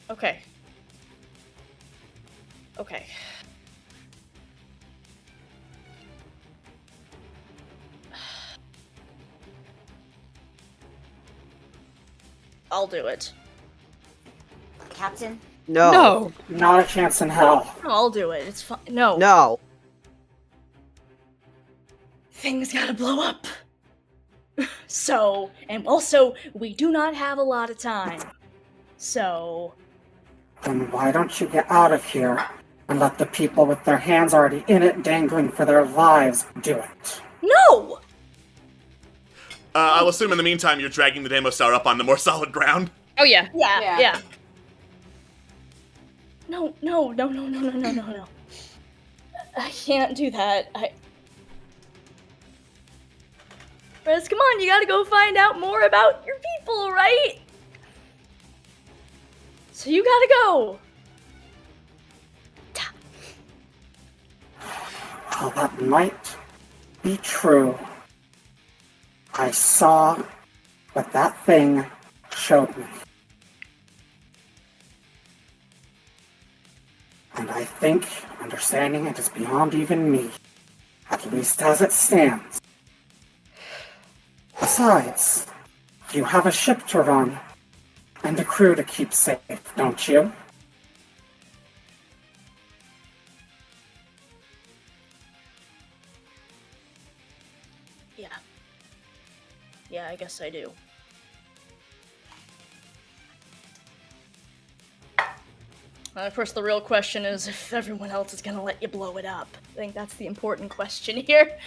Okay. Okay. I'll do it. Captain? No. No. Not a chance in hell. No, I'll do it. It's fine. No. No. Things gotta blow up. So, and also, we do not have a lot of time. So... Then why don't you get out of here and let the people with their hands already in it dangling for their lives do it? No! I'll assume in the meantime you're dragging the Demo Star up on the more solid ground. Oh yeah. Yeah. No. I can't do that. Rez, come on, you gotta go find out more about your people, right? So you gotta go. Well, that might be true. I saw what that thing showed me. And I think understanding it is beyond even me, at least as it stands. Besides, you have a ship to run, and a crew to keep safe, don't you? Yeah, I guess I do. Of course, the real question is if everyone else is gonna let you blow it up. I think that's the important question here.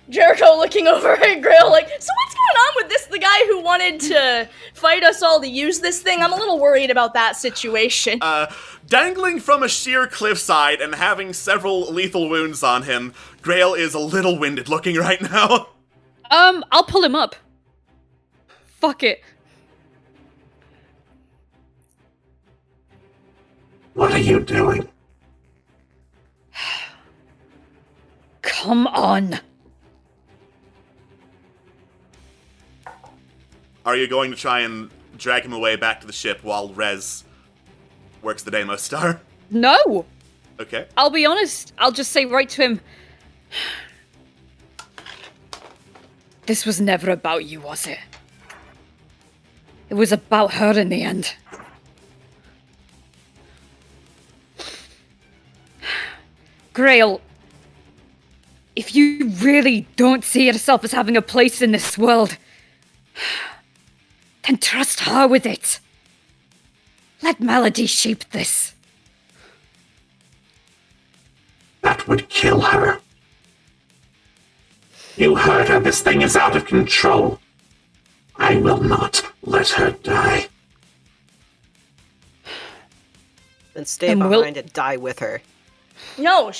Jericho looking over at Grail like, so what's going on with this? The guy who wanted to fight us all to use this thing? I'm a little worried about that situation. Dangling from a sheer cliffside and having several lethal wounds on him, Grail is a little winded looking right now. I'll pull him up. Fuck it. What are you doing? Come on. Are you going to try and drag him away back to the ship while Rez works the Deimos Star? No. Okay. I'll be honest. I'll just say right to him. This was never about you, was it? It was about her in the end. Grail, if you really don't see yourself as having a place in this world, then trust her with it. Let Melody shape this. That would kill her. You heard her. This thing is out of control. I will not let her die. Then stay And behind and die with her. No,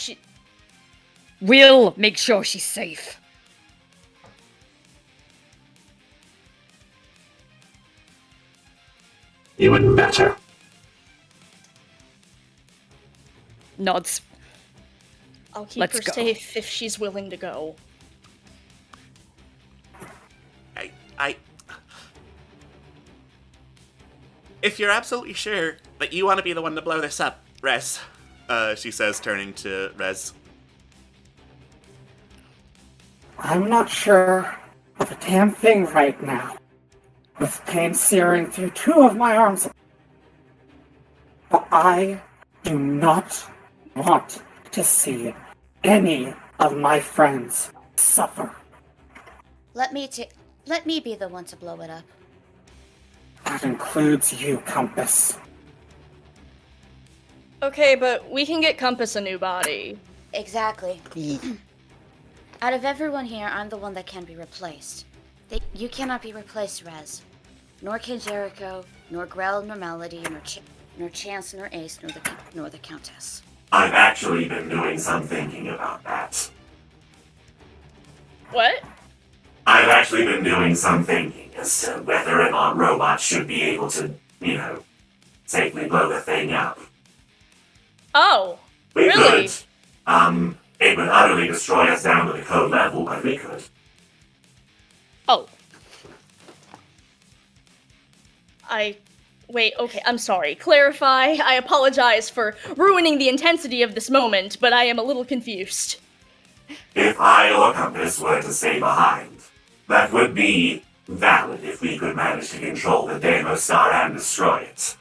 We'll make sure she's safe. Even better. Nods. I'll keep Let's her go. safe if she's willing to go. If you're absolutely sure that you want to be the one to blow this up, Rez, she says, turning to Rez. I'm not sure of a damn thing right now, with pain searing through two of my arms. But I do not want to see any of my friends suffer. Let me be the one to blow it up. That includes you, Compass. Okay, but we can get Compass a new body. Exactly. Out of everyone here, I'm the one that can be replaced. You cannot be replaced, Rez. Nor can Jericho, nor Grell, nor Melody, nor Chance, nor Ace, nor the Countess. I've actually been doing some thinking about that. What? I've actually been doing some thinking as to whether an armed robot should be able to, safely blow the thing up. Oh, We really? could. It would utterly destroy us down to the code level, but we could. Oh. Wait, okay, I'm sorry. Clarify. I apologize for ruining the intensity of this moment, but I am a little confused. If I or Compass were to stay behind, that would be valid if we could manage to control the Deimos Star and destroy it.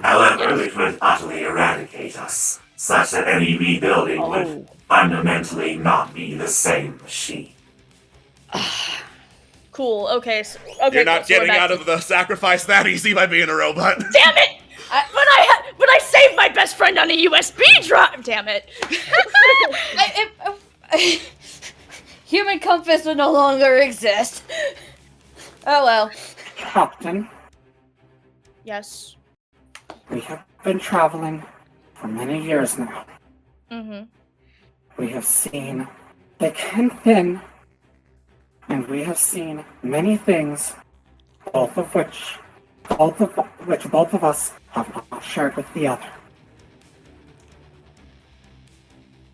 However, it would utterly eradicate us, such that any rebuilding would fundamentally not be the same machine. Cool, okay, so... You're not getting out of the sacrifice that easy by being a robot. Damn it! But I saved my best friend on a USB drive! Damn it. Human compass would no longer exist. Oh well. Captain, Yes. we have been traveling for many years now. Mm-hmm. We have seen thick and thin, and we have seen many things, both of which both of us have not shared with the other.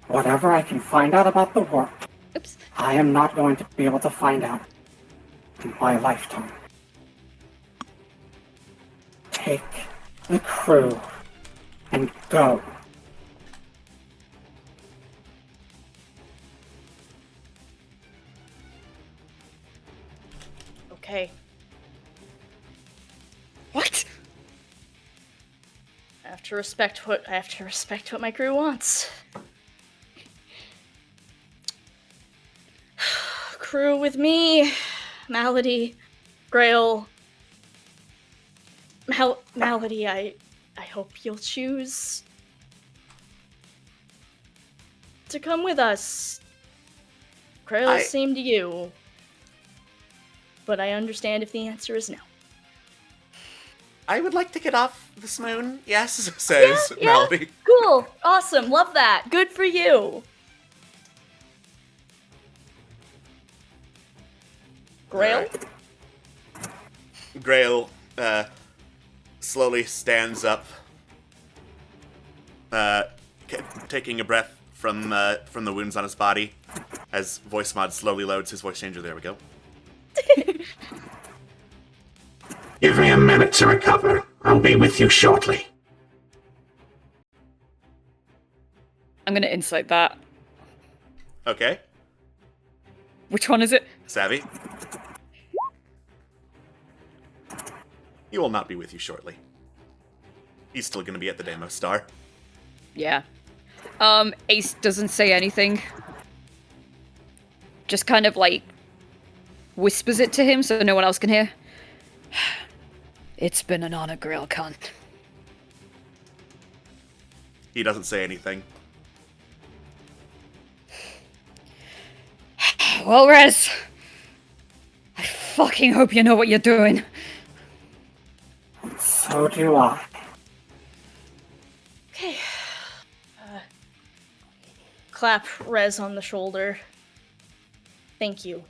Whatever I can find out about the warp, I am not going to be able to find out in my lifetime. Take the crew and go. Okay. What? I have to respect what my crew wants. Crew with me, Malady, Grail. Malady, I hope you'll choose to come with us. Grail, same to you. But I understand if the answer is no. I would like to get off this moon, yes, says Melody. Cool, awesome, love that. Good for you. Grail? Grail slowly stands up, taking a breath from the wounds on his body, as voice mod slowly loads his voice changer. There we go. Give me a minute to recover. I'll be with you shortly. I'm gonna insight that. Okay. Which one is it? Savvy. He will not be with you shortly. He's still gonna be at the Deimos Star. Yeah. Ace doesn't say anything. Just kind of like whispers it to him so no one else can hear. It's been an honor, Grail Khan. He doesn't say anything. Well, Rez, I fucking hope you know what you're doing. So do I. Okay. Clap Rez on the shoulder. Thank you.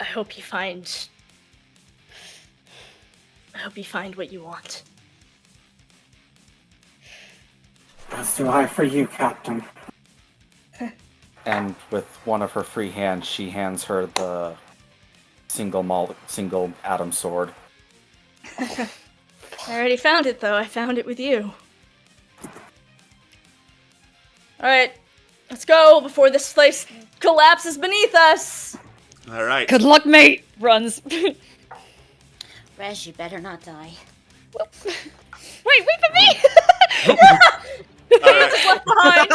I hope you find what you want. As do I for you, Captain. And with one of her free hands, she hands her the single atom sword. I already found it, though. I found it with you. Alright, let's go before this place collapses beneath us! Alright. Good luck, mate! Runs. Rez, you better not die. Wait for me! Ace is left behind!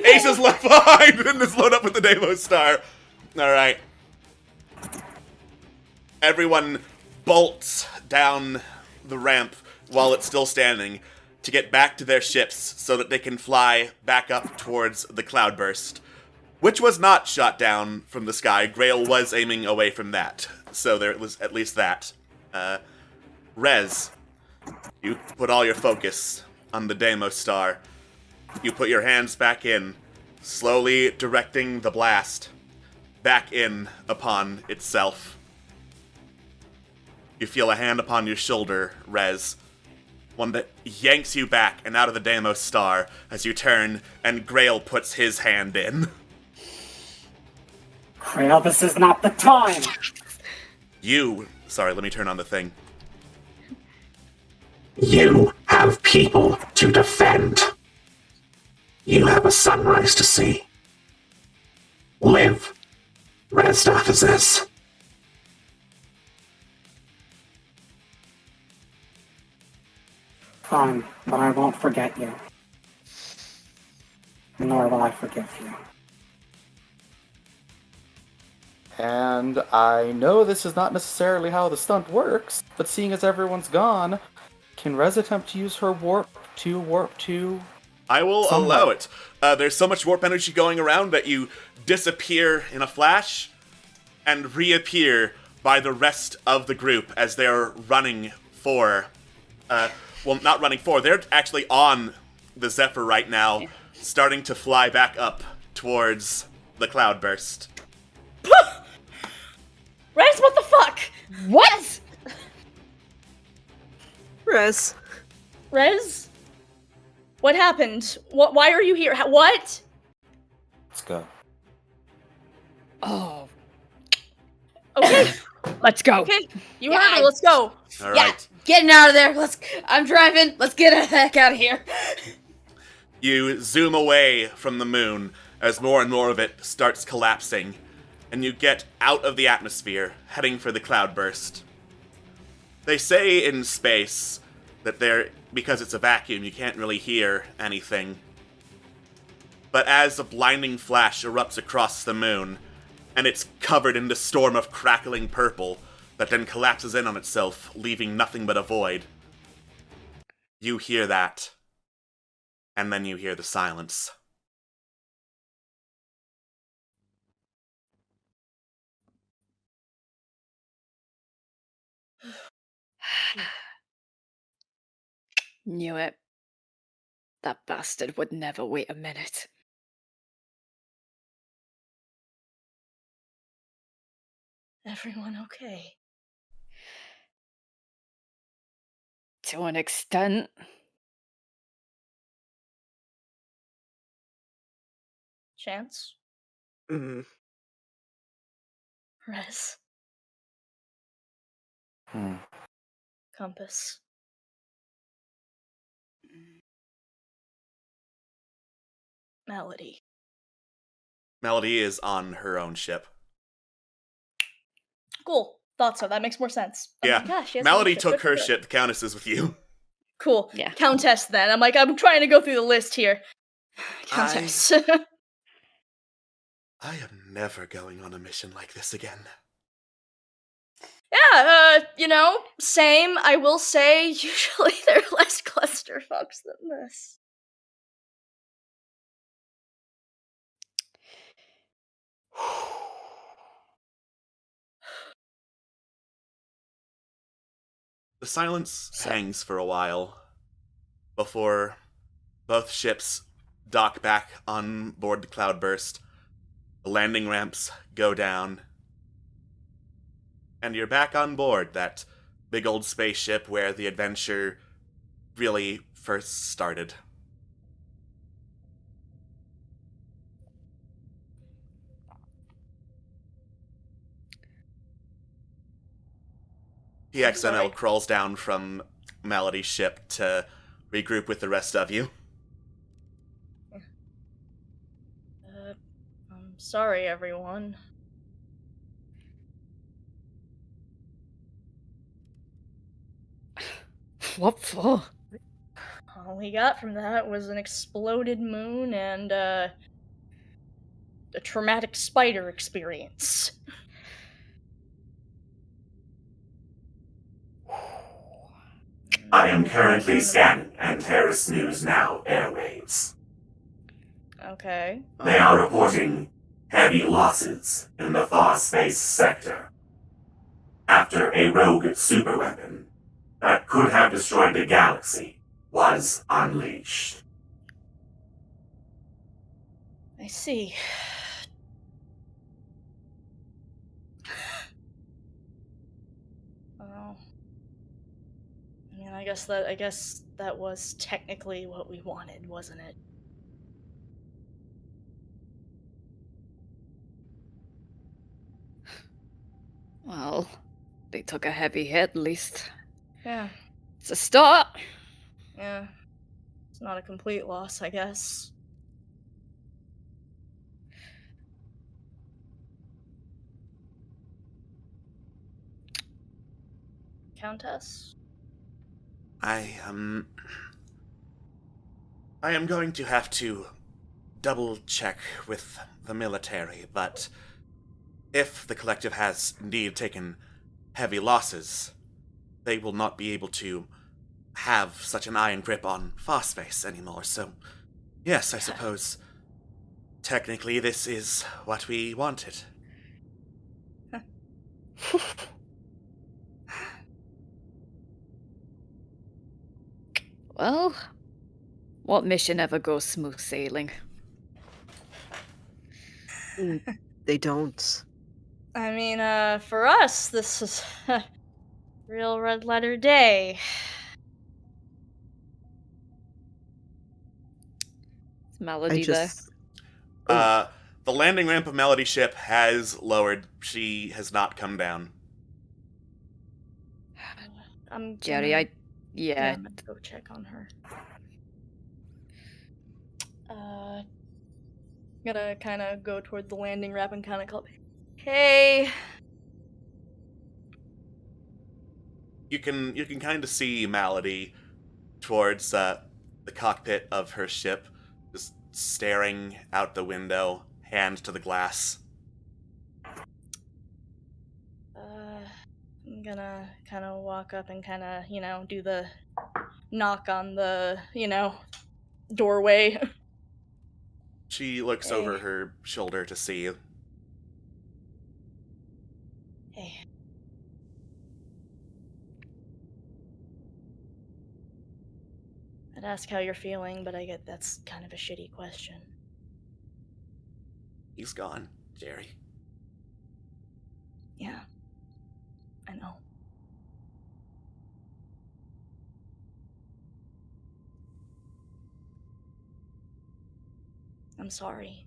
Ace is left behind and is loaded up with the Deimos Star. Alright. Everyone bolts down the ramp while it's still standing to get back to their ships so that they can fly back up towards the cloudburst, which was not shot down from the sky. Grail was aiming away from that, so there was at least that. Rez, you put all your focus on the Deimos Star. You put your hands back in, slowly directing the blast back in upon itself. You feel a hand upon your shoulder, Rez. One that yanks you back and out of the Deimos Star as you turn and Grail puts his hand in. Trail, this is not the time! Sorry, let me turn on the thing. You have people to defend. You have a sunrise to see. Live, Rezdath says. Fine, but I won't forget you. Nor will I forgive you. And I know this is not necessarily how the stunt works, but seeing as everyone's gone, can Rez attempt to use her warp to... I will somewhat? allow it. There's so much warp energy going around that you disappear in a flash and reappear by the rest of the group as they're running for... well, not running for, they're actually on the Zephyr right now, starting to fly back up towards the cloudburst. Rez, what the fuck? What? Rez. Rez? What happened? Why are you here? What? Let's go. Oh, Okay, let's go. okay. You heard me, let's go. All Yeah, right. getting out of there. I'm driving. Let's get the heck out of here. You zoom away from the moon as more and more of it starts collapsing, and you get out of the atmosphere, heading for the cloudburst. They say in space that because it's a vacuum, you can't really hear anything. But as a blinding flash erupts across the moon, and it's covered in this storm of crackling purple that then collapses in on itself, leaving nothing but a void, you hear that. And then you hear the silence. Knew it. That bastard would never wait a minute. Everyone okay? To an extent. Chance? Mm. Rez? Compass? Melody? Melody is on her own ship. Cool. Thought so. That makes more sense. Oh Yeah. my gosh, she has Melody a ship. took Good for her her. ship. The Countess is with you. Cool. Yeah. Countess then. I'm trying to go through the list here. Countess. I am never going on a mission like this again. Yeah, same. I will say, usually they're less clusterfucks than this. The silence hangs for a while before both ships dock back on board the Cloudburst. The landing ramps go down, and you're back on board that big old spaceship where the adventure really first started. PXNL crawls down from Melody's ship to regroup with the rest of you. I'm sorry, everyone. What for? All we got from that was an exploded moon and, a traumatic spider experience. I am currently scanning Antares News Now airwaves. Okay. They are reporting heavy losses in the far space sector after a rogue superweapon that could have destroyed the galaxy was unleashed. I see. Well, I guess that was technically what we wanted, wasn't it? Well, they took a heavy hit, at least. Yeah, It's a start. yeah. It's not a complete loss, I guess. Countess? I am going to have to double check with the military, but if the collective has indeed taken heavy losses, they will not be able to have such an iron grip on Phosphase anymore. So, yes, I suppose technically this is what we wanted. Well, what mission ever goes smooth sailing? They don't. I mean, for us, this is real red letter day. Is Melody there? The landing ramp of Melody ship has lowered. She has not come down. I'm Jerry, gonna- I'm I'm gonna go check on her. Gonna kind of go toward the landing ramp and kind of call, "Hey." You can kind of see Malady towards the cockpit of her ship, just staring out the window, hand to the glass. I'm gonna kind of walk up and kind of, do the knock on the, doorway. She looks over her shoulder to see you. Hey. I'd ask how you're feeling, but I get that's kind of a shitty question. He's gone, Jerry. Yeah. I know. I'm sorry.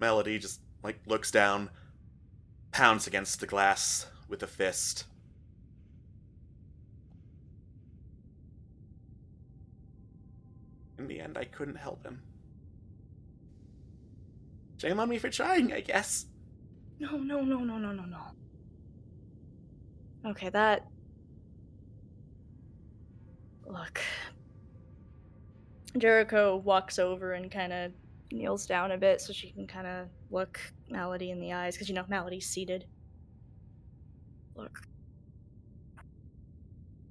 Melody just, looks down, pounds against the glass with a fist. In the end, I couldn't help him. Shame on me for trying, I guess. No. Okay, Look. Jericho walks over and kind of kneels down a bit so she can kind of look Malady in the eyes, because, Malady's seated. Look.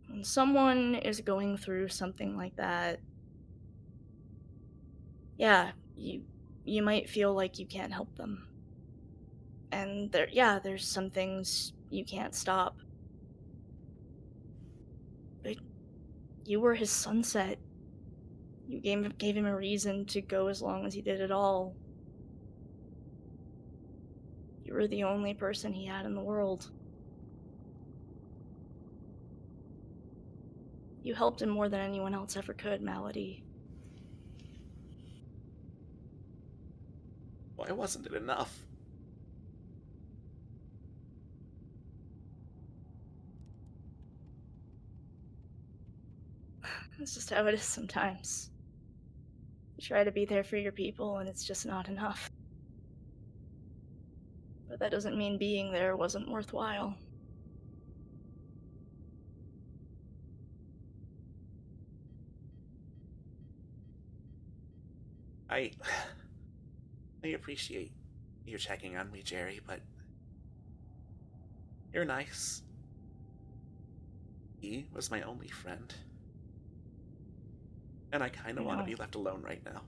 When someone is going through something like that, yeah, you might feel like you can't help them. And there's some things you can't stop. But you were his sunset. You gave him a reason to go as long as he did at all. You were the only person he had in the world. You helped him more than anyone else ever could, Malady. Why wasn't it enough? That's just how it is sometimes. You try to be there for your people, and it's just not enough. But that doesn't mean being there wasn't worthwhile. I appreciate you checking on me, Jerry, but you're nice. He was my only friend. And I kind of want to be left alone right now.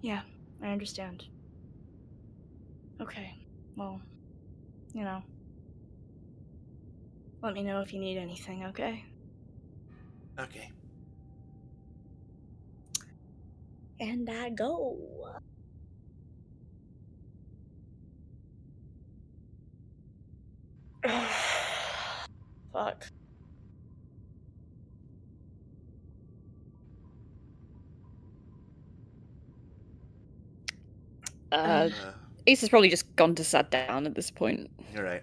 Yeah, I understand. Okay, well, let me know if you need anything, okay? Okay. And I go. Fuck. Ace has probably just gone to sat down at this point. You're right.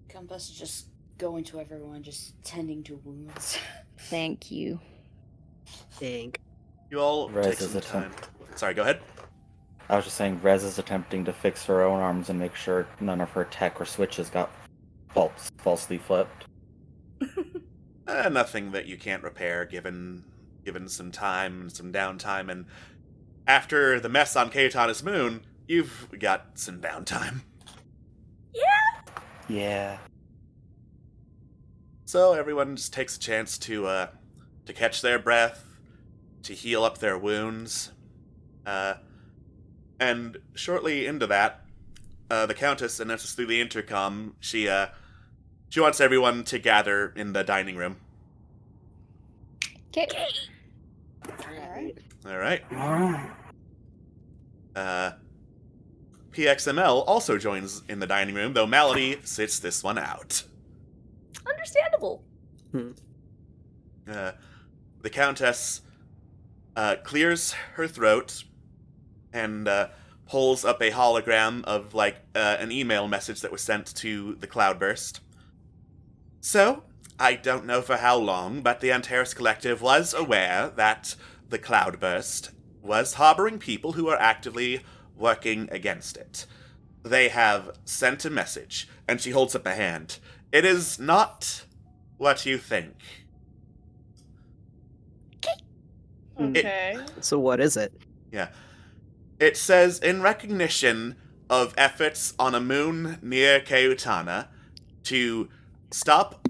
Compass is just going to everyone, just tending to wounds. Thank you. Think. You all Rez take is some time. Sorry, go ahead. I was just saying, Rez is attempting to fix her own arms and make sure none of her tech or switches got falsely flipped. Nothing that you can't repair, given some time, some downtime, and after the mess on Kaitana's moon, you've got some downtime. Yeah. So everyone just takes a chance to catch their breath, to heal up their wounds, and shortly into that, the Countess announces through the intercom she wants everyone to gather in the dining room. Okay. All right. Ah. PXML also joins in the dining room, though Malady sits this one out. Understandable. The Countess clears her throat and pulls up a hologram of, an email message that was sent to the Cloudburst. So, I don't know for how long, but the Antares Collective was aware that the Cloudburst was harboring people who are actively working against it. They have sent a message, and she holds up a hand. It is not what you think. Okay. So what is it? Yeah. It says, in recognition of efforts on a moon near Keutana to stop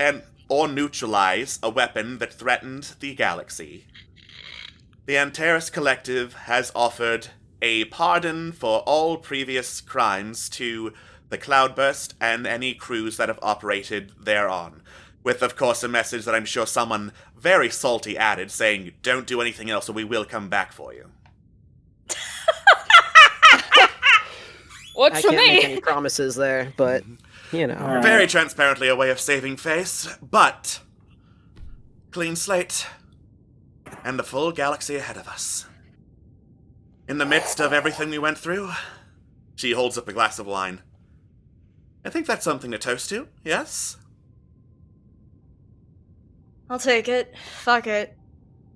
or neutralize a weapon that threatened the galaxy, the Antares Collective has offered a pardon for all previous crimes to the Cloudburst and any crews that have operated thereon. With, of course, a message that I'm sure someone very salty added, saying, don't do anything else or we will come back for you. What's I for can't make me? any promises there, but, you know. Very transparently a way of saving face, but clean slate and the full galaxy ahead of us. In the midst of everything we went through, she holds up a glass of wine. I think that's something to toast to, yes? I'll take it. Fuck it.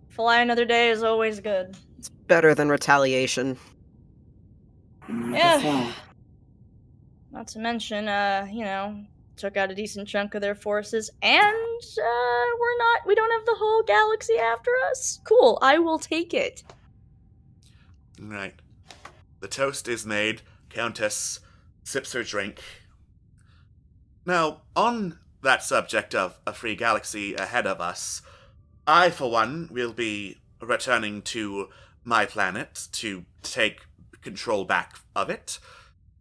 Fly another day is always good. It's better than retaliation. Yeah. Not to mention, took out a decent chunk of their forces, and we don't have the whole galaxy after us. Cool, I will take it. Right. The toast is made. Countess sips her drink. Now, on that subject of a free galaxy ahead of us, I, for one, will be returning to my planet to take control back of it.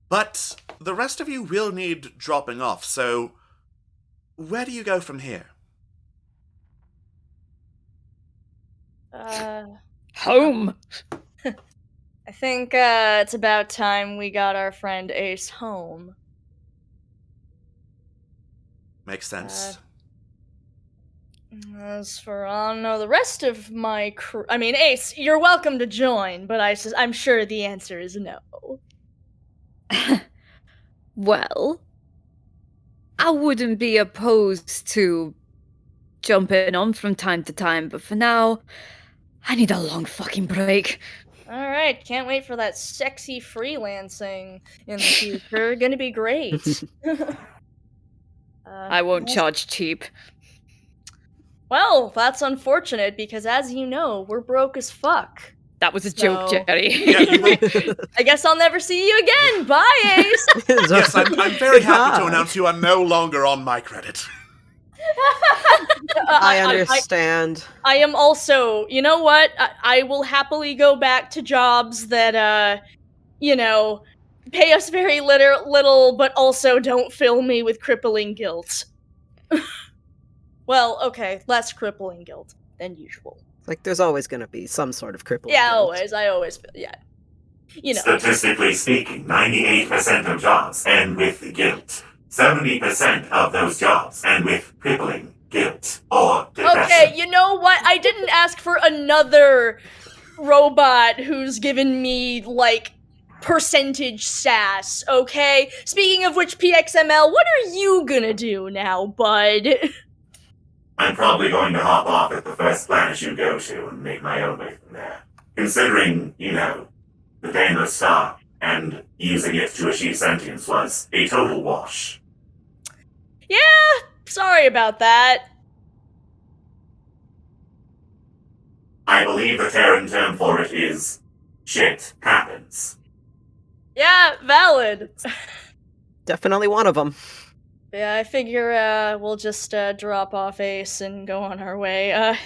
But the rest of you will need dropping off, so where do you go from here? Home. I think it's about time we got our friend Ace home. Makes sense. As for, the rest of my crew... I mean, Ace, you're welcome to join, but I'm sure the answer is no. Well, I wouldn't be opposed to jumping on from time to time, but for now, I need a long fucking break. Alright, can't wait for that sexy freelancing in the future. Gonna be great. I won't charge cheap. Well, that's unfortunate, because as you know, we're broke as fuck. That was a joke, Jerry. I guess I'll never see you again. Bye, Ace! Yes, I'm very happy to announce you are no longer on my credit. I understand. I am also, you know what? I will happily go back to jobs that, pay us very little, but also don't fill me with crippling guilt. Well, okay, less crippling guilt than usual. Like, there's always gonna be some sort of crippling Yeah, guilt. always. I always feel, yeah. You know. Statistically speaking, 98% of jobs end with guilt. 70% of those jobs end with crippling guilt or depression. Okay, you know what? I didn't ask for another robot who's given me, like, percentage sass, okay? Speaking of which, PXML, what are you gonna do now, bud? I'm probably going to hop off at the first planet you go to and make my own way from there. Considering, the Deimos Star and using it to achieve sentience was a total wash. Yeah, sorry about that. I believe the Terran term for it is shit happens. Yeah, valid. Definitely one of them. Yeah, I figure we'll just drop off Ace and go on our way.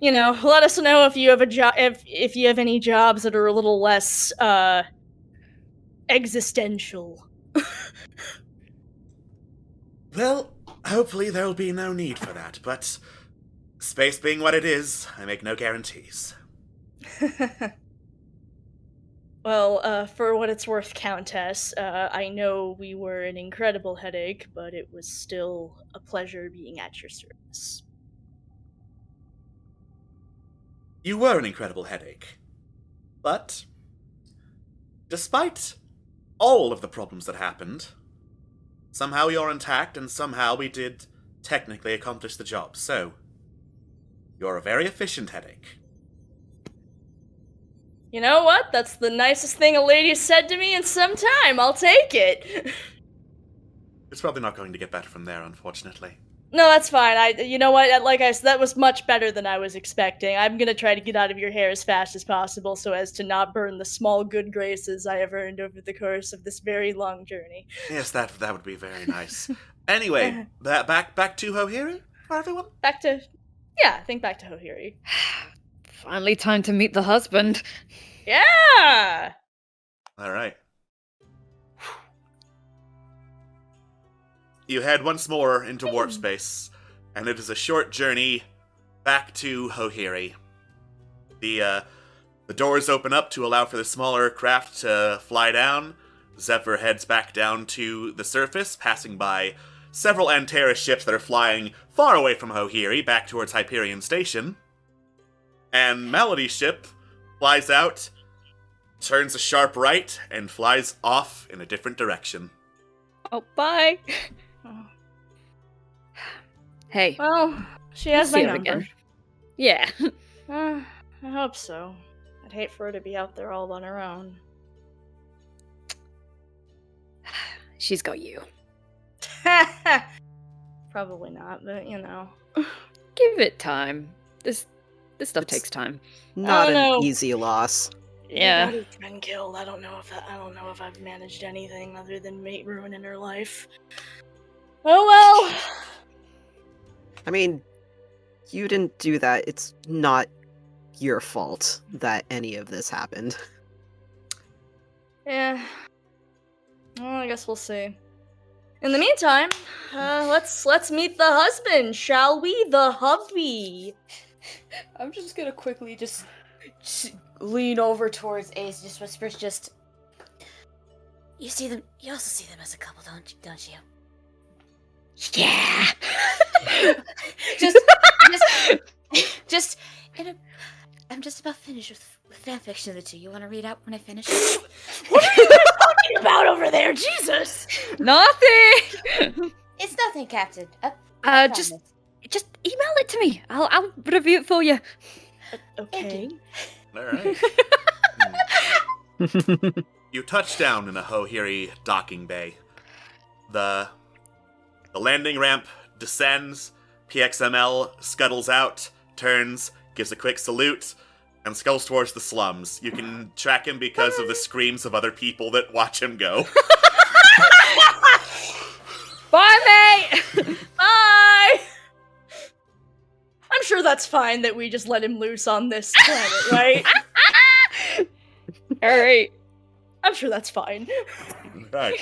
Let us know if you have a job, if you have any jobs that are a little less existential. Well, hopefully there'll be no need for that, but space being what it is, I make no guarantees. Well, for what it's worth, Countess, I know we were an incredible headache, but it was still a pleasure being at your service. You were an incredible headache. But, despite all of the problems that happened, somehow you're intact, and somehow we did technically accomplish the job, so you're a very efficient headache. You know what? That's the nicest thing a lady's said to me in some time. I'll take it. It's probably not going to get better from there, unfortunately. No, that's fine. You know what? Like I said, that was much better than I was expecting. I'm gonna try to get out of your hair as fast as possible so as to not burn the small good graces I have earned over the course of this very long journey. Yes, that would be very nice. Anyway, back to Hohiri for everyone? I think back to Hohiri. Finally time to meet the husband. Yeah! Alright. You head once more into warp space, and it is a short journey back to Hohiri. The doors open up to allow for the smaller craft to fly down. Zephyr heads back down to the surface, passing by several Antares ships that are flying far away from Hohiri, back towards Hyperion Station. And Melody's ship flies out, turns a sharp right, and flies off in a different direction. Oh, bye. Hey. Well, she has my number. Again. Yeah. I hope so. I'd hate for her to be out there all on her own. She's got you. Probably not, but Give it time. This stuff takes time. Not an easy loss. Yeah. Daddy's been killed. I don't know if I've managed anything other than mate ruining her life. Oh well. I mean, you didn't do that. It's not your fault that any of this happened. Yeah. Well, I guess we'll see. In the meantime, let's meet the husband, shall we? The hubby. I'm just gonna quickly just lean over towards Ace, just whispers, you see them. You also see them as a couple, don't you? Yeah. just. I'm just about finished with fanfiction of the two. You want to read out when I finish? What are you talking about over there? Jesus! Nothing. It's nothing, Captain. Just email it to me. I'll review it for you. Okay. Alright. You touch down in a Hohiri docking bay. The landing ramp descends, PXML scuttles out, turns, gives a quick salute, and scuttles towards the slums. You can track him because of the screams of other people that watch him go. Bye, mate! Bye! I'm sure that's fine that we just let him loose on this planet, right? Alright. I'm sure that's fine. Right.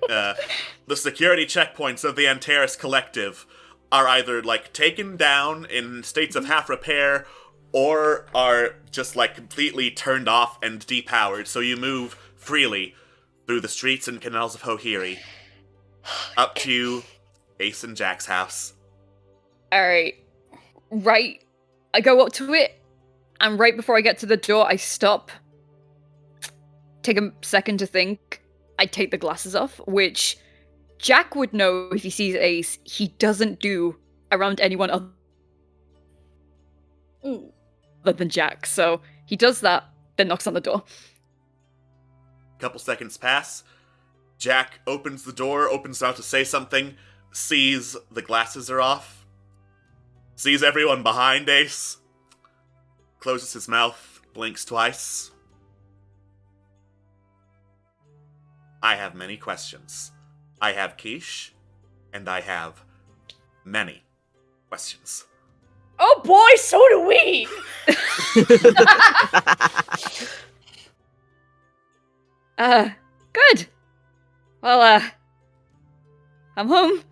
The security checkpoints of the Antares Collective are either, taken down in states of half repair, or are just, completely turned off and depowered, so you move freely through the streets and canals of Hohiri, up to Ace and Jack's house. Alright. Right. I go up to it, And right before I get to the door, I stop. Take a second to think. I take the glasses off, which Jack would know if he sees Ace. He doesn't do around anyone other than Jack. So he does that, then knocks on the door. Couple seconds pass. Jack opens the door, opens out to say something, sees the glasses are off, sees everyone behind Ace, closes his mouth, blinks twice. I have many questions. I have quiche, and I have many questions. Oh boy, so do we! Good. Well, I'm home.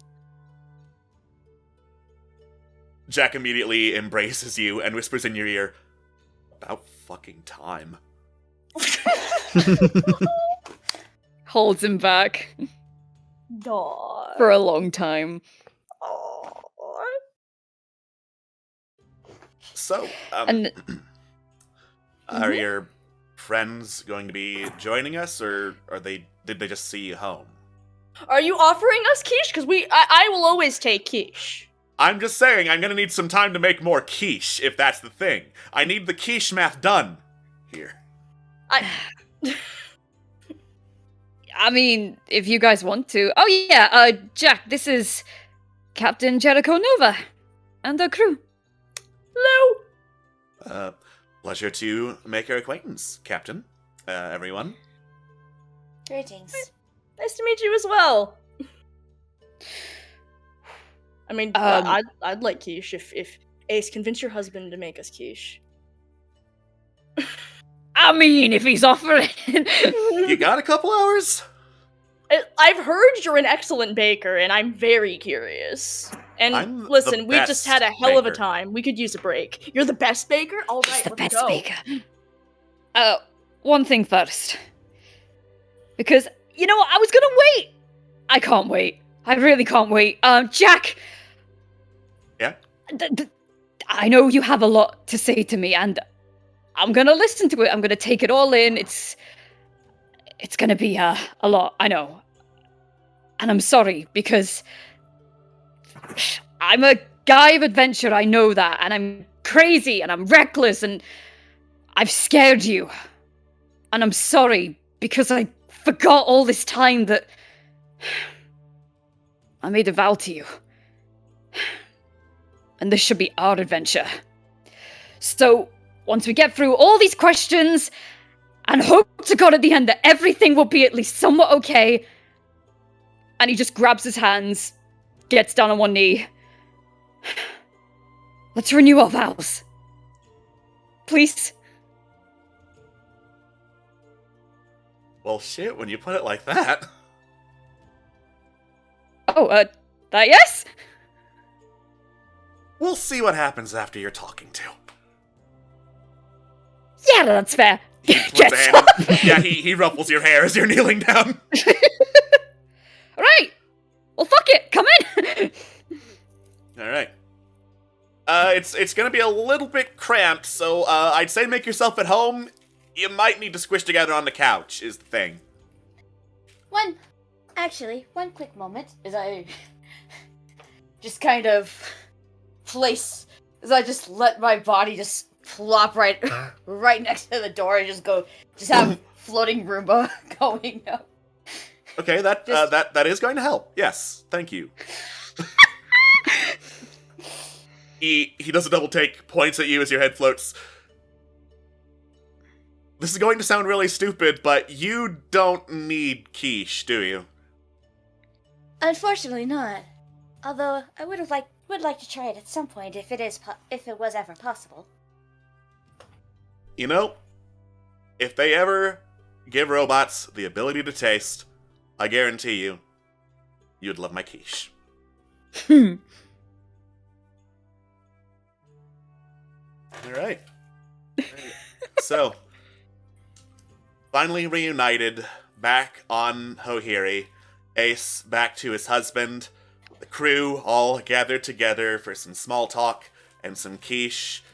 Jack immediately embraces you and whispers in your ear, "About fucking time." Holds him back Aw. for a long time. So, And are your friends going to be joining us, or did they just see you home? Are you offering us quiche? Because I will always take quiche. I'm just saying, I'm gonna need some time to make more quiche, if that's the thing. I need the quiche math done here. I mean, if you guys want to. Oh yeah, Jack, this is Captain Jericho Nova and the crew. Hello. Pleasure to make your acquaintance, Captain. Everyone. Greetings. Nice to meet you as well. I mean, I'd like quiche if Ace, convince your husband to make us quiche. I mean, if he's offering. You got a couple hours? I've heard you're an excellent baker, and I'm very curious. And listen, we just had a hell of a time. We could use a break. You're the best baker? All right, He's the let's best go. baker. One thing first. Because, you know what, I was gonna wait. I can't wait. I really can't wait. Jack. Yeah? I know you have a lot to say to me, and I'm gonna listen to it. I'm gonna take it all in. It's gonna be a lot, I know. And I'm sorry, because I'm a guy of adventure, I know that, and I'm crazy, and I'm reckless, and I've scared you. And I'm sorry, because I forgot all this time that I made a vow to you. And this should be our adventure. So, once we get through all these questions, and hope to God at the end that everything will be at least somewhat okay, and he just grabs his hands, gets down on one knee. Let's renew our vows. Please? Well, shit, when you put it like that. Oh, that yes? We'll see what happens after your talking to. Yeah, that's fair. He puts a hand yeah, he ruffles your hair as you're kneeling down. Alright! Well, fuck it! Come in! Alright. It's gonna be a little bit cramped, so, I'd say make yourself at home. You might need to squish together on the couch, is the thing. One quick moment as I just kind of place, as I just let my body just plop right next to the door and just have floating Roomba going up. Okay, that is going to help. Yes, thank you. He does a double take, points at you as your head floats. This is going to sound really stupid, but you don't need quiche, do you? Unfortunately not. Although I would like to try it at some point if it was ever possible. You know, if they ever give robots the ability to taste, I guarantee you'd love my quiche. Alright. So, finally reunited, back on Hohiri, Ace back to his husband, the crew all gathered together for some small talk and some quiche.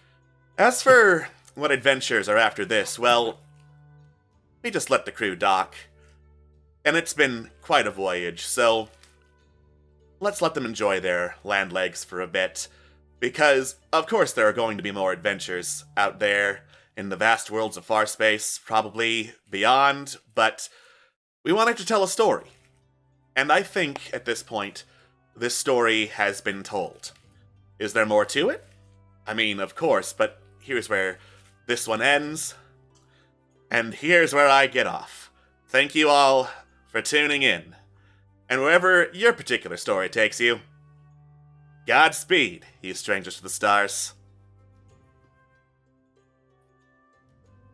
As for what adventures are after this? Well, we just let the crew dock. And it's been quite a voyage, so let's let them enjoy their land legs for a bit. Because, of course, there are going to be more adventures out there in the vast worlds of far space, probably beyond, but we wanted to tell a story. And I think, at this point, this story has been told. Is there more to it? I mean, of course, but here's where this one ends, and here's where I get off. Thank you all for tuning in, and wherever your particular story takes you, Godspeed, you strangers to the stars.